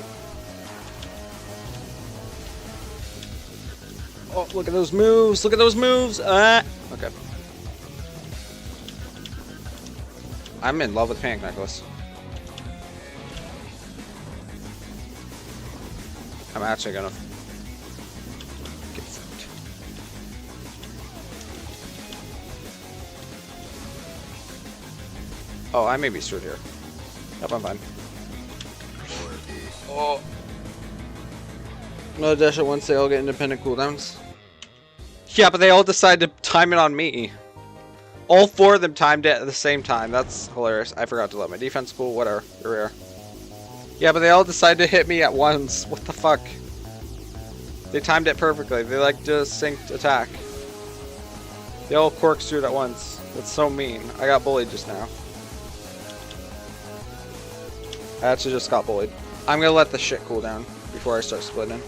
Oh, look at those moves! Look at those moves! Okay. I'm in love with Panic Necklace. I'm actually gonna get fucked. Oh, I may be screwed here. Yep, I'm fine. Oh. No dash at once, they all get independent cooldowns. Yeah, but they all decide to time it on me. All 4 of them timed it at the same time. That's hilarious. I forgot to let my defense cool. Whatever. You're rare. Yeah, but they all decided to hit me at once. What the fuck? They timed it perfectly. They like to synced attack. They all corkscrewed at once. That's so mean. I got bullied just now. I actually just got bullied. I'm gonna let the shit cool down before I start splitting.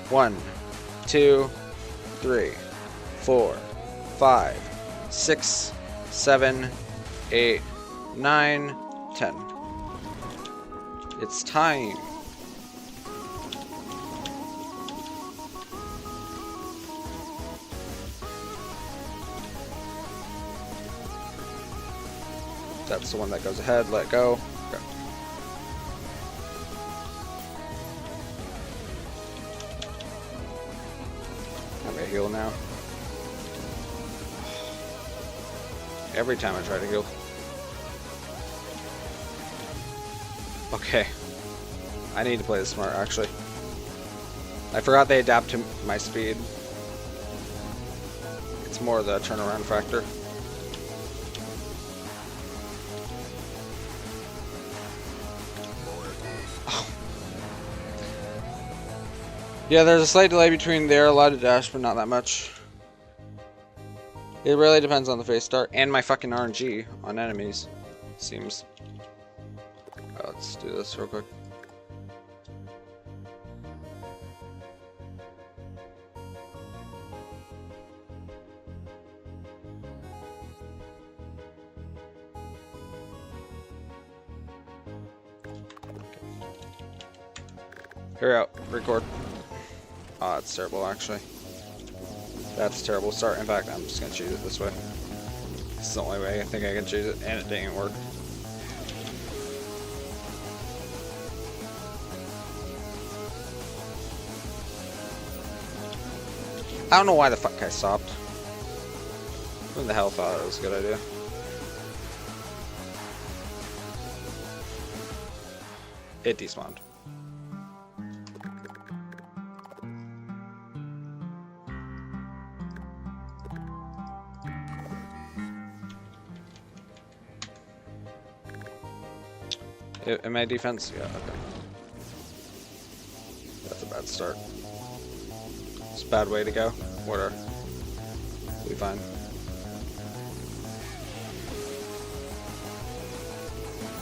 1, 2, 3, 4, 5, 6, 7, 8, 9, 10. It's time. That's the one that goes ahead. Let go. Go. I'm gonna heal now. Every time I try to heal. Okay. I need to play this smart, actually. I forgot they adapt to my speed. It's more the turnaround factor. Yeah, there's a slight delay between they're allowed to dash, but not that much. It really depends on the phase start and my fucking RNG on enemies. Seems. Let's do this real quick. Here out. Record. Oh, that's terrible, actually. That's a terrible start. In fact, I'm just gonna choose it this way. This is the only way I think I can choose it, and it didn't work. I don't know why the fuck I stopped. Who the hell thought it was a good idea? It despawned. Am I defense? Yeah, okay. That's a bad start. It's a bad way to go. Whatever. We'll be fine.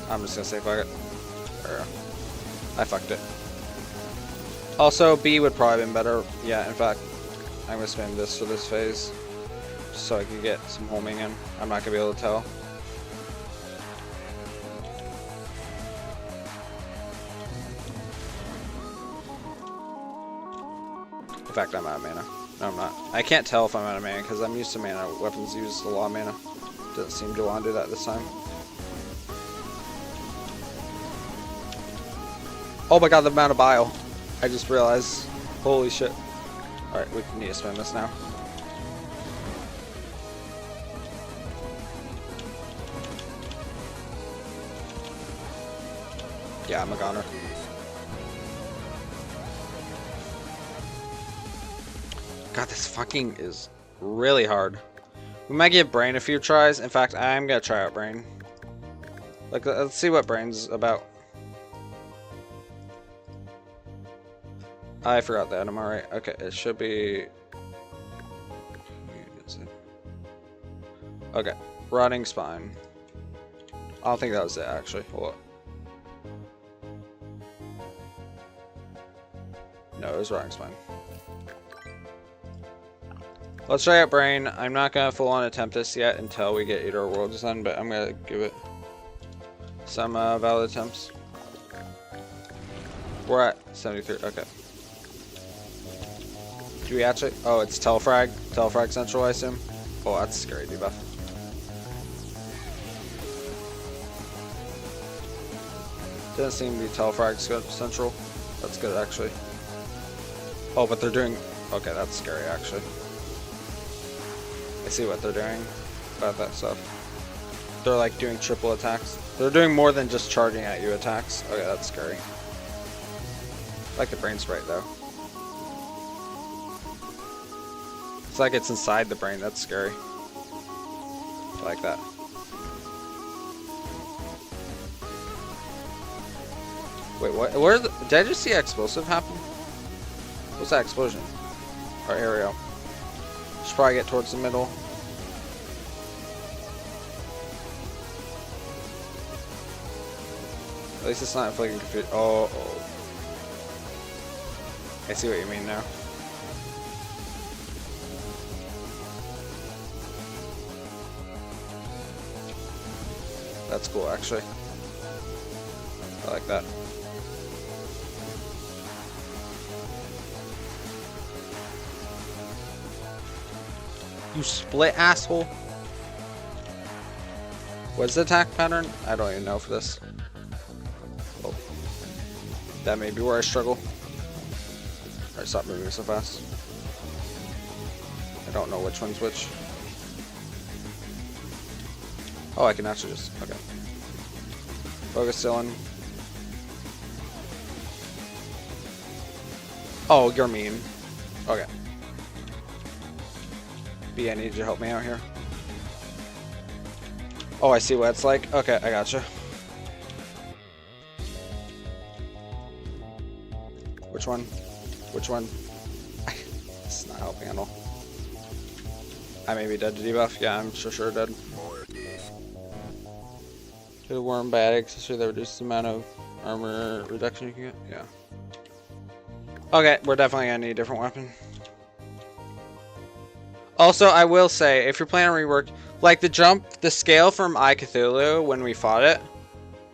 I'm just gonna say fuck it. I fucked it. Also, B would probably have been better. Yeah, in fact, I'm gonna spam this for this phase. Just so I can get some homing in. I'm not gonna be able to tell. In fact, I'm out of mana. No, I'm not. I can't tell if I'm out of mana because I'm used to mana. Weapons use a lot of mana. Doesn't seem to want to do that this time. Oh my god, the amount of bile. I just realized. Holy shit. Alright, we need to spam this now. Yeah, I'm a goner. God, this fucking is really hard. We might give Brain a few tries. In fact, I'm gonna try out Brain. Like, let's see what Brain's about. I forgot that. I'm alright. Okay, it should be. Okay, Rotting Spine. I don't think that was it, actually. Hold up. No, it was Rotting Spine. Let's try out Brain. I'm not gonna full on attempt this yet until we get Eater World done, but I'm gonna give it some valid attempts. We're at 73. Okay. Do we actually? Oh, it's Telefrag. Telefrag Central, I assume. Oh, that's a scary debuff. Doesn't seem to be Telefrag Central. That's good, actually. Oh, but they're doing. Okay, that's scary, actually. I see what they're doing about that stuff. They're like doing triple attacks. They're doing more than just charging at you attacks. Okay, that's scary. I like the Brain Sprite though. It's like it's inside the brain. That's scary. I like that. Wait, what? Where did I just see explosive happen? What's that explosion? Or aerial? Should probably get towards the middle. At least it's not inflicting confusion. Oh. I see what you mean now. That's cool, actually. I like that. You split, asshole. What's the attack pattern? I don't even know for this. Oh. That may be where I struggle. Alright, stop moving so fast. I don't know which one's which. Oh, I can actually just... Okay. Focus still on... Oh, you're mean. Okay. B, I need you to help me out here. Oh, I see what it's like. Okay, I gotcha. Which one? Which one? It's not helping at all. I may be dead to debuff. Yeah, I'm sure dead. To the worm bad accessory that reduces the amount of armor reduction you can get. Yeah. Okay, we're definitely gonna need a different weapon. Also, I will say, if you're playing on Rework, like the scale from Cthulhu when we fought it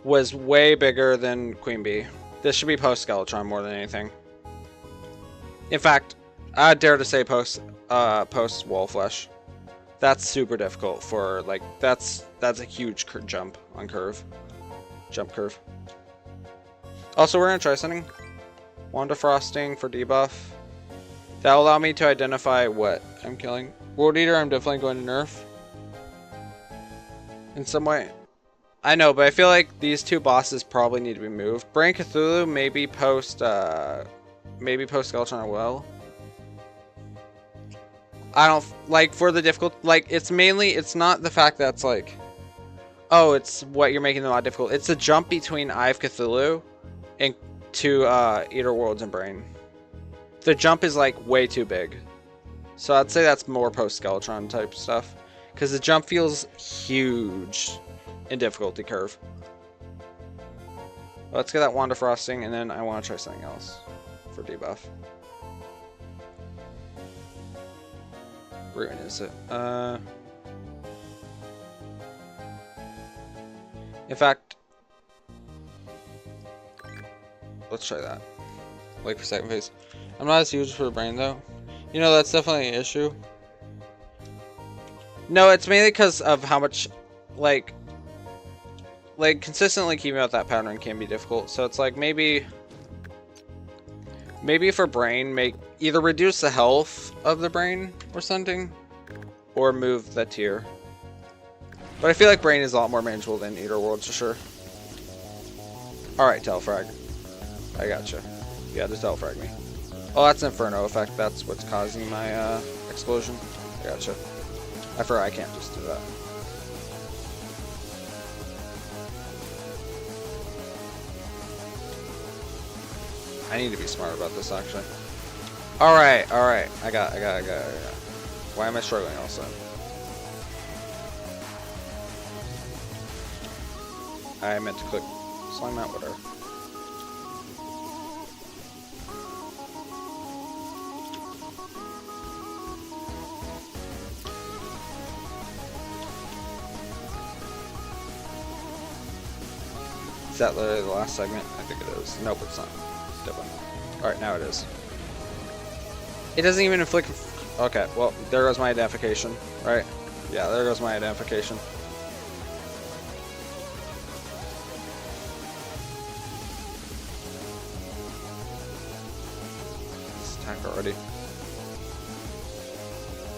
was way bigger than Queen Bee. This should be post Skeletron more than anything. In fact, I dare to say post Wall Flesh. That's super difficult for like that's a huge jump on jump curve. Also, we're gonna try something. Wand of Frosting for debuff. That'll allow me to identify what I'm killing. World Eater, I'm definitely going to nerf. In some way. I know, but I feel like these two bosses probably need to be moved. Brain Cthulhu, maybe post Skeletron as well. I don't, like, for the difficult, like, it's not the fact that it's like, oh, it's what you're making the mod difficult. It's a jump between Eye of Cthulhu and to Eater Worlds and Brain. The jump is like way too big. So I'd say that's more post Skeletron type stuff. Because the jump feels huge in difficulty curve. Let's get that Wand of Frosting, and then I want to try something else for debuff. Where is it? In fact, let's try that. Wait for second phase. I'm not as huge for the brain though. You know, that's definitely an issue. No, it's mainly because of how much, like consistently keeping out that pattern can be difficult. So it's like maybe for brain, either reduce the health of the brain or something, or move the tier. But I feel like brain is a lot more manageable than Eater Worlds for sure. Alright, Telfrag. I gotcha. You had to Telfrag me. Oh, that's an Inferno effect. That's what's causing my explosion. I gotcha. I forgot I can't just do that. I need to be smart about this actually. Alright. I got. Why am I struggling all of a sudden? I meant to click slime out, whatever. Is that literally the last segment? I think it is. Nope, it's not. Definitely. Alright, now it is. It doesn't even inflict... Okay, well, there goes my identification, right? Yeah, there goes my identification. Let's attack already.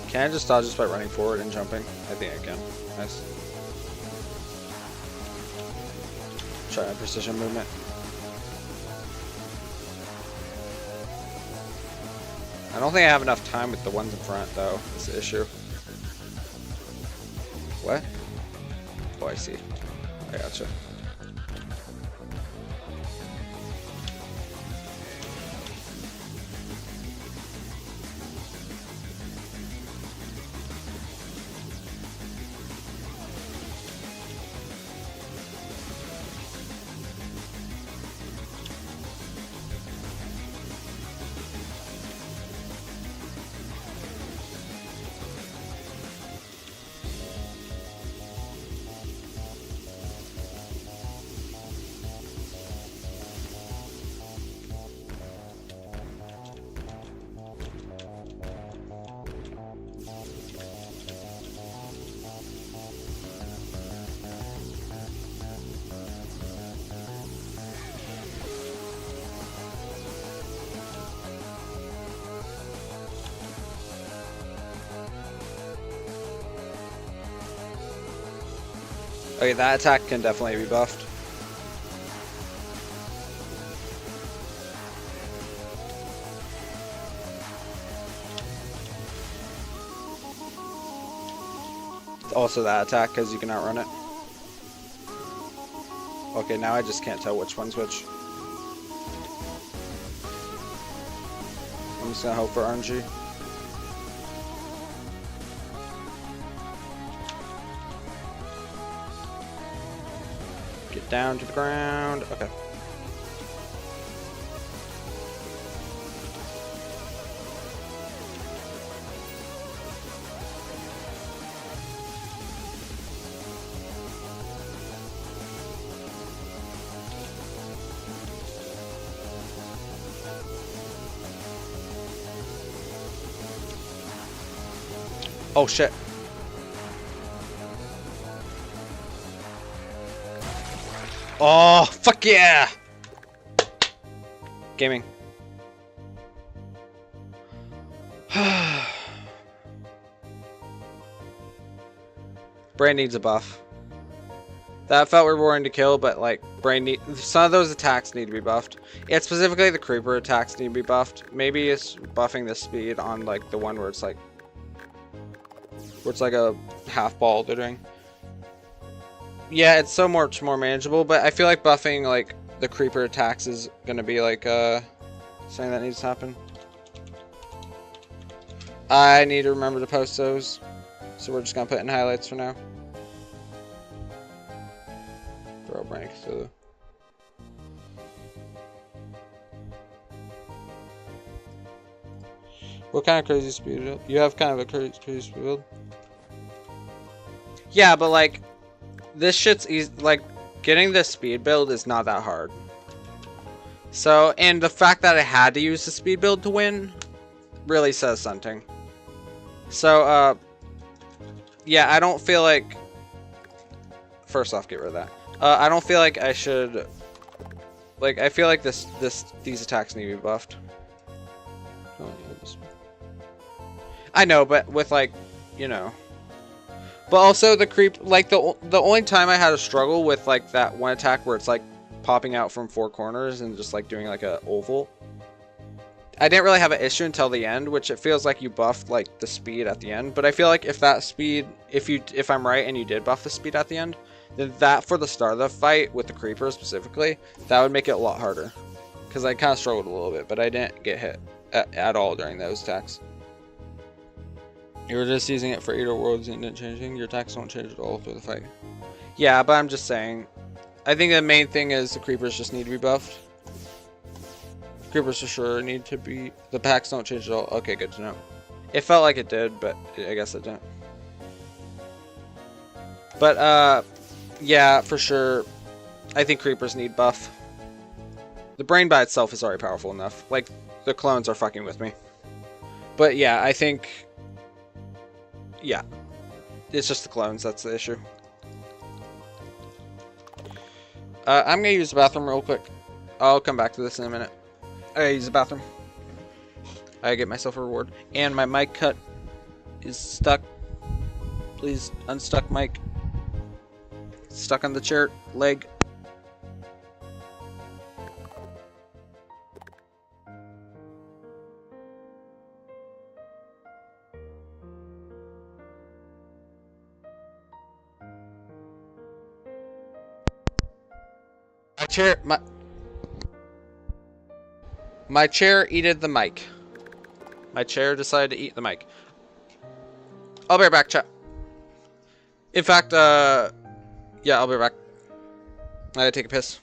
Can I just dodge this by running forward and jumping? I think I can. Nice. Try my precision movement. I don't think I have enough time with the ones in front, though. That's the issue. What? Oh, I see. I gotcha. Okay, that attack can definitely be buffed. Also that attack, because you can outrun it. Okay, now I just can't tell which one's which. I'm just gonna hope for RNG. Get down to the ground. Okay. Oh shit. Oh, fuck yeah! Gaming. Brain needs a buff. That felt rewarding to kill, but like, some of those attacks need to be buffed. It's specifically the creeper attacks need to be buffed. Maybe it's buffing the speed on like the one where it's like a half ball doing. Yeah, it's so much more manageable, but I feel like buffing like the creeper attacks is gonna be like something that needs to happen. I need to remember to post those, so we're just gonna put in highlights for now. Bro, rank so. What kind of crazy speed build? You have kind of a crazy speed build. Yeah, but like, this shit's easy. Like, getting this speed build is not that hard. So, and the fact that I had to use the speed build to win really says something. So, yeah, I don't feel like. First off, get rid of that. I don't feel like I should. Like, I feel like these attacks need to be buffed. I know, but with like, you know. But also the creep, like the only time I had a struggle with like that one attack where it's like popping out from four corners and just like doing like a oval. I didn't really have an issue until the end, which it feels like you buffed like the speed at the end. But I feel like if that speed, if I'm right and you did buff the speed at the end, then that for the start of the fight with the creeper specifically, that would make it a lot harder. Because I kind of struggled a little bit, but I didn't get hit at all during those attacks. You were just using it for either worlds and didn't change anything. Your attacks don't change at all through the fight. Yeah, but I'm just saying. I think the main thing is the creepers just need to be buffed. Creepers for sure need to be. The packs don't change at all. Okay, good to know. It felt like it did, but I guess it didn't. But yeah, for sure. I think creepers need buff. The brain by itself is already powerful enough. Like, the clones are fucking with me. But yeah, I think. Yeah. It's just the clones, that's the issue. I'm gonna use the bathroom real quick. I'll come back to this in a minute. I gotta use the bathroom. I gotta get myself a reward. And my mic cut is stuck. Please unstuck mic. Stuck on the chair leg. My chair eated the mic. My chair decided to eat the mic. I'll be right back, chat. In fact, yeah, I'll be right back. I gotta take a piss.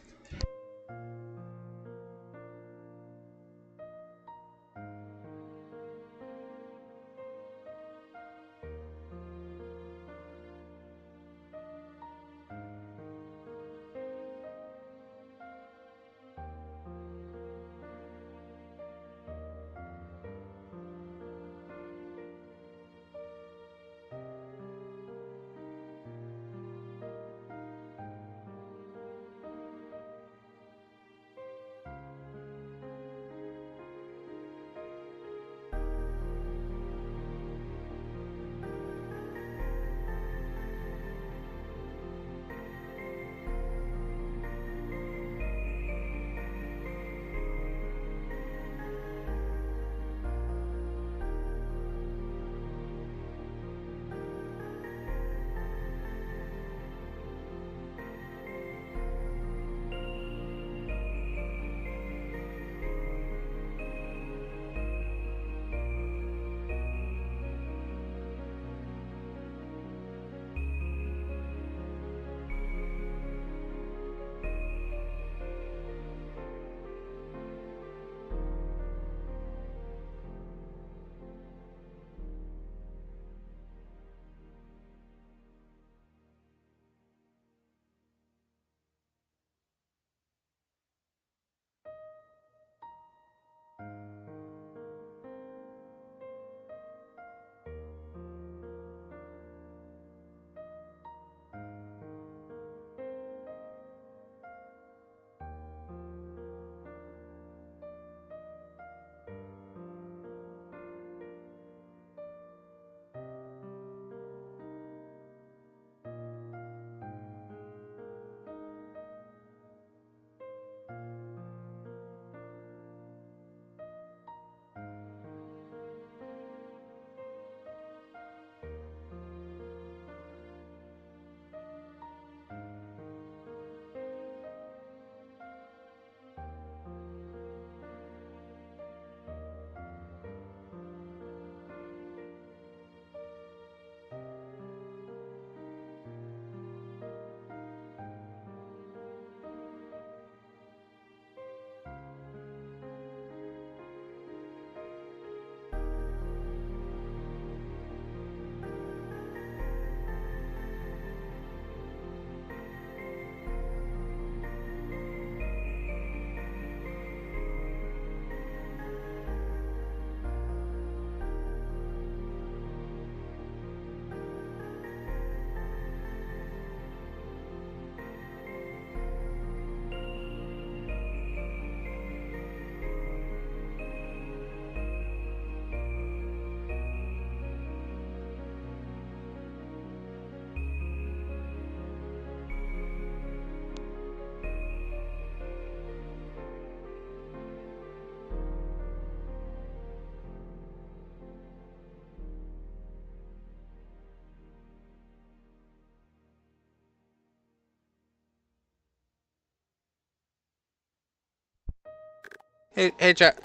Hey, chat.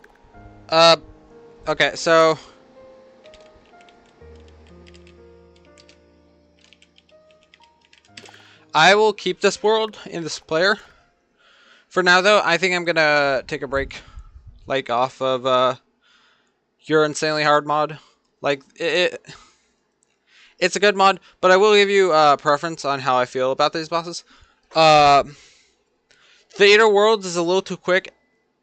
Okay, so I will keep this world in this player. For now, though, I think I'm gonna take a break, like, off of, your insanely hard mod. Like, it's a good mod, but I will give you a preference on how I feel about these bosses. Theater Worlds is a little too quick.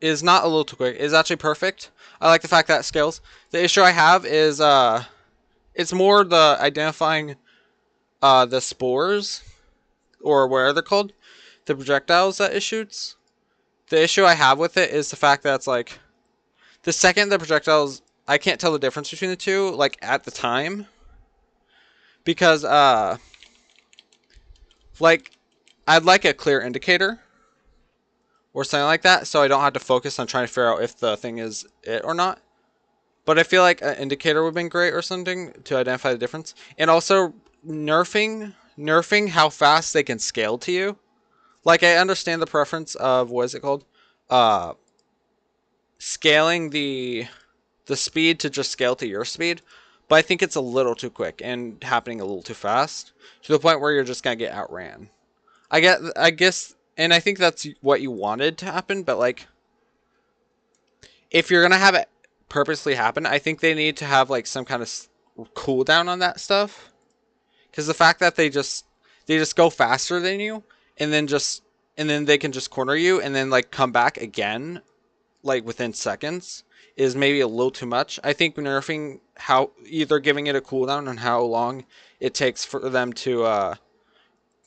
Is not a little too quick. Is actually perfect. I like the fact that it scales. The issue I have is, it's more the identifying, the spores, or whatever they're called, the projectiles that it shoots. The issue I have with it is the fact that it's like, the second the projectiles, I can't tell the difference between the two, like, at the time. Because, like, I'd like a clear indicator, or something like that, so I don't have to focus on trying to figure out if the thing is it or not. But I feel like an indicator would have been great or something to identify the difference. And also, nerfing how fast they can scale to you. Like, I understand the preference of, what is it called? Scaling the speed to just scale to your speed. But I think it's a little too quick and happening a little too fast. To the point where you're just going to get outran. I guess, and I think that's what you wanted to happen, but like, if you're going to have it purposely happen, I think they need to have like some kind of cooldown on that stuff. Because the fact that they just go faster than you, and then they can just corner you, and then like come back again, like within seconds, is maybe a little too much. I think nerfing either giving it a cooldown on how long it takes for them to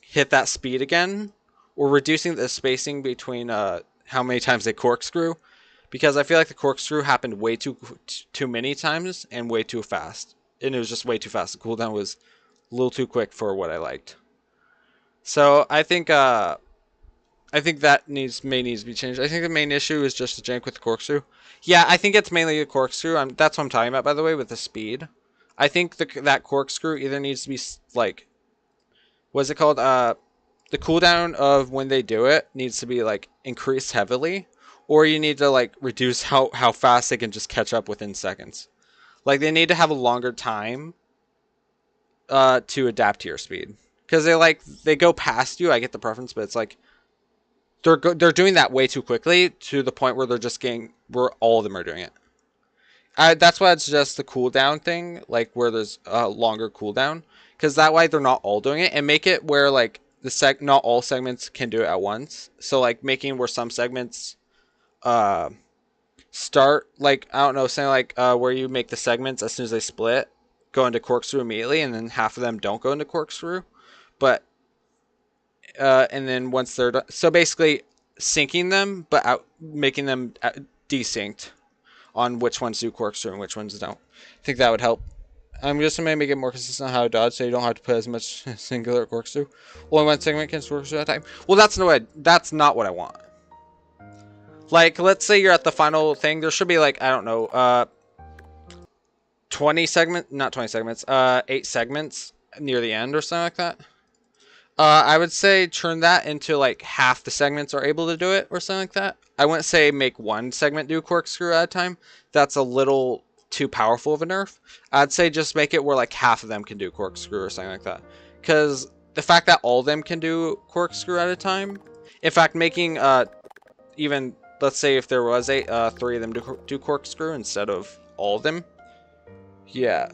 hit that speed again, or reducing the spacing between how many times they corkscrew, because I feel like the corkscrew happened way too many times and way too fast, and it was just way too fast. The cooldown was a little too quick for what I liked. So I think that may need to be changed. I think the main issue is just the jank with the corkscrew. Yeah, I think it's mainly the corkscrew. That's what I'm talking about, by the way, with the speed. I think that corkscrew either needs to be like, what's it called? The cooldown of when they do it needs to be like increased heavily, or you need to like reduce how fast they can just catch up within seconds. Like, they need to have a longer time to adapt to your speed, because they go past you. I get the preference, but it's like they're doing that way too quickly to the point where where all of them are doing it. That's why it's just the cooldown thing, like where there's a longer cooldown, because that way they're not all doing it, and make it where like not all segments can do it at once. So like making where some segments start, like, I don't know, saying like where you make the segments as soon as they split go into corkscrew immediately, and then half of them don't go into corkscrew, but and then once they're done, so basically syncing them, but making them desynced on which ones do corkscrew and which ones don't. I think that would help. I'm just going to make it more consistent on how to dodge, so you don't have to put as much singular corkscrew. Only one segment can corkscrew at a time. Well, that's not what I want. Like, let's say you're at the final thing. There should be like, I don't know, 8 segments near the end or something like that. I would say turn that into like half the segments are able to do it or something like that. I wouldn't say make one segment do corkscrew at a time. That's a little too powerful of a nerf. I'd say just make it where like half of them can do corkscrew or something like that. Because the fact that all of them can do corkscrew at a time, in fact, making even, let's say if there was 3 of them do corkscrew instead of all of them. Yeah.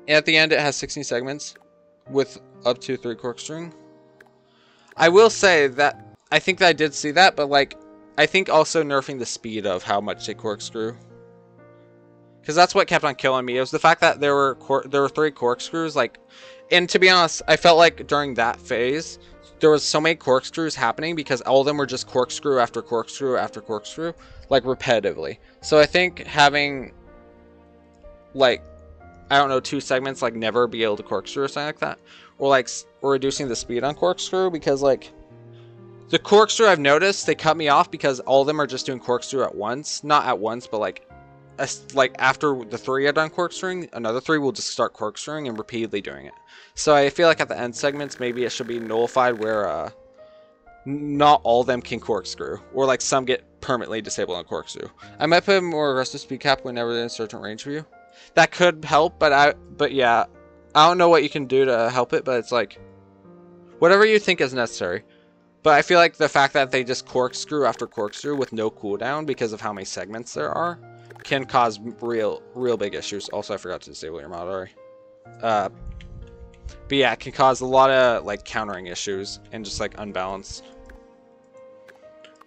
At the end, it has 16 segments with up to 3 corkscrewing. I will say that I think that I did see that, but like, I think also nerfing the speed of how much they corkscrew, because that's what kept on killing me. It was the fact that there were 3 corkscrews. Like, and to be honest, I felt like during that phase there was so many corkscrews happening because all of them were just corkscrew after corkscrew after corkscrew, like repetitively. So I think having like, I don't know, 2 segments, like never be able to corkscrew or something like that, or reducing the speed on corkscrew, because like the corkscrew, I've noticed they cut me off because all of them are just doing corkscrew at once, not at once, but like after the 3 are done corkscrewing, another 3 will just start corkscrewing and repeatedly doing it. So I feel like at the end segments, maybe it should be nullified where not all of them can corkscrew, or like some get permanently disabled on corkscrew. I might put a more aggressive speed cap whenever they're in a certain range for you. That could help, but yeah, I don't know what you can do to help it, but it's like whatever you think is necessary. But I feel like the fact that they just corkscrew after corkscrew with no cooldown because of how many segments there are can cause real big issues. Also, I forgot to disable your mod already. But yeah, it can cause a lot of like countering issues and just like unbalanced.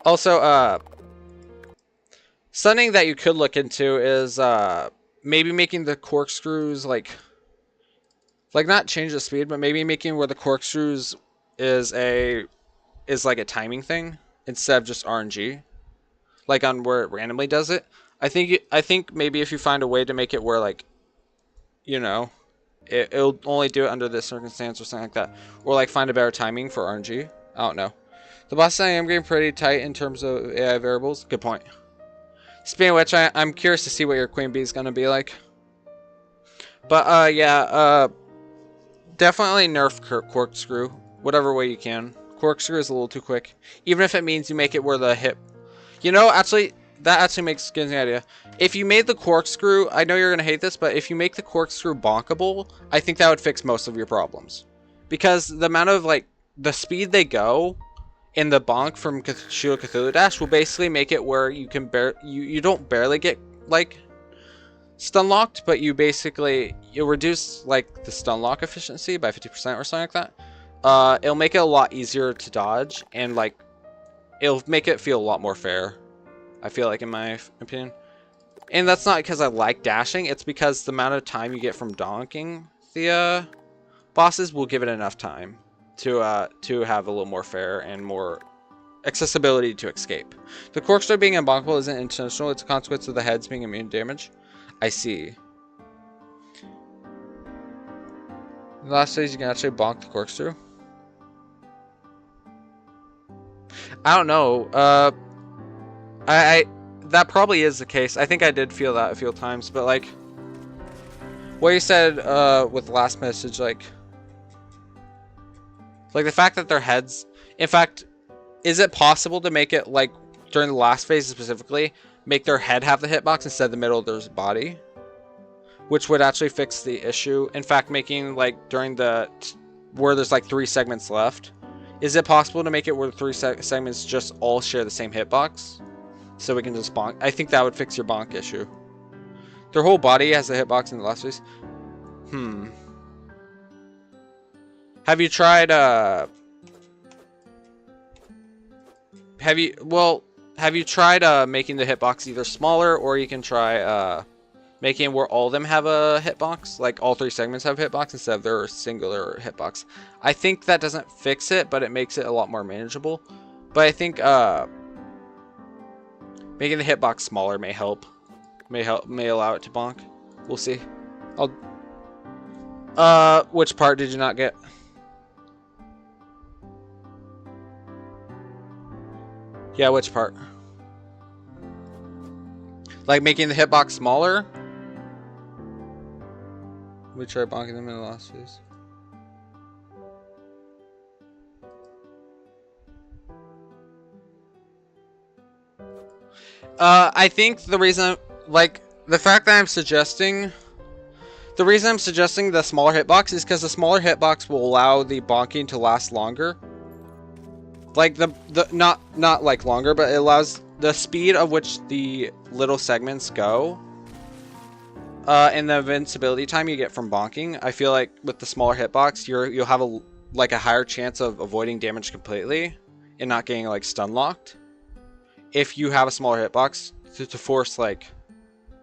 Also, something that you could look into is maybe making the corkscrews like not change the speed, but maybe making where the corkscrews is like a timing thing instead of just RNG, like on where it randomly does it. I think maybe if you find a way to make it where, like, you know, it'll only do it under this circumstance or something like that, or like find a better timing for RNG. I don't know. The boss I am getting pretty tight in terms of AI variables. Good point. Speaking of which, I'm curious to see what your Queen Bee is gonna be like. But yeah, definitely nerf corkscrew whatever way you can. Corkscrew is a little too quick, even if it means you make it where the hip. You know, actually, that actually gives me an idea. If you made the corkscrew, I know you're gonna hate this, but if you make the corkscrew bonkable, I think that would fix most of your problems, because the amount of like the speed they go in the bonk from Shield Cthulhu Dash will basically make it where you can you don't barely get like stun locked, but you'll reduce like the stun lock efficiency by 50% or something like that. It'll make it a lot easier to dodge, and like it'll make it feel a lot more fair, I feel like, in my opinion. And that's not because I like dashing, it's because the amount of time you get from donking the bosses will give it enough time to have a little more fair and more accessibility to escape. The corkscrew being unbonkable isn't intentional, it's a consequence of the heads being immune to damage. I see. In the last phase you can actually bonk the corkscrew. I don't know. That probably is the case. I think I did feel that a few times, but like what you said with the last message, like the fact that their heads, in fact, is it possible to make it like during the last phase specifically, make their head have the hitbox instead of the middle of their body, which would actually fix the issue. In fact, making like during the where there's like 3 segments left, is it possible to make it where the 3 segments just all share the same hitbox, so we can just bonk? I think that would fix your bonk issue. Their whole body has a hitbox in the last phase. Have you tried making the hitbox either smaller, or you can try making where all of them have a hitbox, like all 3 segments have a hitbox instead of their singular hitbox. I think that doesn't fix it, but it makes it a lot more manageable. But I think making the hitbox smaller may help. May allow it to bonk. We'll see. Which part did you not get? Yeah, which part? Like making the hitbox smaller? We try bonking them in the last phase. I think the reason, like, the fact that I'm suggesting the smaller hitbox is because the smaller hitbox will allow the bonking to last longer. Like not like longer, but it allows the speed of which the little segments go, and the invincibility time you get from bonking. I feel like with the smaller hitbox, you'll have a higher chance of avoiding damage completely and not getting like stun locked if you have a smaller hitbox to force, like,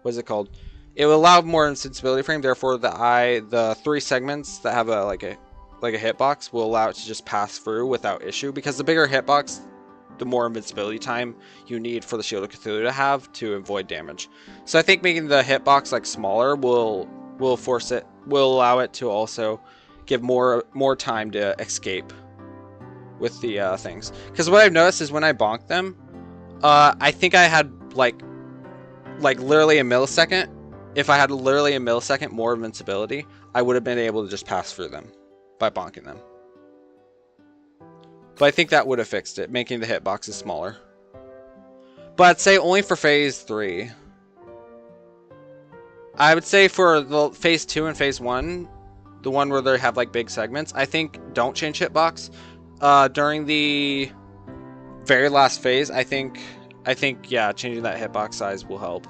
what is it called? It will allow more invincibility frame. Therefore, the 3 segments that have a hitbox will allow it to just pass through without issue, because the bigger hitbox, the more invincibility time you need for the Shield of Cthulhu to have to avoid damage. So I think making the hitbox like smaller will allow it to also give more time to escape with the things. Because what I've noticed is when I bonk them, I think I had like literally a millisecond. If I had literally a millisecond more invincibility, I would have been able to just pass through them by bonking them. But I think that would have fixed it, making the hitboxes smaller. But I'd say only for phase 3. I would say for the phase 2 and phase 1, the one where they have like big segments, I think don't change hitbox. During the very last phase, I think yeah, changing that hitbox size will help.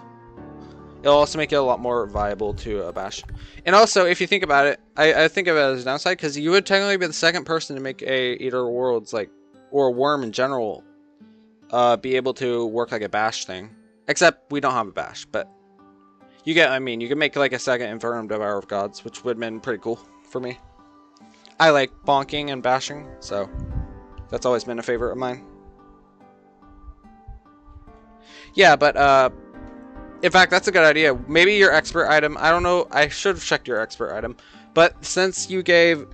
It'll also make it a lot more viable to bash. And also, if you think about it, I think of it as a downside, because you would technically be the second person to make a Eater Worlds, like, or a worm in general, be able to work like a bash thing. Except we don't have a bash, but you get what I mean. You can make like a second Infernal Devourer of Gods, which would have been pretty cool for me. I like bonking and bashing, so that's always been a favorite of mine. Yeah, but in fact, that's a good idea. Maybe your expert item, I don't know, I should have checked your expert item. But since you gave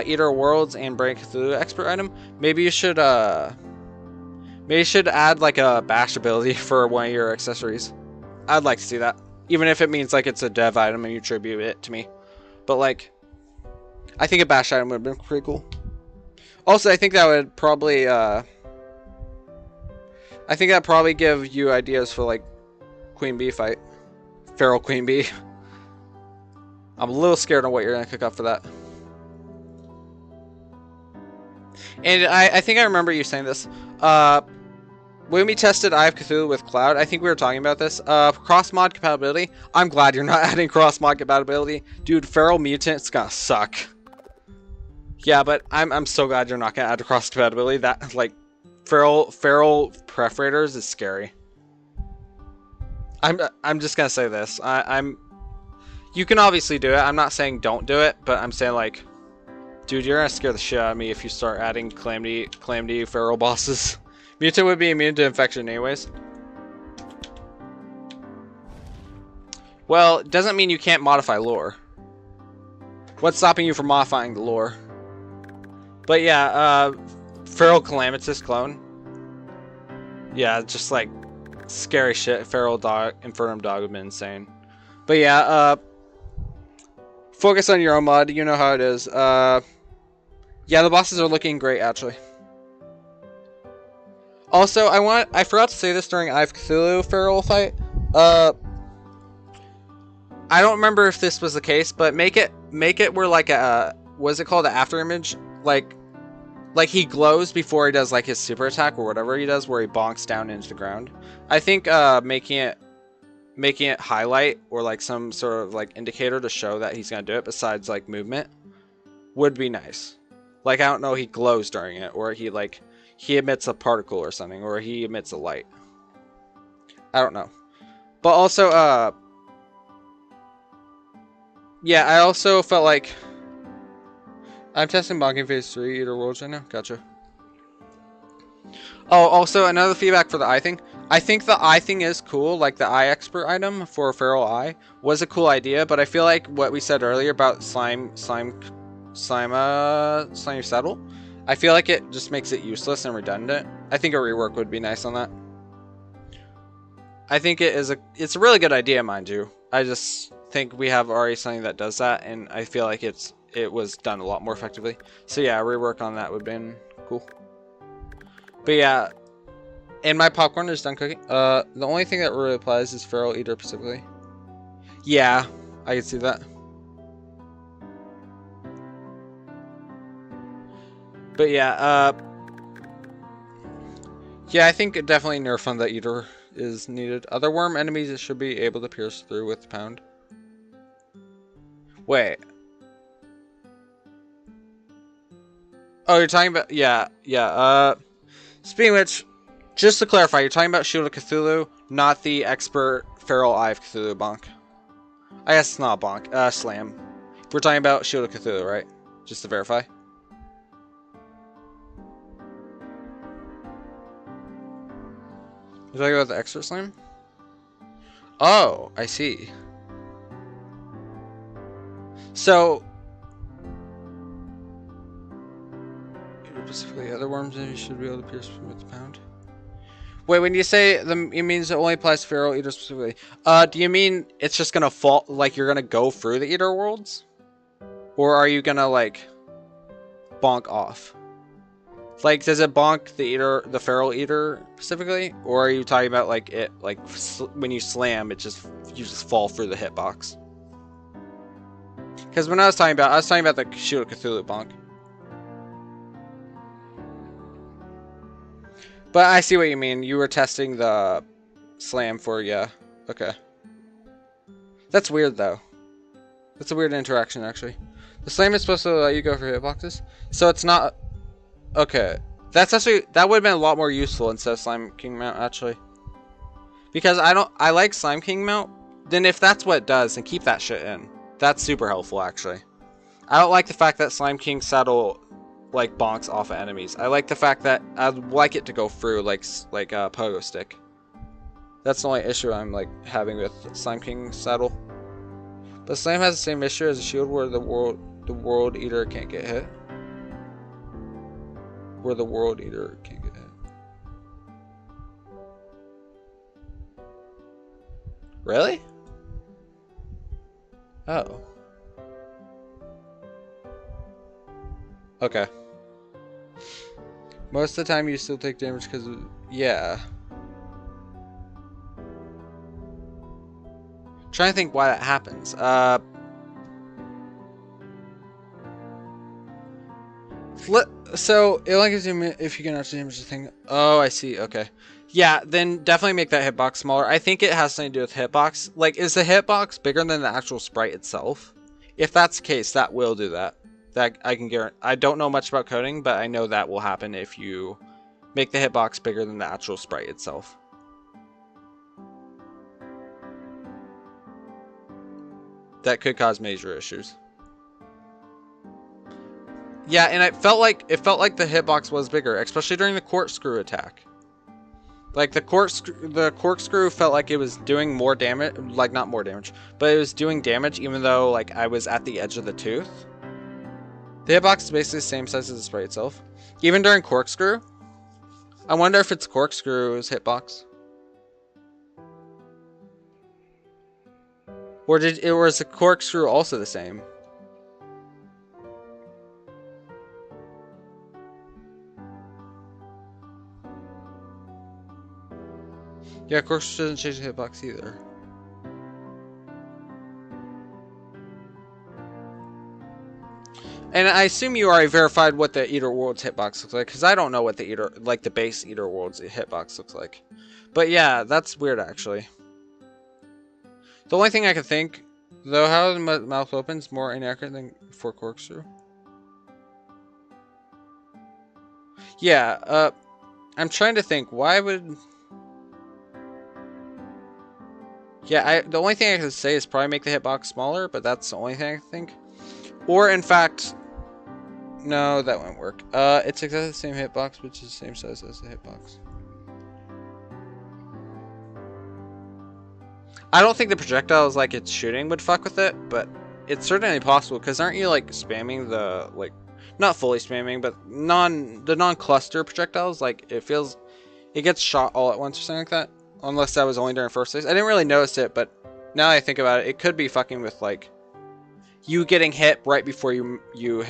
Eater Worlds and Brain Cthulhu expert item, maybe you should add like a bash ability for one of your accessories. I'd like to see that. Even if it means like it's a dev item and you tribute it to me. But like, I think a bash item would have been pretty cool. Also, I think that would probably give you ideas for like Queen Bee fight. Feral Queen Bee. I'm a little scared on what you're going to cook up for that. And I think I remember you saying this. When we tested Eye of Cthulhu with Cloud, I think we were talking about this. Cross-mod compatibility. I'm glad you're not adding cross-mod compatibility. Dude, Feral Mutant's gonna suck. Yeah, but I'm so glad you're not gonna add cross compatibility. That, like, Feral Perforators is scary. I'm just gonna say this. You can obviously do it. I'm not saying don't do it, but I'm saying, like, dude, you're gonna scare the shit out of me if you start adding calamity feral bosses. Mutant would be immune to infection anyways. Well, it doesn't mean you can't modify lore. What's stopping you from modifying the lore? But yeah, feral calamitous clone. Yeah, just like scary shit. Feral dog, infernal dog would be insane. But yeah, focus on your own mod. You know how it is. Yeah, the bosses are looking great actually. Also, I forgot to say this during Eye of Cthulhu feral fight. I don't remember if this was the case, but make it where like a what is it called, the after image, like he glows before he does like his super attack or whatever he does, where he bonks down into the ground. I think making it highlight or like some sort of like indicator to show that he's gonna do it besides like movement would be nice. Like, I don't know, he glows during it, or he emits a particle or something, or he emits a light. I don't know. But also, yeah, I also felt like I'm testing bonking phase 3 Eater Worlds right now. Gotcha. Oh, also another feedback for the eye thing. I think the eye thing is cool. Like the eye expert item for feral eye was a cool idea, but I feel like what we said earlier about slimy settle, I feel like it just makes it useless and redundant. I think a rework would be nice on that. I think it's a really good idea, mind you. I just think we have already something that does that, and I feel like it was done a lot more effectively. So yeah, a rework on that would have been cool. But yeah, and my popcorn is done cooking. The only thing that really applies is feral eater specifically. Yeah, I can see that. But yeah, yeah, I think definitely nerf on the eater is needed. Other worm enemies should be able to pierce through with the pound. Wait. Oh, you're talking about, yeah. Speaking of which, just to clarify, you're talking about Shield of Cthulhu, not the expert feral eye of Cthulhu bonk. I guess it's not a bonk, slam. We're talking about Shield of Cthulhu, right? Just to verify. You're talking about the expert slam? Oh, I see. So, specifically other worms, you should be able to pierce with the pound. Wait, when you say it means it only applies to feral eater specifically, do you mean it's just gonna fall, like you're gonna go through the eater worlds? Or are you gonna like bonk off? Like, does it bonk the eater, the feral eater specifically, or are you talking about like it, like when you slam, you just fall through the hitbox? Because when I was talking about the Shield of Cthulhu bonk. But I see what you mean. You were testing the slam for, yeah. Okay. That's weird though. That's a weird interaction actually. The slam is supposed to let you go for hitboxes, so it's not. Okay, that's actually, that would have been a lot more useful instead of Slime King Mount actually. Because I like Slime King Mount. Then if that's what it does, then keep that shit in. That's super helpful actually. I don't like the fact that Slime King Saddle like bonks off of enemies. I like the fact that I'd like it to go through like a pogo stick. That's the only issue I'm like having with Slime King Saddle. But Slam has the same issue as a shield where the World Eater can't get hit. Where the World Eater can't get hit. Really? Oh. Okay. Most of the time you still take damage because of... Yeah. Trying to think why that happens. So it only gives you if you can actually damage the thing. Oh, I see. Okay. Yeah, then definitely make that hitbox smaller. I think it has something to do with hitbox. Like, is the hitbox bigger than the actual sprite itself? If that's the case, that will do that. That I can guarantee. I don't know much about coding, but I know that will happen if you make the hitbox bigger than the actual sprite itself. That could cause major issues. Yeah, and it felt like the hitbox was bigger, especially during the corkscrew attack. Like the corkscrew felt like it was doing more damage, like not more damage, but it was doing damage even though like I was at the edge of the tooth. The hitbox is basically the same size as the sprite itself. Even during corkscrew, I wonder if it's corkscrew's hitbox. Or was the corkscrew also the same? Yeah, corkscrew doesn't change the hitbox either. And I assume you already verified what the Eater World's hitbox looks like, because I don't know what the base Eater World's hitbox looks like. But yeah, that's weird actually. The only thing I can think, though, how the mouth opens more inaccurate than for corkscrew. Yeah, I'm trying to think, why would... Yeah, the only thing I can say is probably make the hitbox smaller, but that's the only thing I can think. Or, in fact... No, that won't work. It's exactly the same hitbox, which is the same size as the hitbox. I don't think the projectiles like it's shooting would fuck with it, but it's certainly possible, because aren't you like spamming the, like, not fully spamming, but the non-cluster projectiles? Like, it gets shot all at once or something like that. Unless that was only during first phase. I didn't really notice it, but now that I think about it, it could be fucking with, like, you getting hit right before you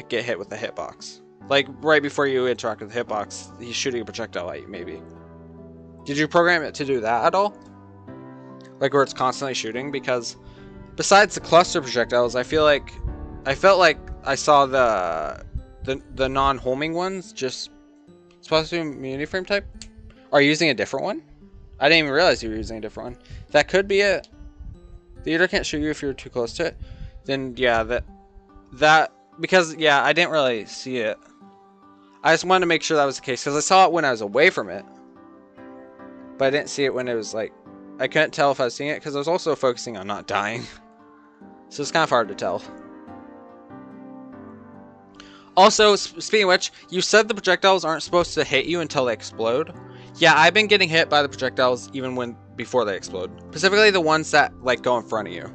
get hit with the hitbox. Like, right before you interact with the hitbox, he's shooting a projectile at you, maybe. Did you program it to do that at all? Like, where it's constantly shooting? Because besides the cluster projectiles, I felt like I saw the non-homing ones just supposed to be immunity frame type. Are you using a different one? I didn't even realize you were using a different one. That could be it. The Eater can't shoot you if you're too close to it. Then yeah, because yeah, I didn't really see it. I just wanted to make sure that was the case because I saw it when I was away from it, but I didn't see it when it was like, I couldn't tell if I was seeing it because I was also focusing on not dying, so it's kind of hard to tell. Also, speaking of which, you said the projectiles aren't supposed to hit you until they explode. Yeah, I've been getting hit by the projectiles even before they explode, specifically the ones that like go in front of you.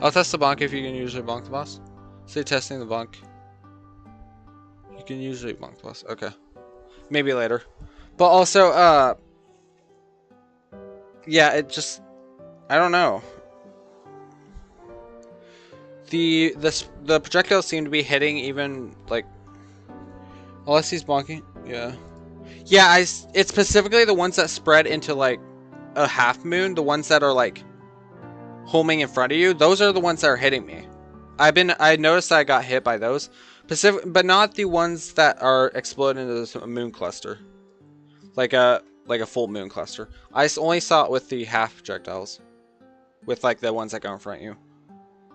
I'll test the bonk if you can usually bonk the boss. Say testing the bonk. You can usually bonk the boss. Okay. Maybe later. But also, yeah, it just... I don't know. The projectiles seem to be hitting even, like... Unless he's bonking. Yeah. Yeah, it's specifically the ones that spread into like a half moon, the ones that are like homing in front of you, those are the ones that are hitting me. I noticed that I got hit by those. But not the ones that are exploding into a moon cluster. Like a full moon cluster. I only saw it with the half projectiles. With like the ones that go in front of you.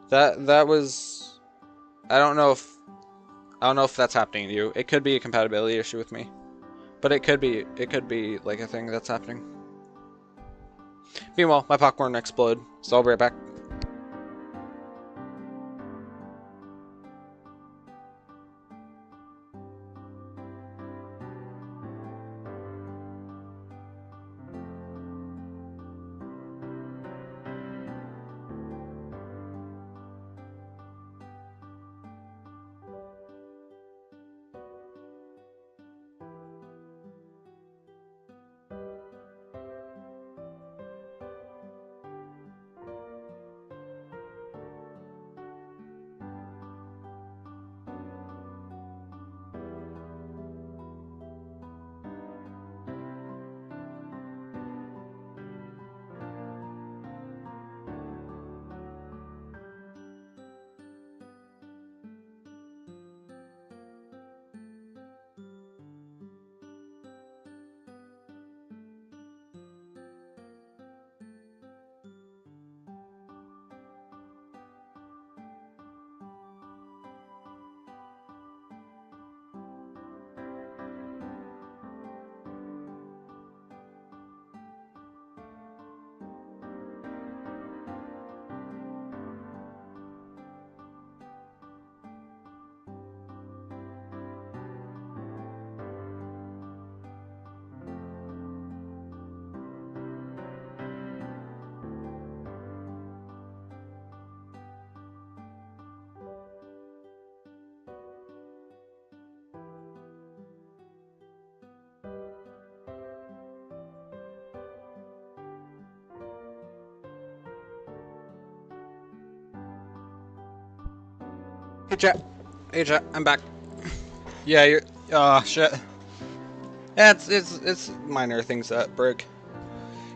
That was I don't know if that's happening to you. It could be a compatibility issue with me. But it could be like a thing that's happening. Meanwhile, my popcorn exploded, so I'll be right back. Hey chat, I'm back. Yeah, you're. Oh shit. Yeah, it's minor things that break.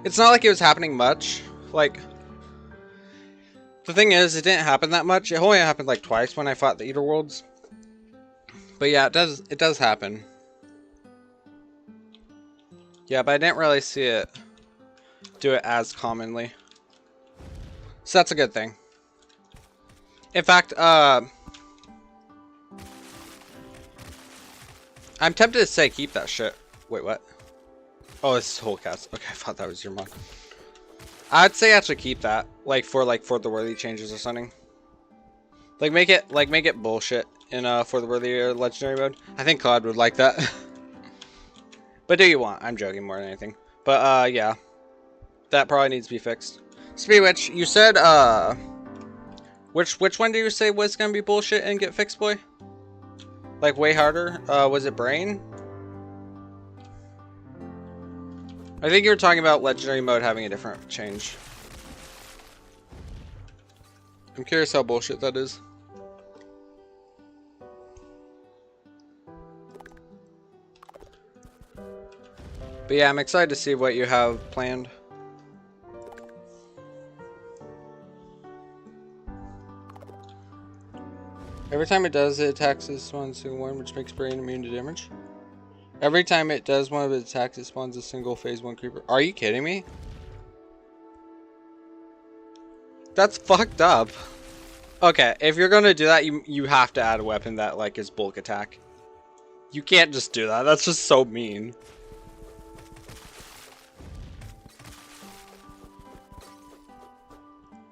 It's not like it was happening much. Like, the thing is, it didn't happen that much. It only happened like twice when I fought the Eater Worlds. But yeah, it does happen. Yeah, but I didn't really see it do it as commonly. So that's a good thing. In fact, I'm tempted to say keep that shit. Wait, what? Oh, this is Holecat. Okay, I thought that was your mod. I'd say actually keep that, for the worthy changes or something. Like make it bullshit in for the worthy or legendary mode. I think Claude would like that. But do you want? I'm joking more than anything. But yeah, that probably needs to be fixed. Speaking of which, you said which one did you say was gonna be bullshit and get fixed, boy? Like way harder? Was it Brain? I think you were talking about legendary mode having a different change. I'm curious how bullshit that is. But yeah, I'm excited to see what you have planned. Every time it does, it attacks this one single one, which makes Brain immune to damage. Every time it does one of its attacks, it spawns a single phase 1 creeper. Are you kidding me? That's fucked up. Okay, if you're gonna do that, you have to add a weapon that like is bulk attack. You can't just do that. That's just so mean.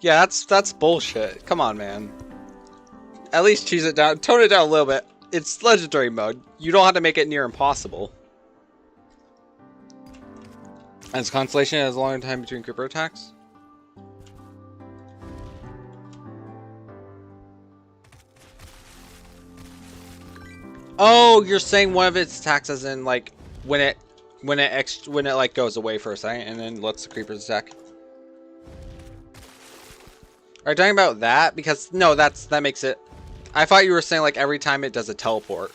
Yeah, that's bullshit. Come on, man. At least cheese it down. Tone it down a little bit. It's legendary mode. You don't have to make it near impossible. And its constellation has a longer time between creeper attacks. Oh, you're saying one of its attacks as in like when it like goes away for a second and then lets the creepers attack. Are you talking about that? Because no, that makes it. I thought you were saying like every time it does a teleport.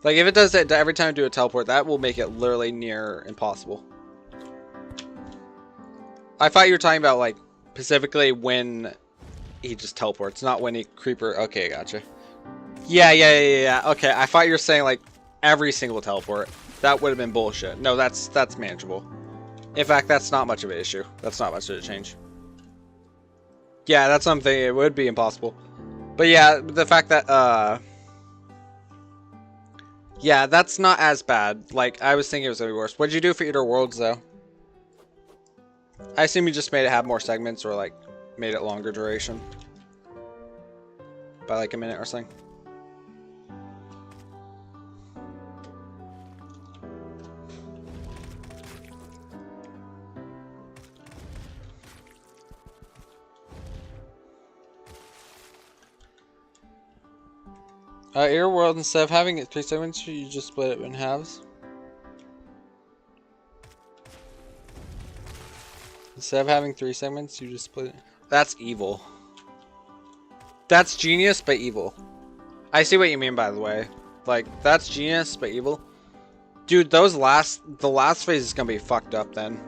Like, if it does that every time I do a teleport, that will make it literally near impossible. I thought you were talking about, like, specifically when he just teleports, not when he creeper. Okay, gotcha. Yeah. Okay, I thought you were saying, like, every single teleport. That would have been bullshit. No, that's manageable. In fact, that's not much of an issue. That's not much of a change. Yeah, that's something. It would be impossible. But yeah, the fact that, yeah, that's not as bad. Like, I was thinking it was gonna be worse. What'd you do for Eater Worlds, though? I assume you just made it have more segments, or, like, made it longer duration. By, like, a minute or something. Eater World, instead of having it 3 segments, you just split it in halves. Instead of having 3 segments, you just split it. That's evil. That's genius, but evil. I see what you mean, by the way. Like, that's genius, but evil. Dude, the last phase is gonna be fucked up then.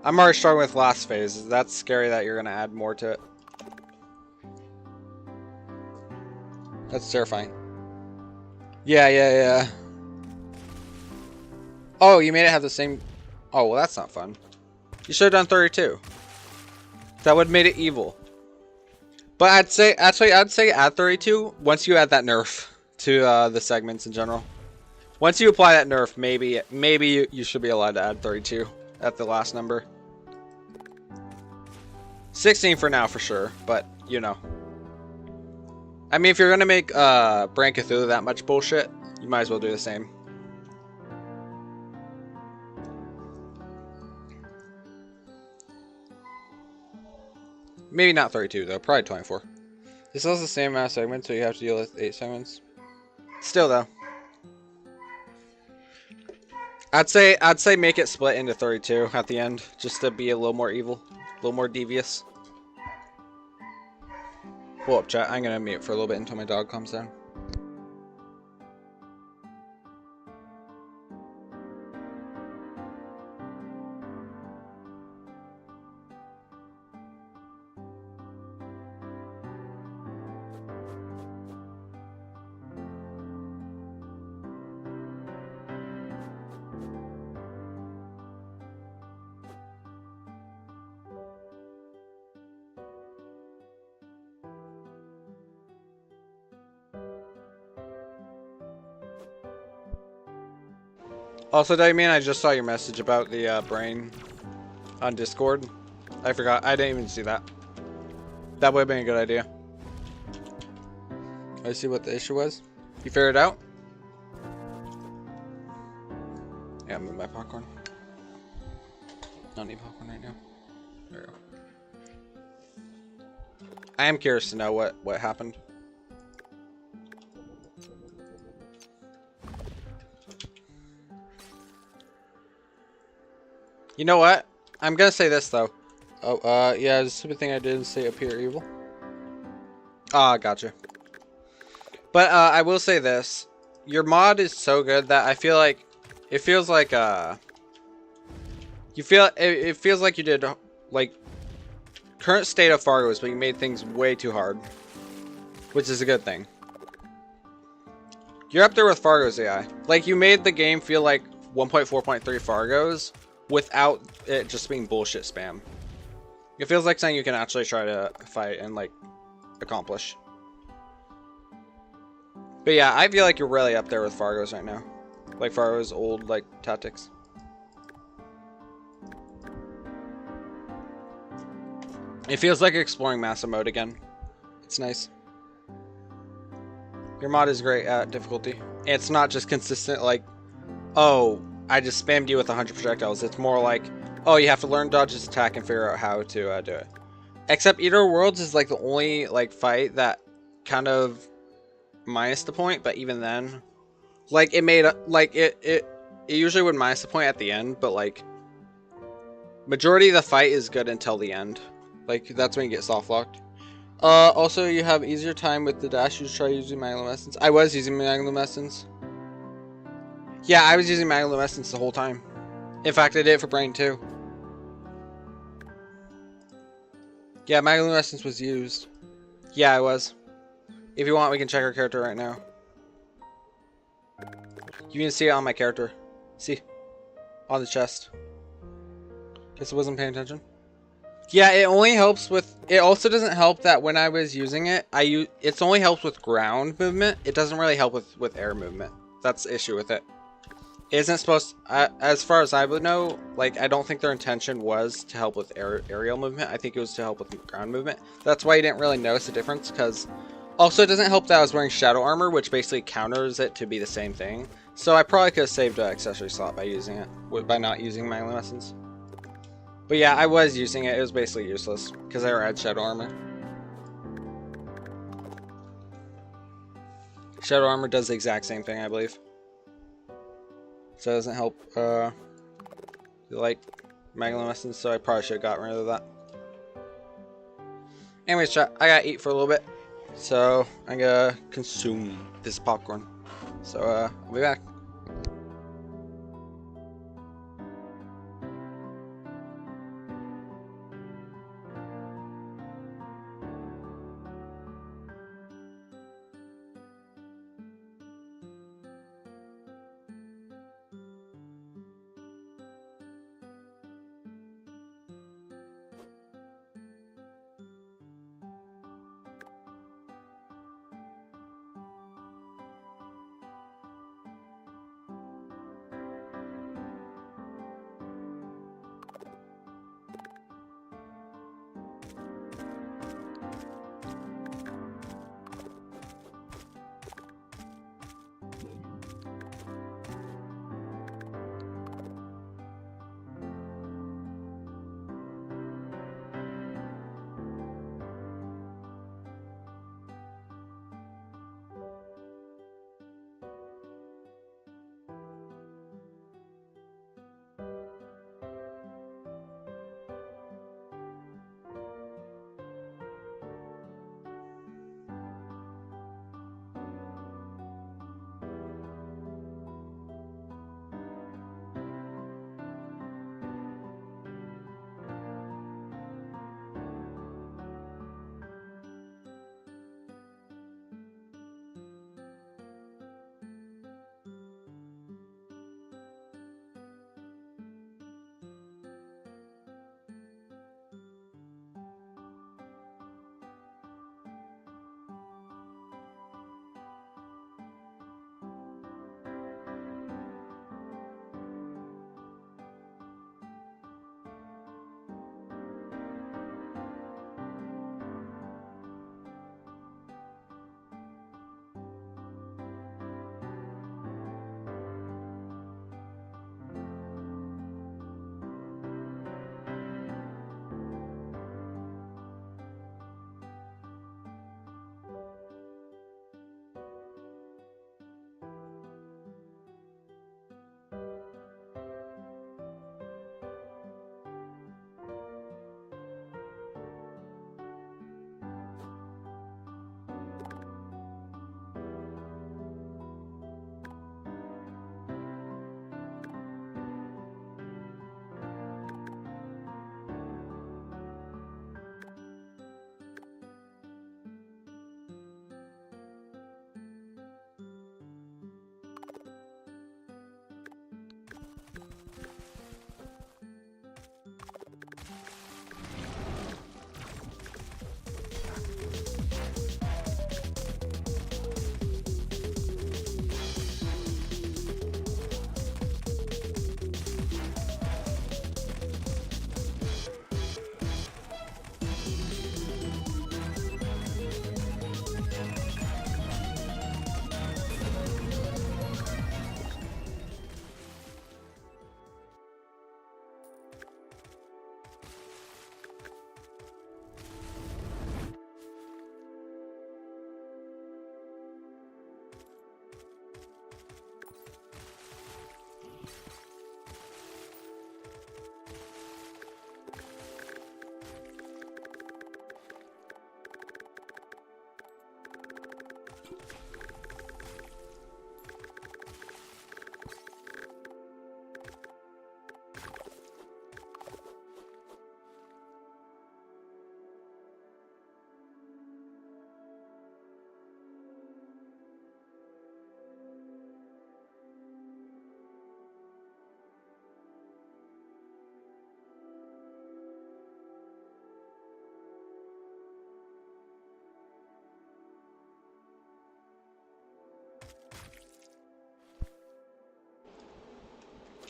I'm already struggling with last phase. That's scary that you're gonna add more to it. That's terrifying. Yeah. Oh, you made it have the same... Oh, well, that's not fun. You should have done 32. That would have made it evil. But I'd say, actually, I'd say add 32 once you add that nerf to the segments in general. Once you apply that nerf, maybe you should be allowed to add 32 at the last number. 16 for now, for sure, but, you know. I mean, if you're gonna make Brain Cthulhu that much bullshit, you might as well do the same. Maybe not 32 though, probably 24. This has the same amount of segments, so you have to deal with 8 segments. Still though, I'd say make it split into 32 at the end, just to be a little more evil, a little more devious. Hold up, chat. I'm gonna mute for a little bit until my dog calms down. Also, Diamond, I just saw your message about the brain on Discord. I forgot. I didn't even see that. That would have been a good idea. I see what the issue was. You figured it out? Yeah, I'm in my popcorn. Don't need popcorn right now. There we go. I am curious to know what happened. You know what? I'm gonna say this though. Oh, yeah, the stupid thing I did say appear evil. Ah, gotcha. But I will say this: your mod is so good that I feel like it feels like it feels like you did like current state of Fargo's, but you made things way too hard, which is a good thing. You're up there with Fargo's AI. Like, you made the game feel like 1.4.3 Fargo's without it just being bullshit spam. It feels like something you can actually try to fight and, like, accomplish. But yeah, I feel like you're really up there with Fargo's right now. Like Fargo's old, like, tactics. It feels like exploring massive mode again. It's nice. Your mod is great at difficulty. It's not just consistent, like, oh, I just spammed you with 100 projectiles. It's more like, oh, you have to learn dodge's attack and figure out how to do it. Except Eater Worlds is like the only like fight that kind of minus the point, but even then, like, it made like it usually would minus the point at the end, but like majority of the fight is good until the end. Like, that's when you get soft locked. Also, you have easier time with the dash. You should try using Magnum Essence. I was using Magnum Essence. Yeah, I was using Magnoluminescence the whole time. In fact, I did it for Brain too. Yeah, Magnoluminescence was used. Yeah, I was. If you want, we can check our character right now. You can see it on my character. See? On the chest. Guess I wasn't paying attention. Yeah, it only helps with... It also doesn't help that when I was using it, it's only helps with ground movement. It doesn't really help with air movement. That's the issue with it. It isn't supposed... as far as I would know, like, I don't think their intention was to help with aerial movement. I think it was to help with ground movement. That's why you didn't really notice the difference, because... Also, it doesn't help that I was wearing shadow armor, which basically counters it to be the same thing. So I probably could have saved an accessory slot by using it, by not using Magnoluminescence. But yeah, I was using it. It was basically useless because I already had shadow armor. Shadow armor does the exact same thing, I believe. So it doesn't help like Magnoluminescence, so I probably should have gotten rid of that. Anyways, chat, I gotta eat for a little bit. So I'm gonna consume this popcorn. So I'll be back.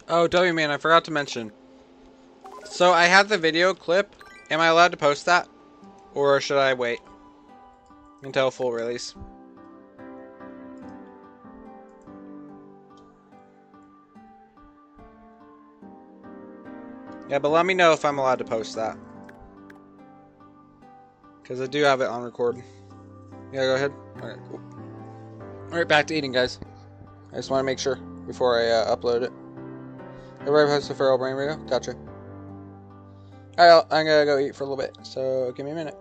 Oh, W man, I forgot to mention. So I had the video clip. Am I allowed to post that? Or should I wait until full release? Yeah, but let me know if I'm allowed to post that. Because I do have it on record. Yeah, go ahead. Alright, cool. Alright, back to eating, guys. I just want to make sure before I upload it. Everybody posts the feral brain radio? Gotcha. Alright, I'm gonna go eat for a little bit, so give me a minute.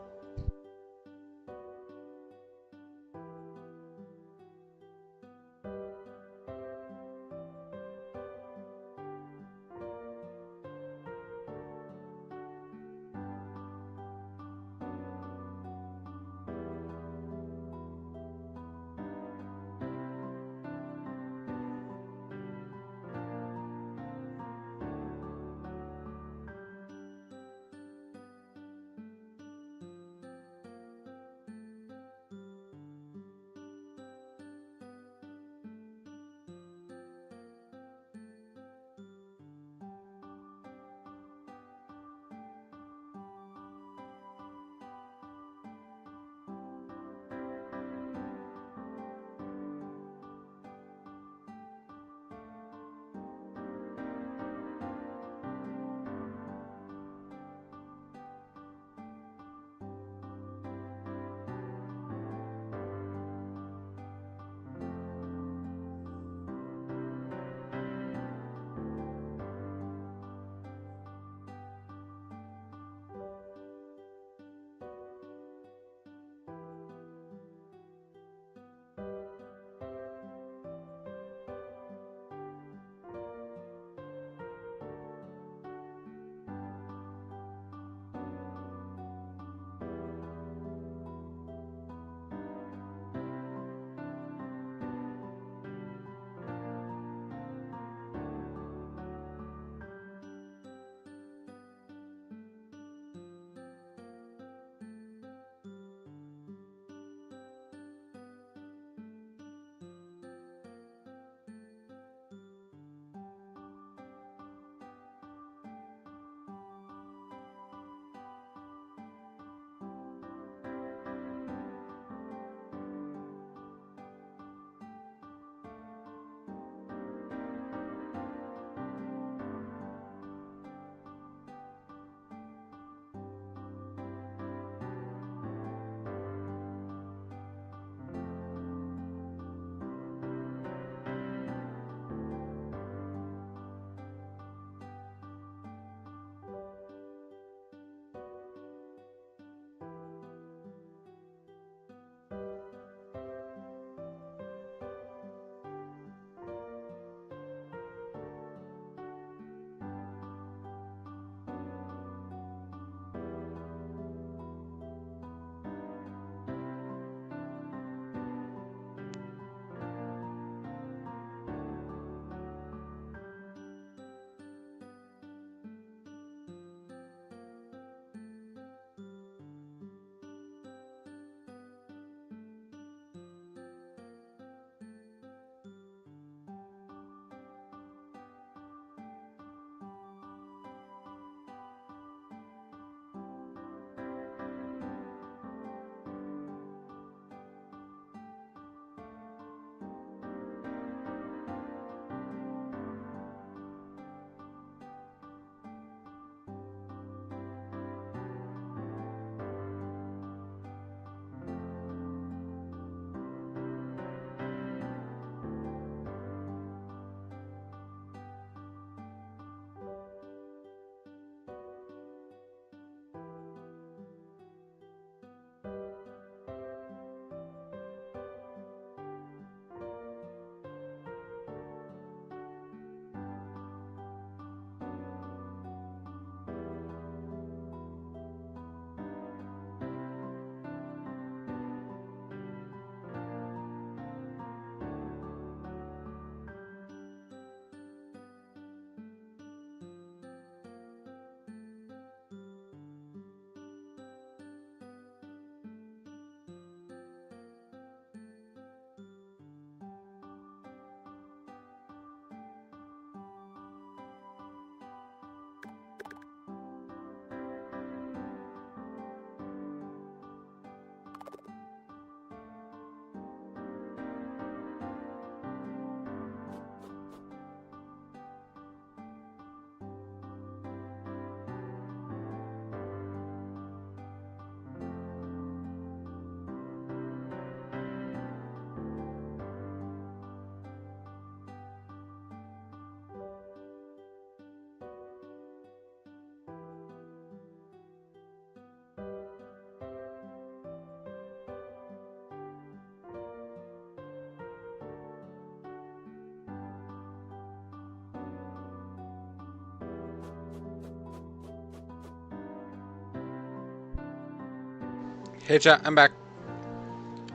Hey chat, I'm back.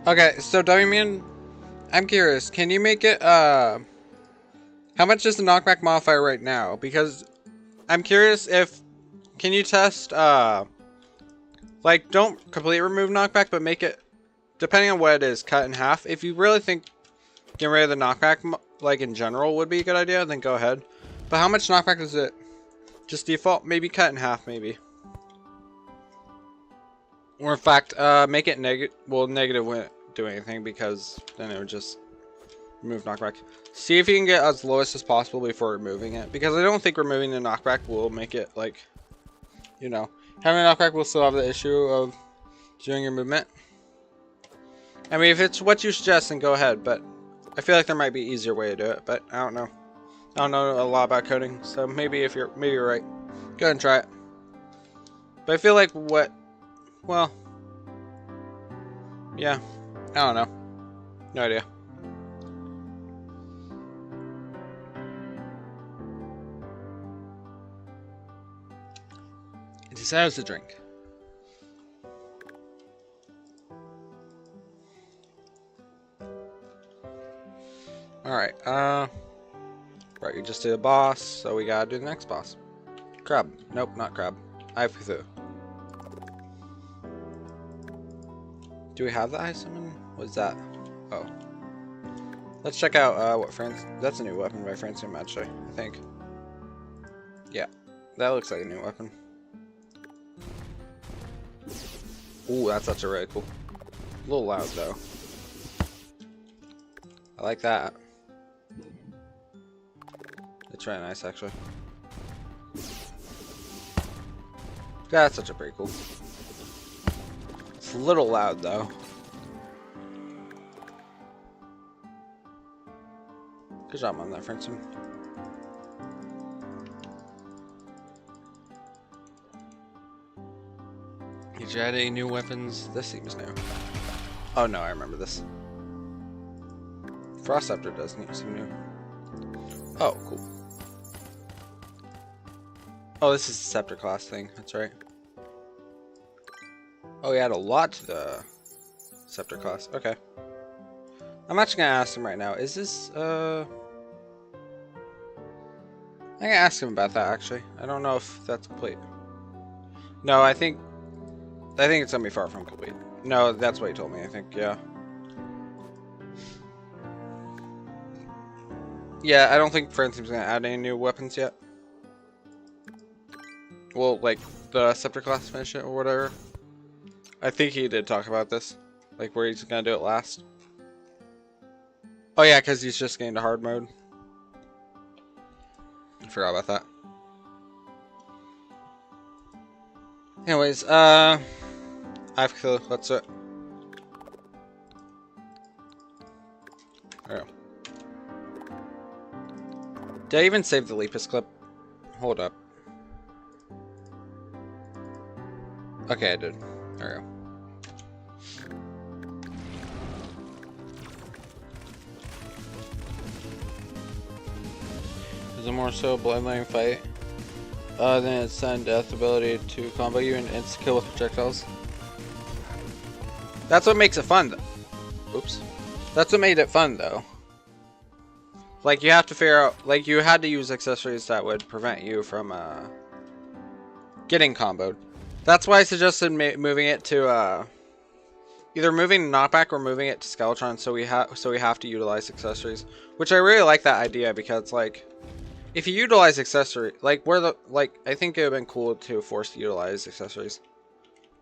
Okay, so Wman, I'm curious, can you make it, how much is the knockback modifier right now? Because I'm curious if, can you test, like, don't completely remove knockback, but make it, depending on what it is, cut in half. If you really think getting rid of the knockback, like, in general would be a good idea, then go ahead. But how much knockback is it? Just default? Maybe cut in half, maybe. Or in fact, make it negative. Well, negative wouldn't do anything because then it would just remove knockback. See if you can get as lowest as possible before removing it, because I don't think removing the knockback will make it, like, you know, having a knockback will still have the issue of doing your movement. I mean, if it's what you suggest, then go ahead. But I feel like there might be an easier way to do it. But I don't know. I don't know a lot about coding, so maybe you're right. Go ahead and try it. But I feel like well, yeah, I don't know. No idea. It deserves a drink. Alright, right, you just did a boss, so we gotta do the next boss. Crab. Nope, not crab. I've through. Do we have the ice summon? What's that? Oh. Let's check out what that's a new weapon by Fracium, actually, I think. Yeah, that looks like a new weapon. Ooh, that's actually really cool. A little loud though. I like that. It's really nice actually. That's such a pretty cool. It's a little loud though. Good job on that, Fracium. Did you add any new weapons? This seems new. Oh no, I remember this. Frost Scepter does seem new. Oh, cool. Oh, this is the Scepter class thing. That's right. Oh, he had a lot to the Scepter class. Okay. I'm actually gonna ask him right now. Is this, I'm gonna ask him about that, actually. I don't know if that's complete. No, I think it's gonna be far from complete. No, that's what he told me, I think, yeah. Yeah, I don't think Francium's gonna add any new weapons yet. Well, like, the Scepter class finish it or whatever. I think he did talk about this. Like, where he's gonna do it last. Oh yeah, because he's just getting to hard mode. I forgot about that. Anyways, I have to kill. Let's do it. There we go. Did I even save the Lepus clip? Hold up. Okay, I did. There we go. Is a more so bloodline fight than its sudden death ability to combo you and instant kill with projectiles. That's what makes it fun though. Oops. That's what made it fun though. Like you have to figure out, like you had to use accessories that would prevent you from getting comboed. That's why I suggested moving it to either moving knockback or moving it to Skeletron, so we have to utilize accessories. Which I really like that idea because like if you utilize accessory, like I think it would have been cool to force to utilize accessories.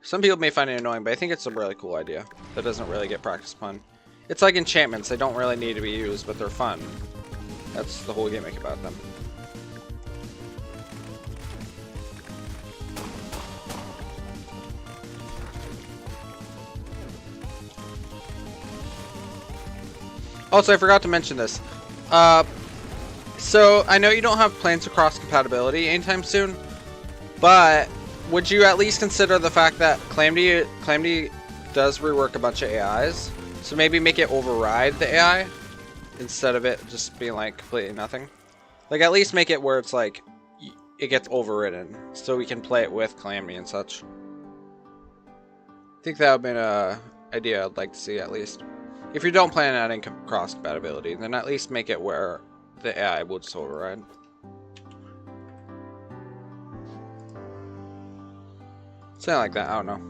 Some people may find it annoying, but I think it's a really cool idea that doesn't really get practice upon. It's like enchantments; they don't really need to be used, but they're fun. That's the whole gimmick about them. Also, I forgot to mention this. So, I know you don't have plans to cross compatibility anytime soon, but would you at least consider the fact that Calamity does rework a bunch of AIs? So maybe make it override the AI instead of it just being like completely nothing. Like at least make it where it's like it gets overridden so we can play it with Calamity and such. I think that would be an idea I'd like to see at least. If you don't plan on adding cross compatibility, then at least make it where the AI will just override. Something like that, I don't know.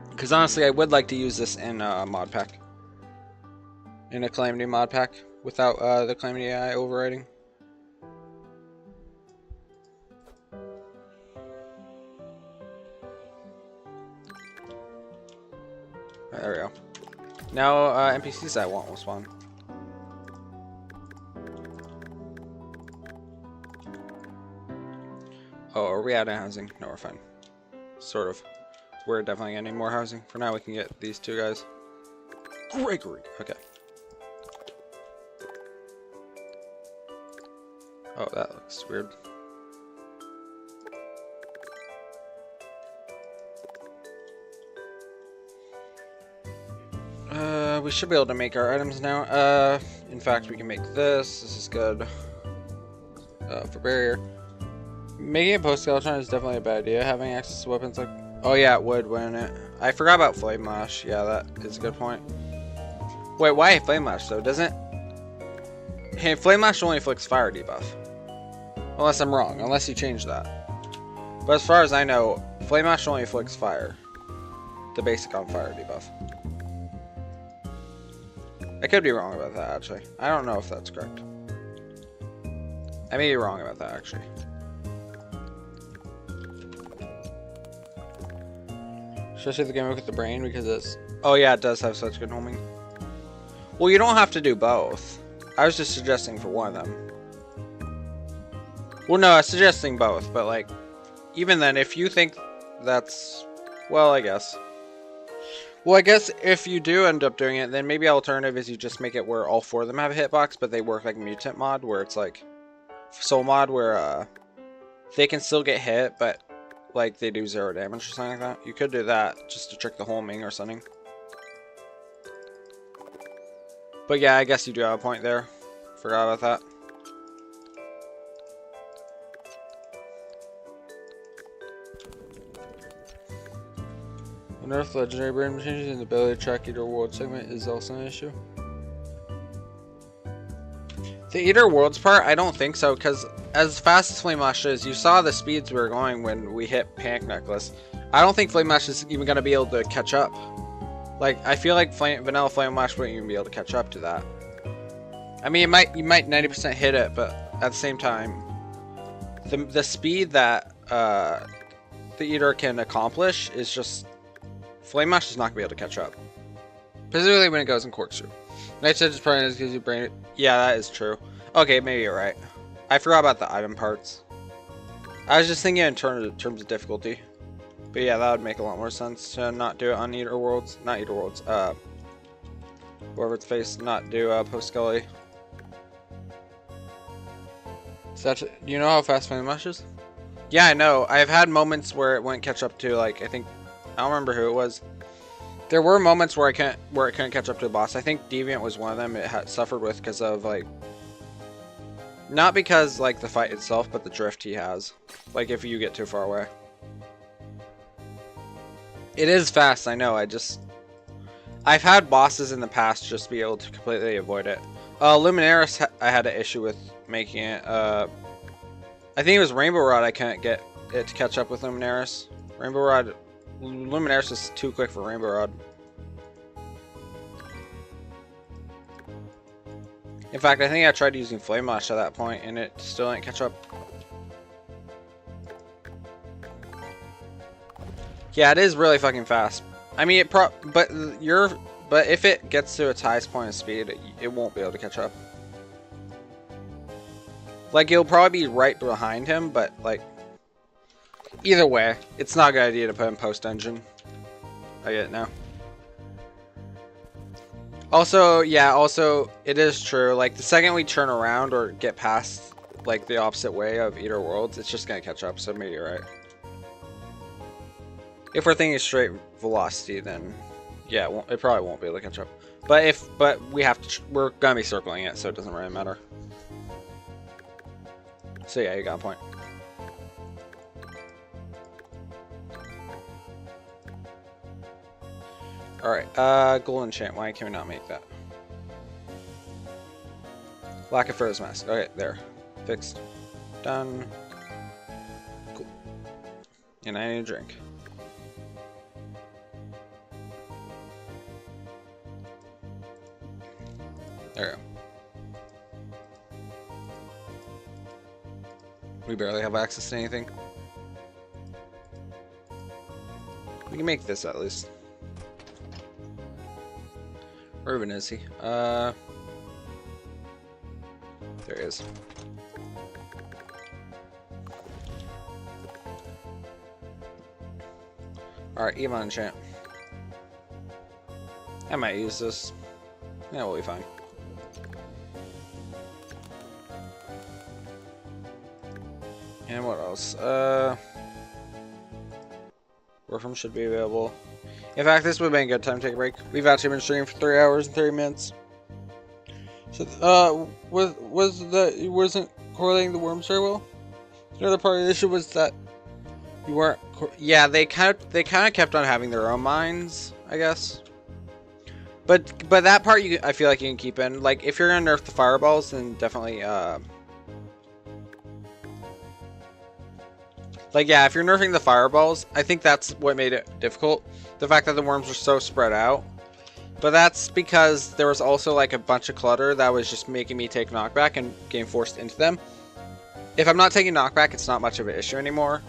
Because honestly, I would like to use this in Modpack. In a Calamity Modpack, without the Calamity AI overriding. Right, there we go. Now, NPCs I want will spawn. Oh, are we adding housing? No, we're fine. Sort of. We're definitely getting more housing. For now, we can get these two guys. Gregory! Okay. Oh, that looks weird. We should be able to make our items now. In fact, we can make this. This is good. For barrier. Making a post-skeleton is definitely a bad idea. Having access to weapons like... Oh yeah, it would, wouldn't it? I forgot about Flame Lash. Yeah, that is a good point. Wait, why Flame Lash though? Doesn't... Hey, Flame Lash only inflicts fire debuff. Unless I'm wrong. Unless you change that. But as far as I know, Flame Lash only inflicts fire. The basic on fire debuff. I could be wrong about that, actually. I don't know if that's correct. I may be wrong about that, actually. Especially the game with the brain, because it's... Oh yeah, it does have such good homing. Well, you don't have to do both. I was just suggesting for one of them. Well, no, I was suggesting both, but like... Even then, if you think that's... Well, I guess. Well, I guess if you do end up doing it, then maybe alternative is you just make it where all four of them have a hitbox, but they work like Mutant mod, where it's like Soul mod, where they can still get hit, but like they do 0 damage or something like that. You could do that just to trick the homing or something. But yeah, I guess you do have a point there. Forgot about that. Unearth legendary brain changes and the ability to track Eater World segment is also an issue. The Eater Worlds part, I don't think so, because as fast as Flame Lash is, you saw the speeds we were going when we hit Panic Necklace. I don't think Flame Lash is even going to be able to catch up. Like, I feel like Vanilla Flame Lash wouldn't even be able to catch up to that. I mean, you might 90% hit it, but at the same time, the speed that the Eater can accomplish is just... Flame Lash is not going to be able to catch up. Particularly when it goes in Corkscrew. Night Edge is probably as gives you brain... Yeah, that is true. Okay, maybe you're right. I forgot about the item parts. I was just thinking in terms of difficulty. But yeah, that would make a lot more sense to not do it on Eater Worlds. Not Eater Worlds. Whoever it's faced, not do Post Skelly. Do you know how fast Flame Lash is? Yeah, I know. I've had moments where it wouldn't catch up to, like, I think... I don't remember who it was. There were moments where it couldn't catch up to a boss. I think Deviant was one of them. It had suffered with because of like, not because like the fight itself, but the drift he has. Like if you get too far away. It is fast, I know. I've had bosses in the past just be able to completely avoid it. Luminaris, I had an issue with making it. I think it was Rainbow Rod. I couldn't get it to catch up with Luminaris. Rainbow Rod. Luminaris is too quick for Rainbow Rod. In fact, I think I tried using Flame Lash at that point, and it still didn't catch up. Yeah, it is really fucking fast. I mean, but if it gets to its highest point of speed, it won't be able to catch up. Like, it'll probably be right behind him, but like. Either way, it's not a good idea to put in post-engine. I get it now. Also, yeah, it is true. Like, the second we turn around or get past, like, the opposite way of Eater Worlds, it's just gonna catch up, so maybe you're right. If we're thinking straight velocity, then, yeah, it probably won't be able to catch up. But we're gonna be circling it, so it doesn't really matter. So yeah, you got a point. Alright, gold enchant. Why can we not make that? Lack of furze mask. Okay, there. Fixed. Done. Cool. And I need a drink. There we go. We barely have access to anything. We can make this at least. Where even is he? There he is. Alright, Evon enchant. I might use this. Yeah, we'll be fine. And what else? Warframe should be available. In fact, this would have been a good time to take a break. We've actually been streaming for 3 hours and 30 minutes. So, wasn't correlating the worms very well? The other part of the issue was that you weren't. Yeah, they kind of kept on having their own minds, I guess. But that part I feel like you can keep in. Like, if you're gonna nerf the fireballs, then definitely like, yeah, if you're nerfing the fireballs, I think that's what made it difficult. The fact that the worms were so spread out. But that's because there was also, like, a bunch of clutter that was just making me take knockback and getting forced into them. If I'm not taking knockback, it's not much of an issue anymore.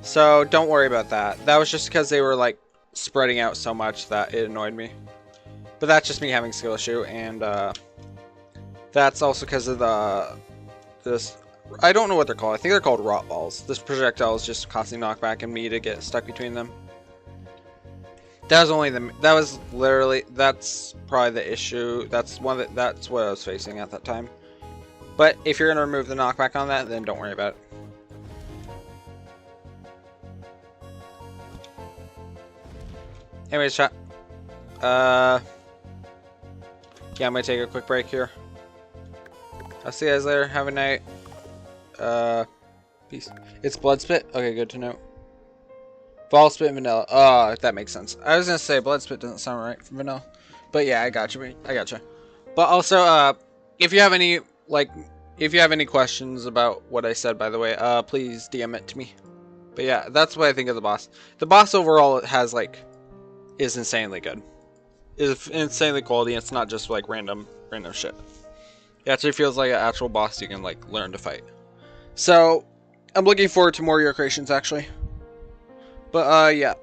So, don't worry about that. That was just because they were, like, spreading out so much that it annoyed me. But that's just me having skill issue, and, that's also because of this... I don't know what they're called. I think they're called rot balls. This projectile is just causing knockback and me to get stuck between them. That was only the. That was literally. That's probably the issue. That's what I was facing at that time. But if you're gonna remove the knockback on that, then don't worry about it. Anyways, chat. Yeah, I'm gonna take a quick break here. I'll see you guys later. Have a night. Peace. It's blood spit? Okay, good to know. Fall spit and vanilla. Oh, that makes sense. I was gonna say blood spit doesn't sound right for vanilla. But yeah, I got you. I got you. But also, if you have any, like, if you have any questions about what I said, by the way, please DM it to me. But yeah, that's what I think of the boss. The boss overall has, like, is insanely good. Is insanely quality. It's not just, like, random shit. It actually feels like an actual boss you can, like, learn to fight. So, I'm looking forward to more of your creations, actually. But, yeah.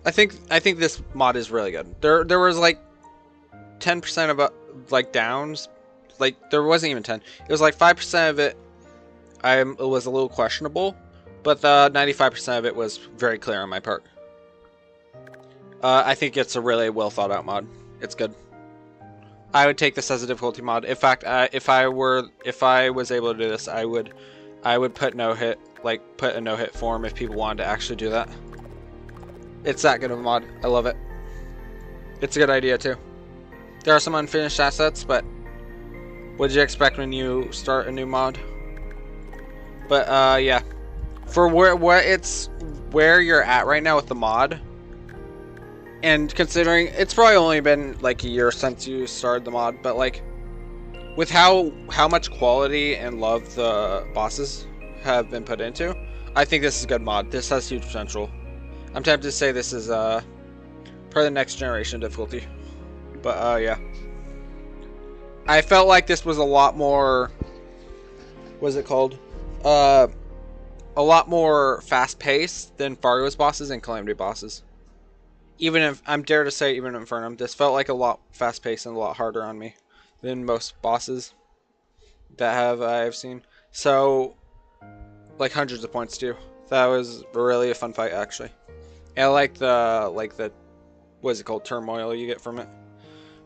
I think this mod is really good. There was, like, 10% of, like, downs. Like, there wasn't even 10. It was, like, 5% of it it was a little questionable. But the 95% of it was very clear on my part. I think it's a really well thought out mod. It's good. I would take this as a difficulty mod. In fact, if I was able to do this, I would put no hit, like put a no hit form if people wanted to actually do that. It's that good of a mod. I love it. It's a good idea too. There are some unfinished assets, but what did you expect when you start a new mod? But yeah, for where you're at right now with the mod. And considering it's probably only been like a year since you started the mod, but like with how much quality and love the bosses have been put into, I think this is a good mod. This has huge potential. I'm tempted to say this is probably the next generation difficulty. But yeah. I felt like this was a lot more, what is it called? A lot more fast paced than Fargo's bosses and Calamity bosses. Even if, I'm dare to say, even Infernal, this felt like a lot fast-paced and a lot harder on me than most bosses that I've seen. So, like hundreds of points too. That was really a fun fight, actually. And I like the, what is it called, turmoil you get from it,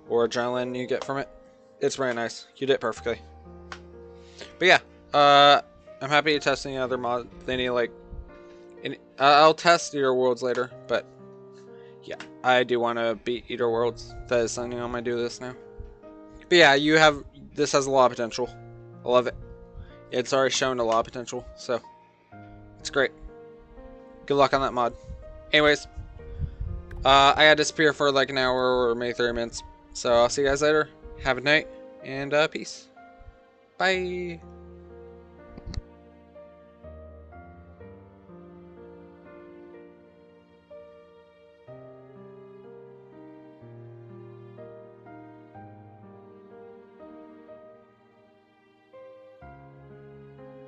or adrenaline you get from it. It's very nice. You did it perfectly. But yeah, I'm happy to test any other mod. I'll test your worlds later, but. Yeah, I do want to beat Eater Worlds. That is something on my do list now. But yeah, this has a lot of potential. I love it. It's already shown a lot of potential, so it's great. Good luck on that mod. Anyways, I had to disappear for like an hour or maybe 30 minutes. So I'll see you guys later. Have a night, and peace. Bye.